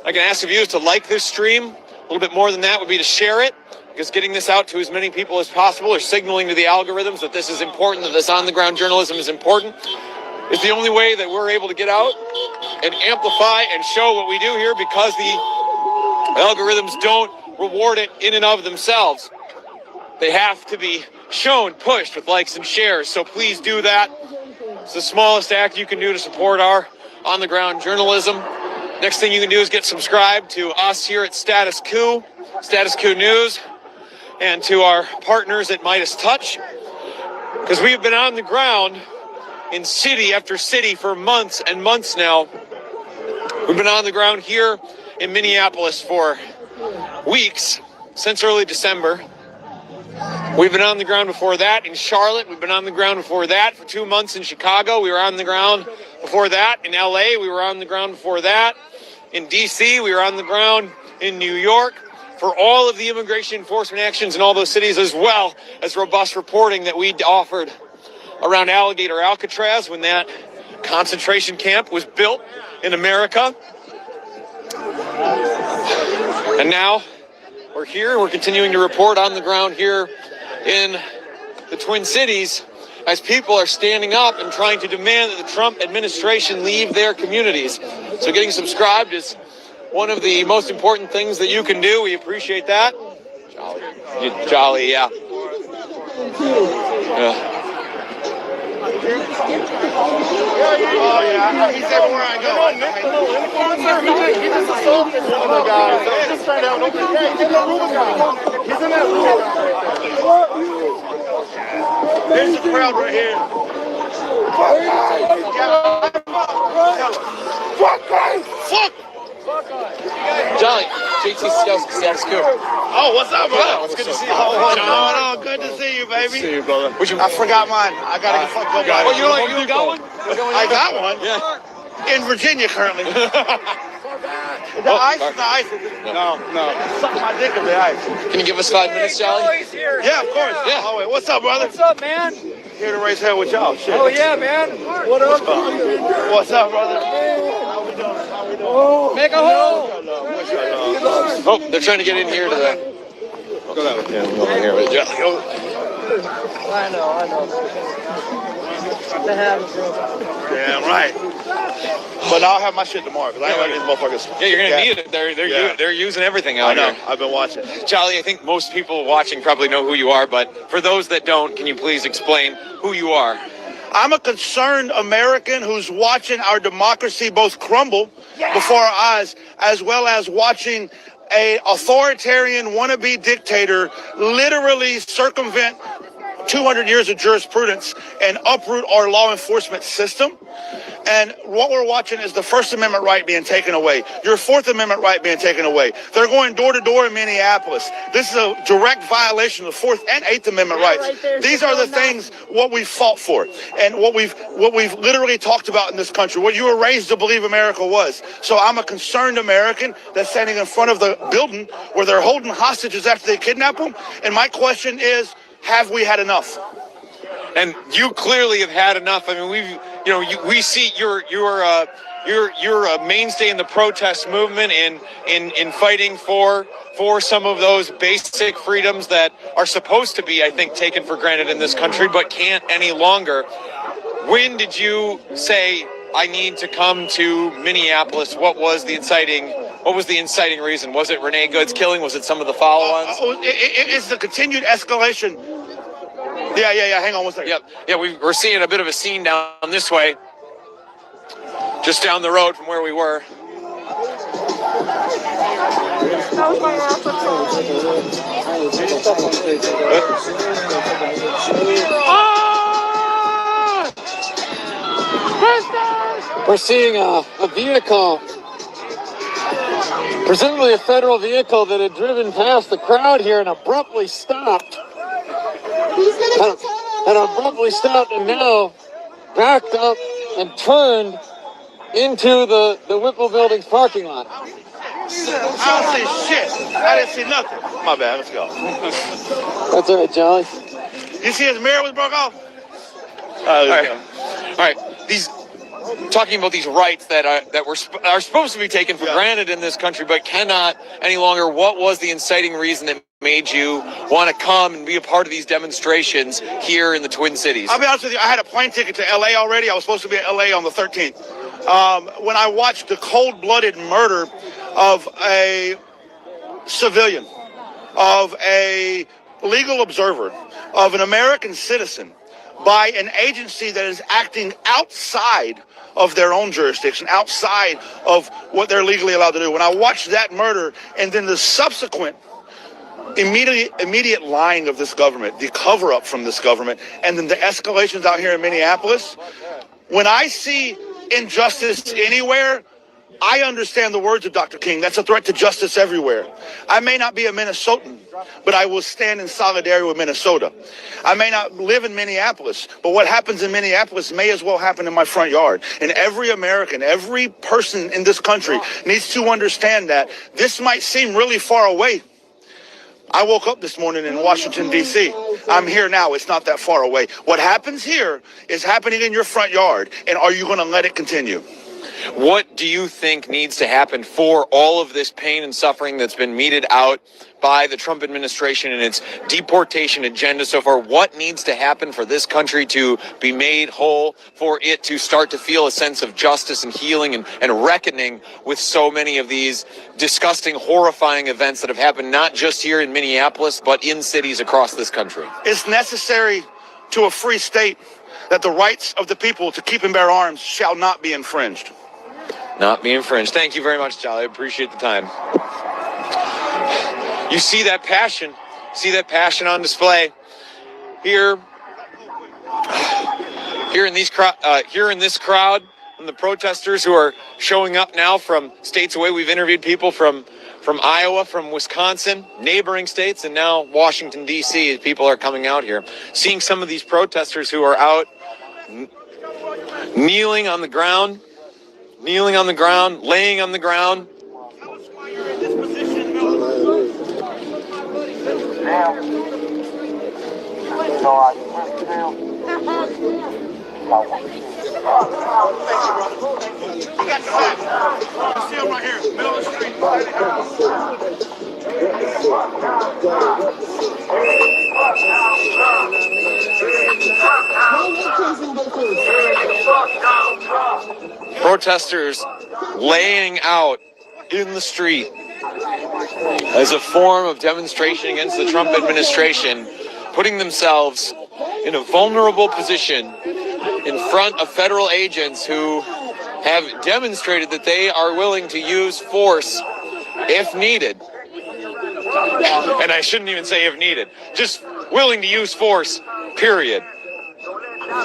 ask of you is to like this stream. A little bit more than that would be to share it, because getting this out to as many people as possible, or signaling to the algorithms that this is important, that this on-the-ground journalism is important, is the only way that we're able to get out and amplify and show what we do here, because the algorithms don't reward it in and of themselves. They have to be shown, pushed with likes and shares. So please do that. It's the smallest act you can do to support our on-the-ground journalism. Next thing you can do is get subscribed to us here at Status Coup News, and to our partners at Midas Touch, because we've been on the ground in city after city for months and months now. We've been on the ground here in Minneapolis for weeks, since early December. We've been on the ground before that in Charlotte. We've been on the ground before that for 2 months in Chicago. We were on the ground before that in LA. We were on the ground before that in DC. We were on the ground in New York for all of the immigration enforcement actions in all those cities, as well as robust reporting that we offered around Alligator Alcatraz when that concentration camp was built in America. And now we're here and we're continuing to report on the ground here in the Twin Cities as people are standing up and trying to demand that the Trump administration leave their communities. So getting subscribed is one of the most important things that you can do. We appreciate that. Jolly, yeah. Oh yeah, he's everywhere I go. He just assaulted one of the guys. Just trying to help him. Yeah, he's in that room. He's in that room. There's the crowd right here. Fuck! Jolly, JT Seattle Scoop. Oh, what's up, brother? Yeah, it's good to see you. Oh, good to see you, baby. See you, brother. I forgot mine. I gotta get fucked up. Oh, you got one? I got one. Yeah. In Virginia currently. The ice? No. Suck my dick in the ice. Can you give us 5 minutes, Jolly? Yeah, of course. Yeah. Oh, wait. What's up, brother? What's up, man? Here to raise hell with y'all. Shit. Oh, yeah, man. What up? What's up, brother? Make a hole. Oh, they're trying to get in here to the... Go that way. Yeah, we're over here with Jolly. I know. Damn right. But I'll have my shit tomorrow because I ain't like these motherfuckers. Yeah, you're gonna need it. They're using everything out here. here. I've been watching. Jolly, I think most people watching probably know who you are, but for those that don't, can you please explain who you are? I'm a concerned American who's watching our democracy both crumble before our eyes, as well as watching a authoritarian wannabe dictator literally circumvent 200 years of jurisprudence and uproot our law enforcement system. And what we're watching is the First Amendment right being taken away. Your Fourth Amendment right being taken away. They're going door to door in Minneapolis. This is a direct violation of the Fourth and Eighth Amendment rights. These are the things what we've fought for and what we've literally talked about in this country, what you were raised to believe America was. So I'm a concerned American that's standing in front of the building where they're holding hostages after they kidnap them. And my question is, have we had enough? And you clearly have had enough. I mean, we see you're a mainstay in the protest movement in fighting for some of those basic freedoms that are supposed to be, I think, taken for granted in this country, but can't any longer. When did you say, I need to come to Minneapolis? What was the inciting reason? Was it Renee Good's killing? Was it some of the follow-ons? It's the continued escalation. Yeah. Hang on one second. Yeah, we're seeing a bit of a scene down this way, just down the road from where we were. We're seeing a vehicle, presumably a federal vehicle that had driven past the crowd here and abruptly stopped. And abruptly stopped and now backed up and turned into the Whipple Building's parking lot. I don't see shit. I didn't see nothing. My bad. Let's go. That's all right, Jolly. You see his mirror was broke off? All right. These talking about these rights that are supposed to be taken for granted in this country, but cannot any longer. What was the inciting reason that made you want to come and be a part of these demonstrations here in the Twin Cities? I'll be honest with you. I had a plane ticket to LA already. I was supposed to be in LA on the 13th. When I watched the cold-blooded murder of a civilian, of a legal observer, of an American citizen by an agency that is acting outside of their own jurisdiction, outside of what they're legally allowed to do. When I watched that murder and then the subsequent immediate lying of this government, the cover-up from this government, and then the escalations out here in Minneapolis, when I see injustice anywhere, I understand the words of Dr. King. That's a threat to justice everywhere. I may not be a Minnesotan, but I will stand in solidarity with Minnesota. I may not live in Minneapolis, but what happens in Minneapolis may as well happen in my front yard. And every American, every person in this country needs to understand that this might seem really far away. I woke up this morning in Washington, D.C. I'm here now. It's not that far away. What happens here is happening in your front yard. And are you going to let it continue? What do you think needs to happen for all of this pain and suffering that's been meted out by the Trump administration and its deportation agenda so far? What needs to happen for this country to be made whole, for it to start to feel a sense of justice and healing and reckoning with so many of these disgusting, horrifying events that have happened not just here in Minneapolis, but in cities across this country? It's necessary to a free state that the rights of the people to keep and bear arms shall not be infringed. Not be infringed. Thank you very much, Charlie. I appreciate the time. You see that passion. See that passion on display here in this crowd, and the protesters who are showing up now from states away. We've interviewed people from Iowa, from Wisconsin, neighboring states, and now Washington, D.C. People are coming out here. Seeing some of these protesters who are out kneeling on the ground, laying on the ground. Protesters laying out in the street as a form of demonstration against the Trump administration, putting themselves in a vulnerable position in front of federal agents who have demonstrated that they are willing to use force if needed. And I shouldn't even say if needed, just willing to use force, period. We got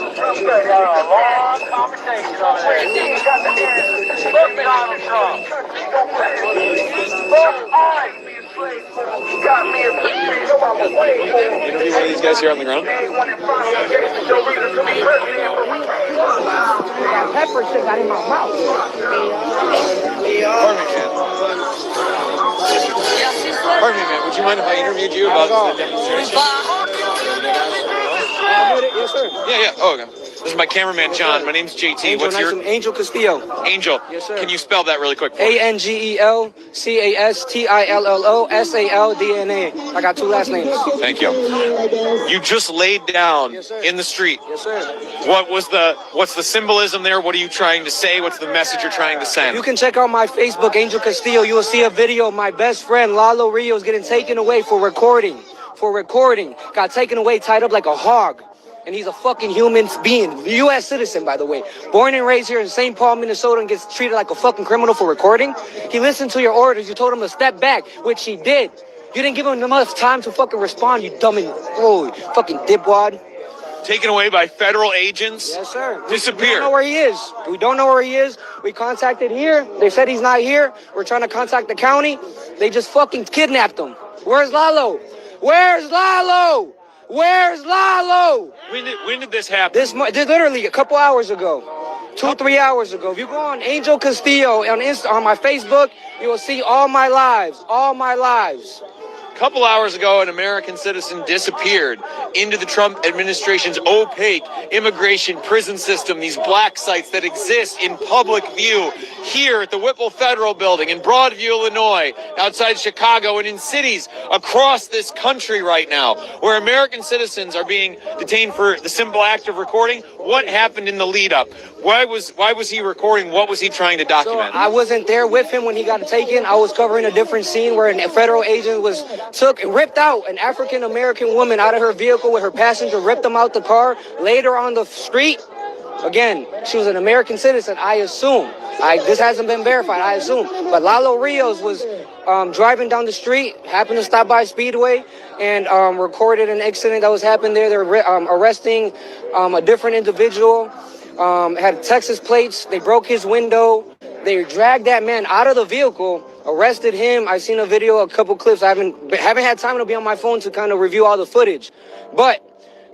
a long conversation over there. You got the end. Look Donald Trump. Interview one of these guys here on the ground? Pepper shit got in my mouth. Pardon me, man. Would you mind if I interviewed you about the demonstration? Yes, sir. Yeah. Oh, okay. This is my cameraman, John. My name's JT. Angel, What's your... Angel Castillo. Angel. Yes, sir. Can you spell that really quick for me? ANGELCASTILLO. I got two last names. Thank you. You just laid down in the street. Yes, sir. What's the symbolism there? What are you trying to say? What's the message you're trying to send? You can check out my Facebook, Angel Castillo. You will see a video of my best friend, Lalo Rios, getting taken away for recording. Got taken away, tied up like a hog. And he's a fucking human being. U.S. citizen, by the way. Born and raised here in St. Paul, Minnesota, and gets treated like a fucking criminal for recording. He listened to your orders. You told him to step back, which he did. You didn't give him enough time to fucking respond, you dumb and fucking dipwad. Taken away by federal agents? Yes, sir. Disappeared. We don't know where he is. We don't know where he is. We contacted here. They said he's not here. We're trying to contact the county. They just fucking kidnapped him. Where's Lalo? Where's Lalo? Where's Lalo? When did this happen? This literally a couple hours ago. 2-3 hours ago. If you go on Angel Castillo on my Facebook, you will see all my lives. A couple hours ago, an American citizen disappeared into the Trump administration's opaque immigration prison system, these black sites that exist in public view here at the Whipple Federal Building in Broadview, Illinois, outside Chicago, and in cities across this country right now, where American citizens are being detained for the simple act of recording. What happened in the lead up? Why was he recording? What was he trying to document? So I wasn't there with him when he got taken. I was covering a different scene where a federal agent took and ripped out an African American woman out of her vehicle with her passenger, ripped them out the car, laid her on the street. Again, she was an American citizen, I assume. This hasn't been verified, I assume. But Lalo Rios was driving down the street, happened to stop by Speedway, and recorded an accident that was happening there. They're arresting a different individual, had Texas plates. They broke his window. They dragged that man out of the vehicle, arrested him. I've seen a video, a couple clips. I haven't had time to be on my phone to kind of review all the footage. But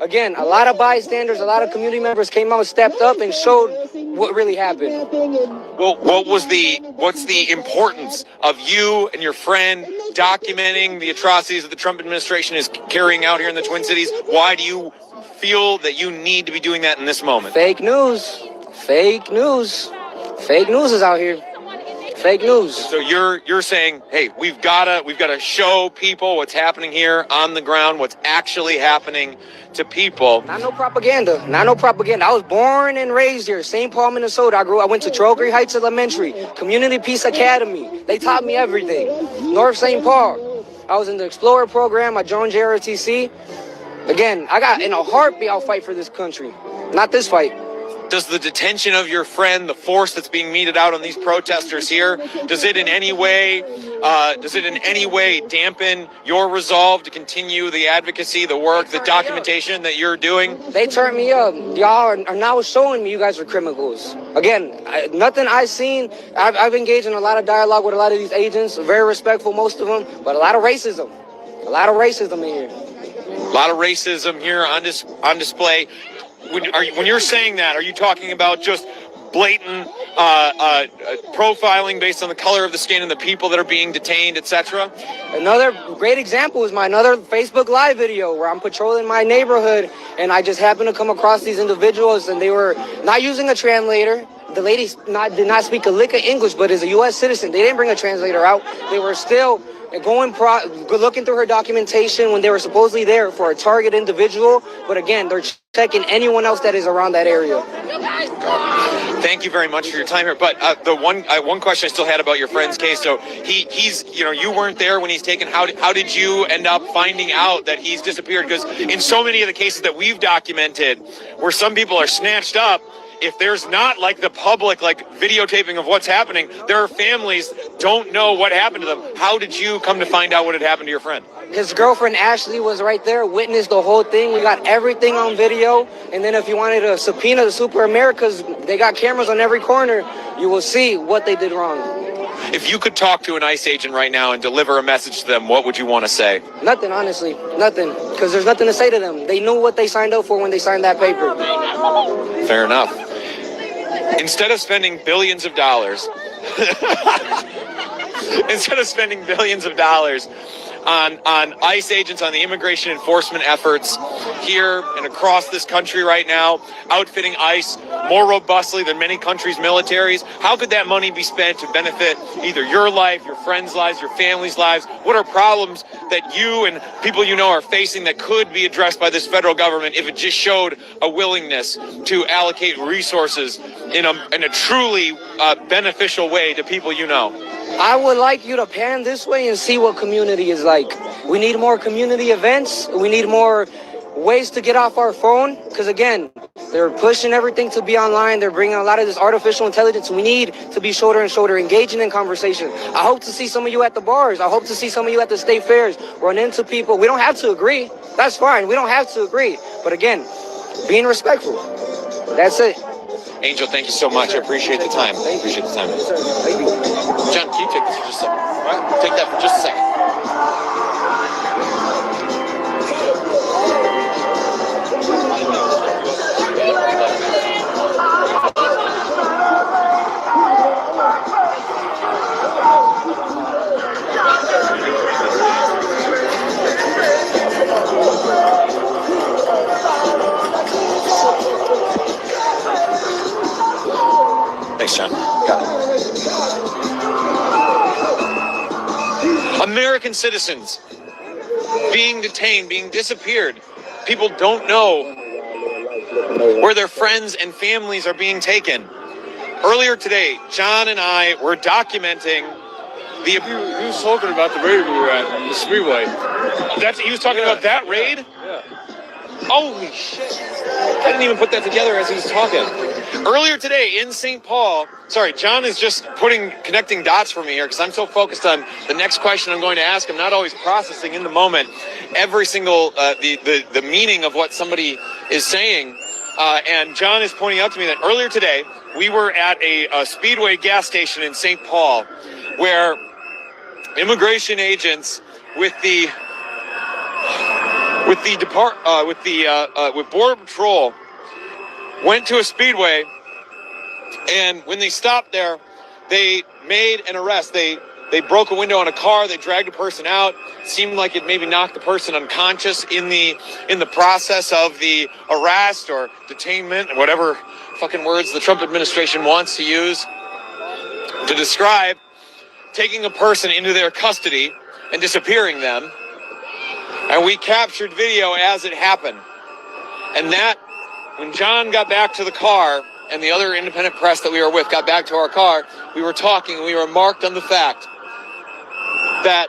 again, a lot of bystanders, a lot of community members came out, stepped up, and showed what really happened. Well, what's the importance of you and your friend documenting the atrocities that the Trump administration is carrying out here in the Twin Cities? Why do you feel that you need to be doing that in this moment? Fake news. Fake news. Fake news is out here. fake news. So you're saying, hey, we've gotta show people what's happening here on the ground, what's actually happening to people. Not no propaganda. Not no propaganda. I was born and raised here, St. Paul, Minnesota. I went to Trowbridge Heights Elementary, Community Peace Academy. They taught me everything. North St. Paul. I was in the Explorer program. I joined JROTC. Again, I got in a heartbeat. I'll fight for this country. Not this fight. Does the detention of your friend, the force that's being meted out on these protesters here, does it in any way dampen your resolve to continue the advocacy, the work, the documentation that you're doing? They turned me up. Y'all are now showing me you guys are criminals. Again, nothing I've seen. I've engaged in a lot of dialogue with a lot of these agents, very respectful, most of them, but a lot of racism. A lot of racism in here. A lot of racism here on display. When you're saying that, are you talking about just blatant profiling based on the color of the skin and the people that are being detained, etc.? Another great example is my another Facebook Live video where I'm patrolling my neighborhood and I just happened to come across these individuals and they were not using a translator. The lady did not speak a lick of English, but is a U.S. citizen. They didn't bring a translator out. They were still looking through her documentation when they were supposedly there for a target individual. But again, they're checking anyone else that is around that area. Thank you very much for your time here. But the one question I still had about your friend's case. So he's you weren't there when he's taken. How did you end up finding out that he's disappeared? Because in so many of the cases that we've documented, where some people are snatched up, if there's not like the public videotaping of what's happening, there are families don't know what happened to them. How did you come to find out what had happened to your friend? His girlfriend Ashley was right there, witnessed the whole thing. We got everything on video. And then if you wanted to subpoena the Super Americas, they got cameras on every corner. You will see what they did wrong. If you could talk to an ICE agent right now and deliver a message to them, what would you want to say? Nothing, honestly. Nothing. Because there's nothing to say to them. They knew what they signed up for when they signed that paper. Fair enough. Instead of spending billions of dollars, on ICE agents, on the immigration enforcement efforts here and across this country right now, outfitting ICE more robustly than many countries' militaries, how could that money be spent to benefit either your life, your friends' lives, your family's lives? What are problems that you and people you know are facing that could be addressed by this federal government if it just showed a willingness to allocate resources in a truly beneficial way to people you know? I would like you to pan this way and see what community is like. We need more community events. We need more ways to get off our phone. Because again, they're pushing everything to be online. They're bringing a lot of this artificial intelligence. We need to be shoulder and shoulder, engaging in conversation. I hope to see some of you at the bars. I hope to see some of you at the state fairs, run into people. We don't have to agree. That's fine. We don't have to agree. But again, being respectful. That's it. Angel, thank you so much. I appreciate the time. I appreciate the time. John, can you take this for just a second? What? Take that for just a second. Thanks, John. Got it. American citizens being detained, being disappeared. People don't know where their friends and families are being taken. Earlier today, John and I were documenting the... He was talking about the raid we were at, the Speedway. He was talking about that raid? Yeah. Holy shit. I didn't even put that together as he was talking. Earlier today in St. Paul, sorry, John is just connecting dots for me here because I'm so focused on the next question I'm going to ask. I'm not always processing in the moment every single, the meaning of what somebody is saying. And John is pointing out to me that earlier today, we were at a Speedway gas station in St. Paul where immigration agents with Border Patrol went to a Speedway, and when they stopped there, they made an arrest. They broke a window on a car. They dragged a person out. It seemed like it maybe knocked the person unconscious in the process of the arrest or detainment, whatever fucking words the Trump administration wants to use to describe taking a person into their custody and disappearing them. And we captured video as it happened. And that, when John got back to the car and the other independent press that we were with got back to our car, we were talking and we remarked on the fact that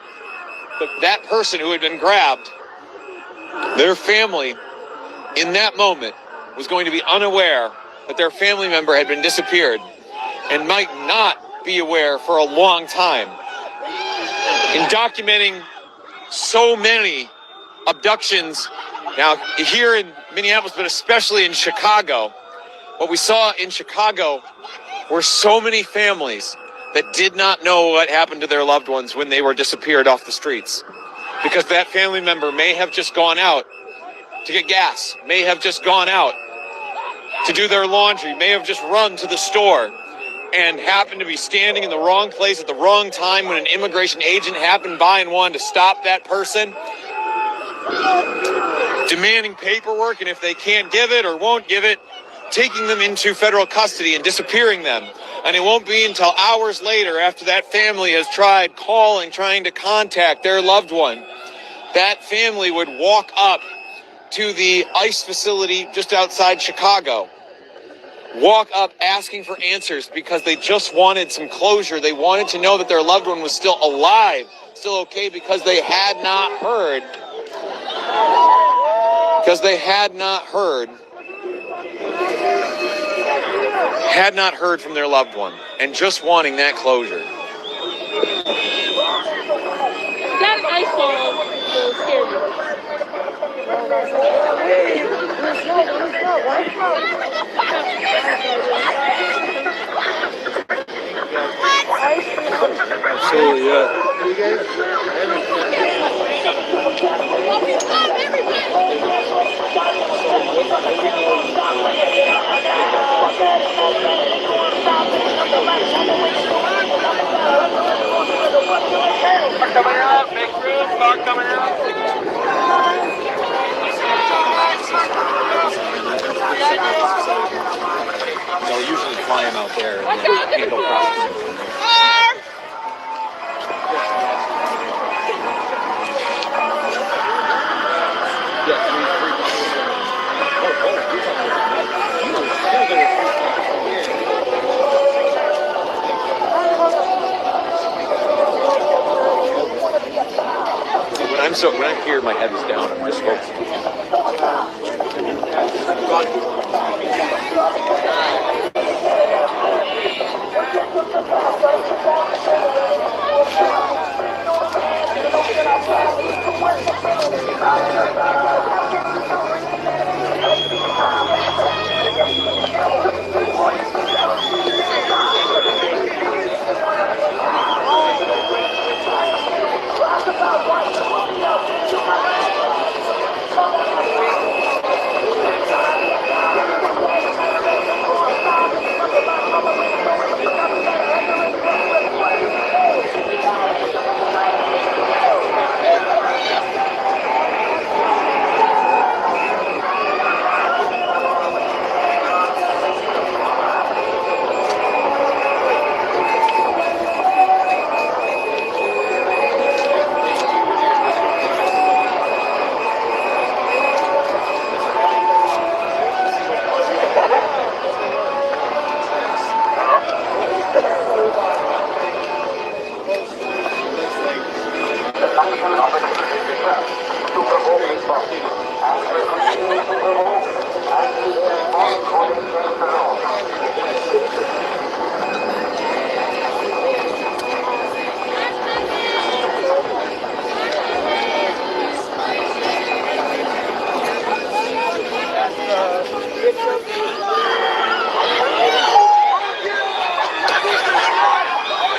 that person who had been grabbed, their family in that moment was going to be unaware that their family member had been disappeared and might not be aware for a long time. In documenting so many abductions now here in Minneapolis, but especially in Chicago, what we saw in Chicago were so many families that did not know what happened to their loved ones when they were disappeared off the streets, because that family member may have just gone out to get gas, may have just gone out to do their laundry, may have just run to the store and happened to be standing in the wrong place at the wrong time when an immigration agent happened by and wanted to stop that person, demanding paperwork, and if they can't give it or won't give it, taking them into federal custody and disappearing them. And it won't be until hours later, after that family has tried calling, trying to contact their loved one, that family would walk up to the ICE facility just outside Chicago, walk up asking for answers because they just wanted some closure. They wanted to know that their loved one was still alive, still okay, because they had not heard. Had not heard from their loved one, and just wanting that closure. That ice ball will scare Absolutely, yeah. Coming out, make room, car coming out. They'll usually fly him out there and then handle processing. When I'm here, my head is down. I'm just focusing.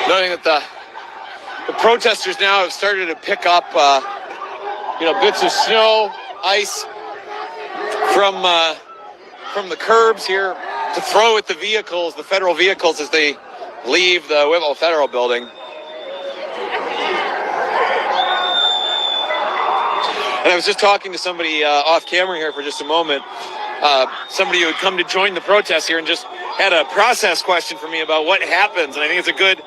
Noting that the protesters now have started to pick up, bits of snow, ice from the curbs here to throw at the vehicles, the federal vehicles, as they leave the Whitwell Federal Building. And I was just talking to somebody off camera here for just a moment. Somebody who had come to join the protest here and just had a process question for me about what happens. And I think it's a good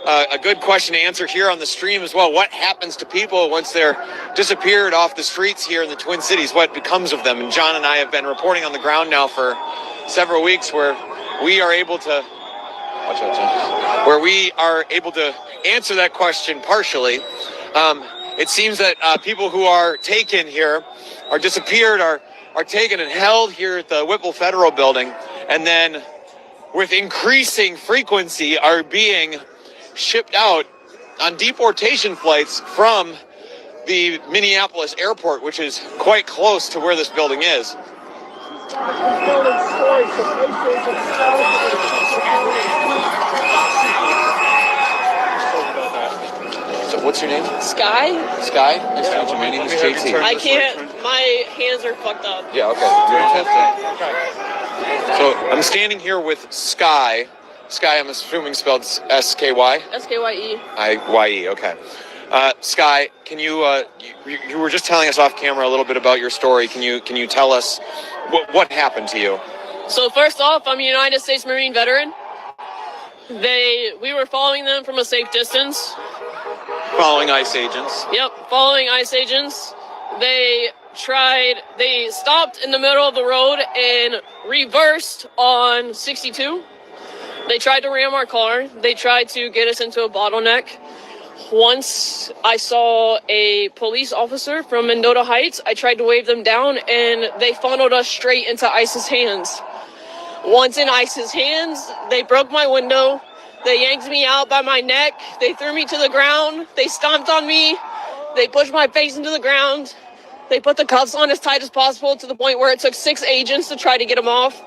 a good question to answer here on the stream as well. What happens to people once they're disappeared off the streets here in the Twin Cities? What becomes of them? And John and I have been reporting on the ground now for several weeks, where we are able to answer that question partially. It seems that people who are taken here, are disappeared, are taken and held here at the Whipple Federal Building, and then with increasing frequency are being shipped out on deportation flights from the Minneapolis airport, which is quite close to where this building is. So what's your name? Sky? Sky? Nice to meet you. My name is JT. I can't, my hands are fucked up. Yeah, okay. So I'm standing here with Sky. Sky, I'm assuming spelled S-K-Y? S-K-Y-E. I-Y-E, okay. Sky, can you were just telling us off camera a little bit about your story. Can you tell us what happened to you? So first off, I'm a United States Marine veteran. We were following them from a safe distance. Following ICE agents. Yep, following ICE agents. They stopped in the middle of the road and reversed on 62. They tried to ram our car. They tried to get us into a bottleneck. Once I saw a police officer from Mendota Heights, I tried to wave them down, and they funneled us straight into ICE's hands. Once in ICE's hands, they broke my window. They yanked me out by my neck. They threw me to the ground. They stomped on me. They pushed my face into the ground. They put the cuffs on as tight as possible, to the point where it took 6 agents to try to get them off.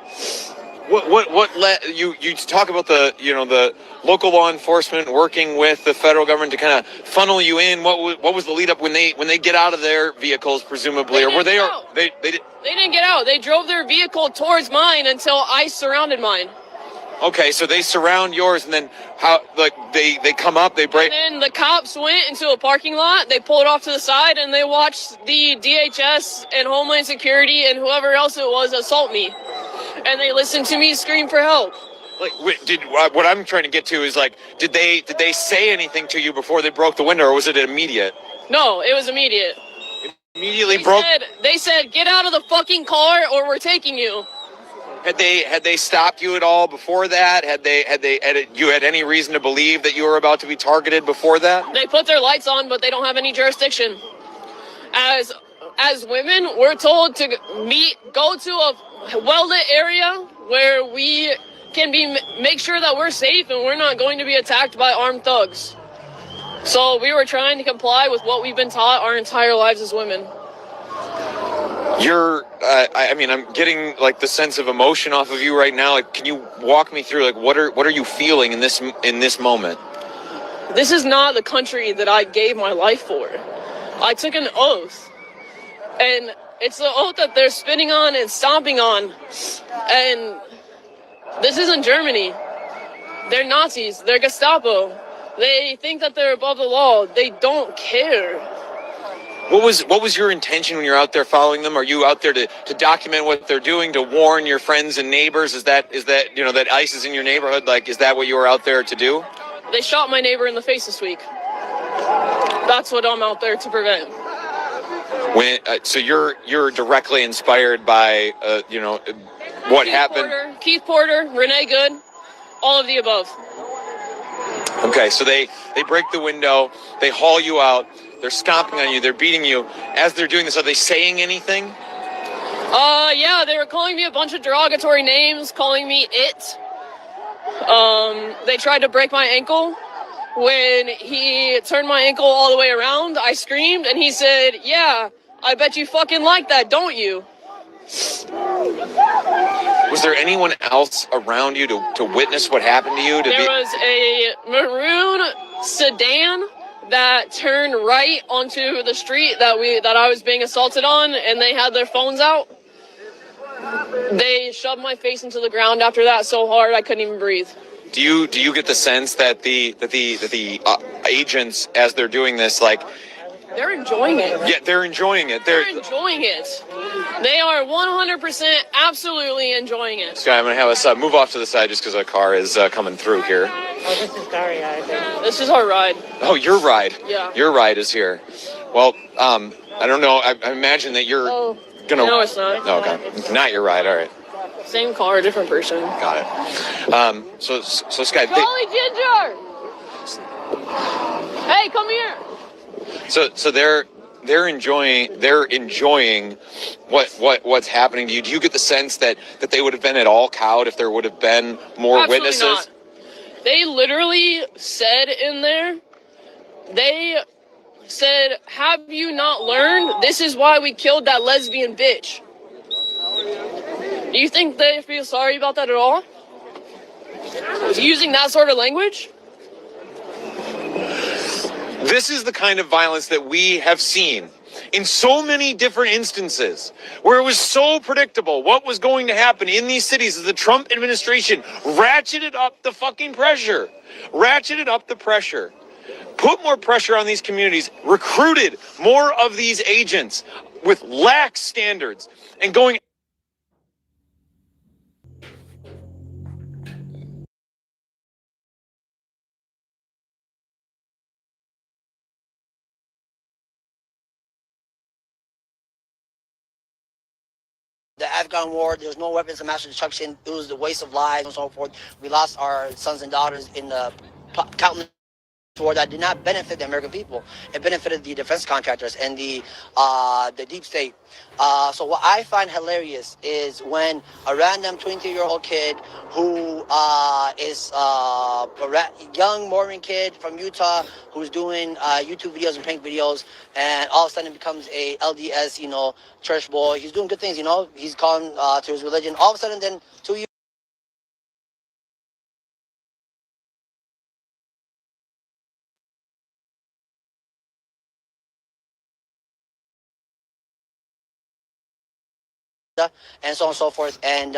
What let you talk about the local law enforcement working with the federal government to kind of funnel you in? What was the lead up when they get out of their vehicles, presumably, or were they didn't get out. They drove their vehicle towards mine until ICE surrounded mine. Okay, so they surround yours, and then they come up, they break. And then the cops went into a parking lot. They pulled off to the side, and they watched the DHS and Homeland Security and whoever else it was assault me. And they listened to me scream for help. What I'm trying to get to is, did they say anything to you before they broke the window, or was it immediate? No, it was immediate. They said, get out of the fucking car or we're taking you. Had they stopped you at all before that? Had you had any reason to believe that you were about to be targeted before that? They put their lights on, but they don't have any jurisdiction. As women, we're told to go to a well-lit area where we can make sure that we're safe and we're not going to be attacked by armed thugs. So we were trying to comply with what we've been taught our entire lives as women. I'm getting the sense of emotion off of you right now. Can you walk me through what are you feeling in this moment? This is not the country that I gave my life for. I took an oath, and it's the oath that they're spitting on and stomping on. And this isn't Germany. They're Nazis. They're Gestapo. They think that they're above the law. They don't care. What was your intention when you're out there following them? Are you out there to document what they're doing, to warn your friends and neighbors? Is that that ICE is in your neighborhood? Is that what you were out there to do? They shot my neighbor in the face this week. That's what I'm out there to prevent. So you're directly inspired by what happened? Keith Porter, Renee Good, all of the above. Okay, so they break the window, they haul you out, they're stomping on you, they're beating you. As they're doing this, are they saying anything? Yeah, they were calling me a bunch of derogatory names, calling me it. They tried to break my ankle. When he turned my ankle all the way around, I screamed, and he said, yeah, I bet you fucking like that, don't you? Was there anyone else around you to witness what happened to you? There was a maroon sedan that turned right onto the street that I was being assaulted on, and they had their phones out. They shoved my face into the ground after that so hard I couldn't even breathe. Do you get the sense that the agents, as they're doing this, They're enjoying it. Yeah, they're enjoying it. They're enjoying it. They are 100% absolutely enjoying it. Sky, I'm going to have us move off to the side just because a car is coming through here. Oh, this is Daria, I think. This is our ride. Oh, your ride. Yeah. Your ride is here. Well, I don't know. I imagine that you're gonna. No, it's not. No, okay. Not your ride. All right. Same car, different person. Got it. So Sky. Jolly Ginger! Hey, come here. So they're enjoying what's happening to you. Do you get the sense that they would have been at all cowed if there would have been more Absolutely witnesses? Not. They literally said in there, they said, have you not learned? This is why we killed that lesbian bitch. Do you think they feel sorry about that at all? Using that sort of language? This is the kind of violence that we have seen in so many different instances where it was so predictable what was going to happen in these cities as the Trump administration ratcheted up the fucking pressure, ratcheted up the pressure, put more pressure on these communities, recruited more of these agents with lax standards and going. The Afghan war, there's no weapons of mass destruction. It was the waste of lives and so forth. We lost our sons and daughters in the countless war that did not benefit the American people. It benefited the defense contractors and the deep state. So what I find hilarious is when a random 23-year-old kid who is a young Mormon kid from Utah who's doing YouTube videos and prank videos, and all of a sudden becomes a LDS, church boy. He's doing good things, He's calling to his religion. All of a sudden, then 2 years. And so on and so forth. And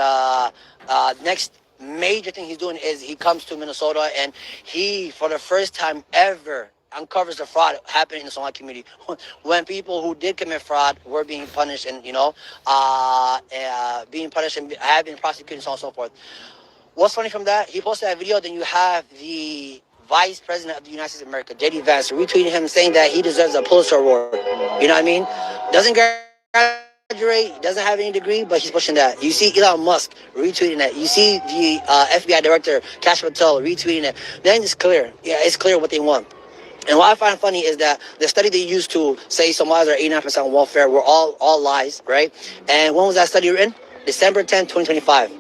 next major thing he's doing is he comes to Minnesota and he, for the first time ever, uncovers the fraud happening in the Somali community when people who did commit fraud were being punished and, being punished and have been prosecuted and so on and so forth. What's funny from that? He posted that video, then you have the Vice President of the United States of America, J.D. Vance, retweeting him saying that he deserves a Pulitzer Award. You know what I mean? Doesn't graduate, doesn't have any degree, but he's pushing that. You see Elon Musk retweeting that. You see the FBI Director, Kash Patel, retweeting it. Then it's clear. Yeah, it's clear what they want. And what I find funny is that the study they used to say Somalis are 89% on welfare were all lies, right? And when was that study written? December 10, 2025.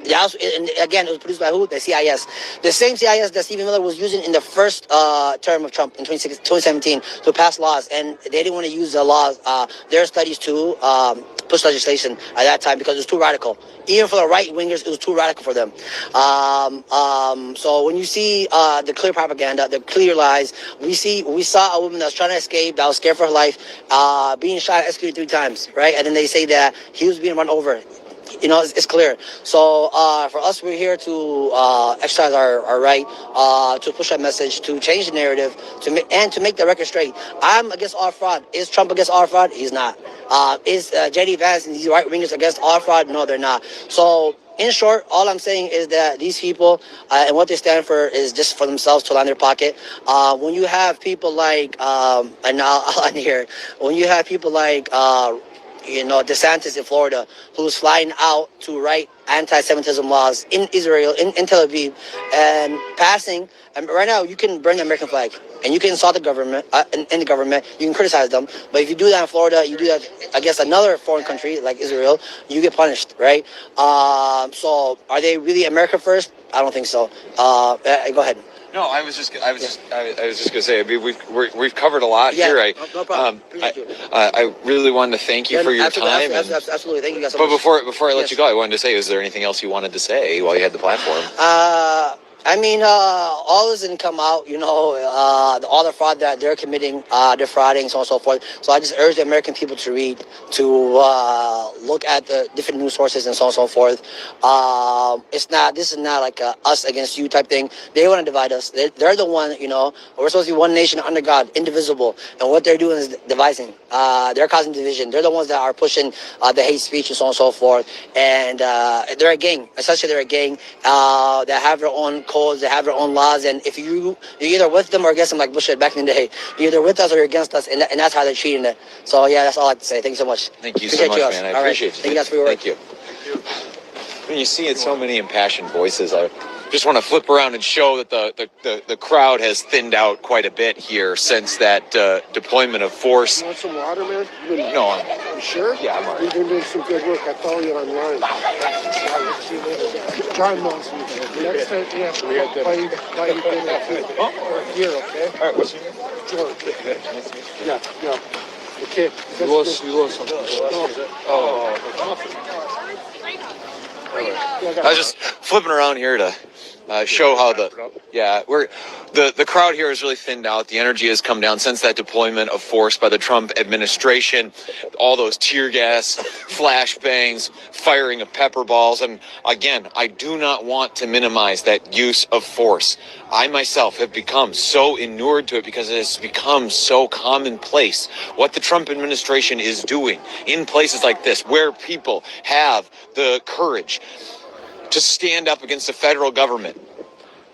And again, it was produced by who? The CIS. The same CIS that Stephen Miller was using in the first term of Trump in 2017 to pass laws. And they didn't want to use the laws, their studies to push legislation at that time because it was too radical. Even for the right-wingers, it was too radical for them. So when you see the clear propaganda, the clear lies, we saw a woman that was trying to escape, that was scared for her life, being shot and executed 3 times, right? And then they say that he was being run over. It's clear. So for us, we're here to exercise our right to push that message, to change the narrative, and to make the record straight. I'm against all fraud. Is Trump against all fraud? He's not. Is J.D. Vance and these right-wingers against all fraud? No, they're not. So in short, all I'm saying is that these people and what they stand for is just for themselves to line their pocket. When you have people like, and I'll end here, when you have people like, DeSantis in Florida, who's flying out to write anti-Semitism laws in Israel, in Tel Aviv, and passing. And right now, you can burn the American flag, and you can insult the government, in the government. You can criticize them, but if you do that in Florida, you do that against another foreign country like Israel, you get punished, right? So, are they really America first? I don't think so. Go ahead. No, I was just gonna say. I mean, we've covered a lot here. No problem. I really wanted to thank you for your time. Absolutely, thank you guys so much. But before I let you go, I wanted to say, is there anything else you wanted to say while you had the platform? I mean, all this didn't come out, all the fraud that they're committing, defrauding, so on and so forth. So I just urge the American people to read, to look at the different news sources and so on and so forth. This is not like a us against you type thing. They want to divide us. They're the one, we're supposed to be one nation under God, indivisible. And what they're doing is dividing. They're causing division. They're the ones that are pushing the hate speech and so on and so forth. And they're a gang. Essentially, they're a gang that have their own codes, they have their own laws, and if you're either with them or against them, like Bush back in the day, you're either with us or you're against us, and that's how they're treating it. So yeah, that's all I have to say. Thank you so much. Thank you so much, man. I appreciate it. Thank you guys for your work. Thank you. When you see it, so many impassioned voices, I just want to flip around and show that the crowd has thinned out quite a bit here since that deployment of force. You want some water, man? No, I'm sure? Yeah, I'm all right. You've been doing some good work. I follow you online. John knows me. Next time, yeah, buy you dinner here, okay? All right, what's your name? George. Yeah. Okay. You lost something. I was just flipping around here to show how the crowd here has really thinned out. The energy has come down since that deployment of force by the Trump administration. All those tear gas, flashbangs, firing of pepper balls. And again, I do not want to minimize that use of force. I myself have become so inured to it because it has become so commonplace. What the Trump administration is doing in places like this, where people have the courage to stand up against the federal government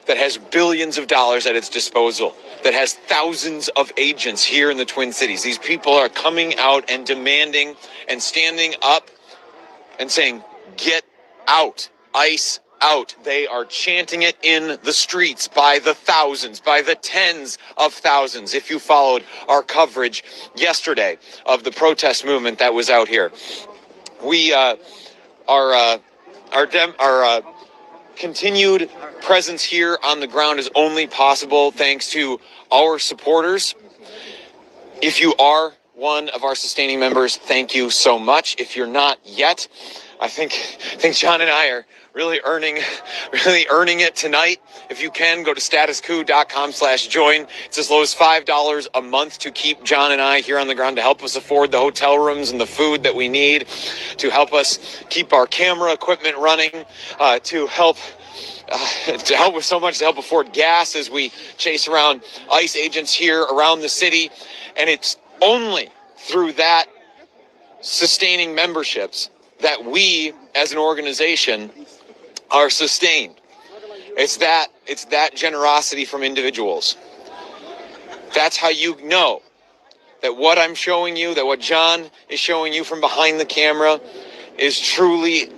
that has billions of dollars at its disposal, that has thousands of agents here in the Twin Cities. These people are coming out and demanding and standing up and saying, get out, ICE out. They are chanting it in the streets by the thousands, by the tens of thousands. If you followed our coverage yesterday of the protest movement that was out here, we our continued presence here on the ground is only possible thanks to our supporters. If you are one of our sustaining members, thank you so much. If you're not yet, I think John and I are really earning it tonight. If you can, go to statuscoup.com/join. It's as low as $5 a month to keep John and I here on the ground, to help us afford the hotel rooms and the food that we need, to help us keep our camera equipment running, to help with so much, to help afford gas as we chase around ICE agents here around the city. And it's only through that sustaining memberships that we as an organization are sustained. It's that generosity from individuals. That's how you know that what I'm showing you, that what John is showing you from behind the camera is truly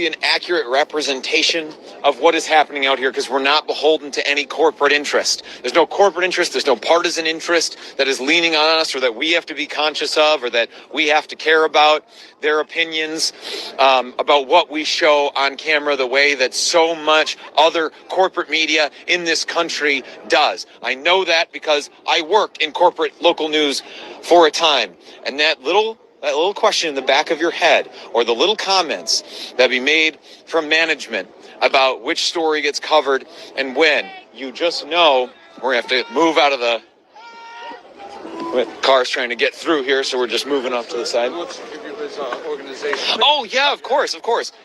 an accurate representation of what is happening out here, because we're not beholden to any corporate interest. There's no corporate interest, there's no partisan interest that is leaning on us, or that we have to be conscious of, or that we have to care about their opinions about what we show on camera, the way that so much other corporate media in this country does. I know that because I worked in corporate local news for a time, and that little question in the back of your head, or the little comments that be made from management about which story gets covered and when, you just know we're going to have to move out of the cars trying to get through here, so we're just moving off to the side. Organization. Oh, yeah, of course.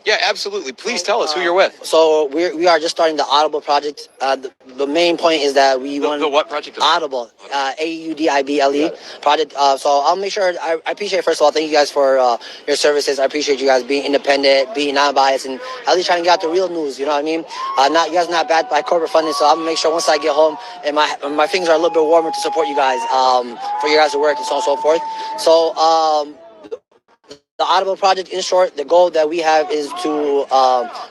Yeah, absolutely. Please tell us who you're with. So we are just starting the Audible project. The main point is that we want... The what project? Audible. AUDIBLE project. So I'll make sure... I appreciate, first of all, thank you guys for your services. I appreciate you guys being independent, being non-biased, and at least trying to get out the real news, you know what I mean? You guys are not backed by corporate funding, so I'm going to make sure once I get home and my fingers are a little bit warmer to support you guys, for your guys' work and so on and so forth. So... the Audible project, in short, the goal that we have is to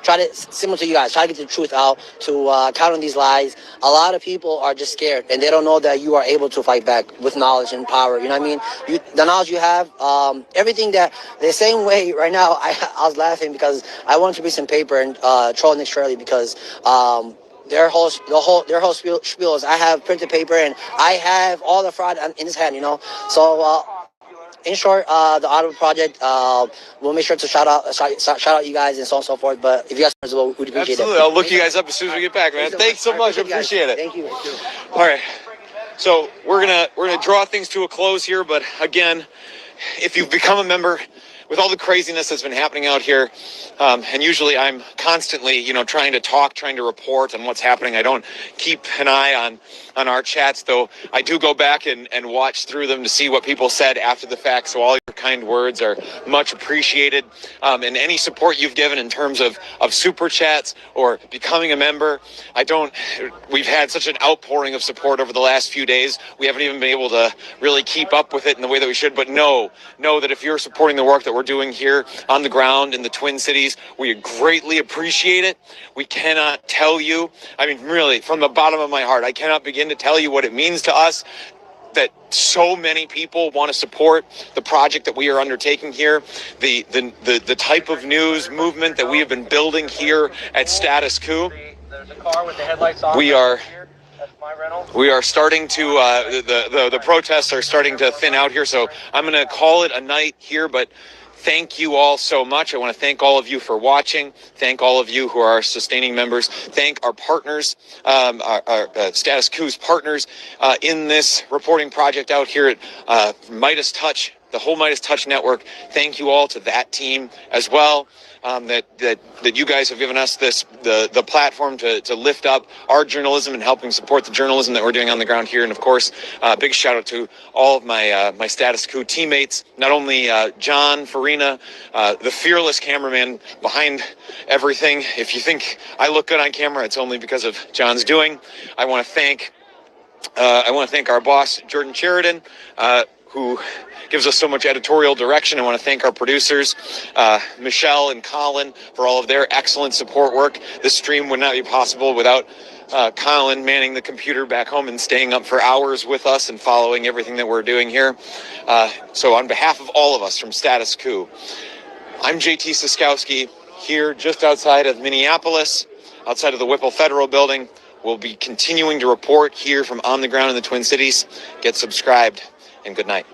try to, similar to you guys, try to get the truth out, to counter these lies. A lot of people are just scared, and they don't know that you are able to fight back with knowledge and power. You know what I mean? The knowledge you have, everything that, the same way right now, I was laughing because I wanted to read some paper and troll Nick Shirley because their whole spiel is, I have printed paper and I have all the fraud in his hand, you know? So, in short, the Audible Project, we'll make sure to shout out you guys and so on and so forth. But if you guys as well, we'd appreciate Absolutely. it. I'll look you guys up as soon as we get back, man. Thanks so much. I appreciate it. Thank you. All right. So we're gonna draw things to a close here, but again, if you've become a member, with all the craziness that's been happening out here, and usually I'm constantly, trying to talk, trying to report on what's happening. I don't keep an eye on our chats, though I do go back and watch through them to see what people said after the fact. So all your kind words are much appreciated, and any support you've given in terms of super chats or becoming a member. We've had such an outpouring of support over the last few days. We haven't even been able to really keep up with it in the way that we should, but know that if you're supporting the work that we're doing here on the ground in the Twin Cities, we greatly appreciate it. We cannot tell you, really, from the bottom of my heart, I cannot begin to tell you what it means to us that so many people want to support the project that we are undertaking here, the type of news movement that we have been building here at Status Coup. There's a car with the headlights on. We are starting to, the protests are starting to thin out here, so I'm going to call it a night here, but thank you all so much. I want to thank all of you for watching. Thank all of you who are our sustaining members. Thank our partners, our Status Quo's partners in this reporting project out here at Midas Touch, the whole Midas Touch network. Thank you all to that team as well. That you guys have given us the platform to lift up our journalism and helping support the journalism that we're doing on the ground here. And of course, big shout out to all of my Status Quo teammates, not only John Farina, the fearless cameraman behind everything. If you think I look good on camera, it's only because of John's doing. I want to thank our boss, Jordan Sheridan, who gives us so much editorial direction. I want to thank our producers, Michelle and Colin, for all of their excellent support work. This stream would not be possible without Colin manning the computer back home and staying up for hours with us and following everything that we're doing here. So on behalf of all of us from Status Quo, I'm JT Siskowski here just outside of Minneapolis, outside of the Whipple Federal Building. We'll be continuing to report here from on the ground in the Twin Cities. Get subscribed, and good night.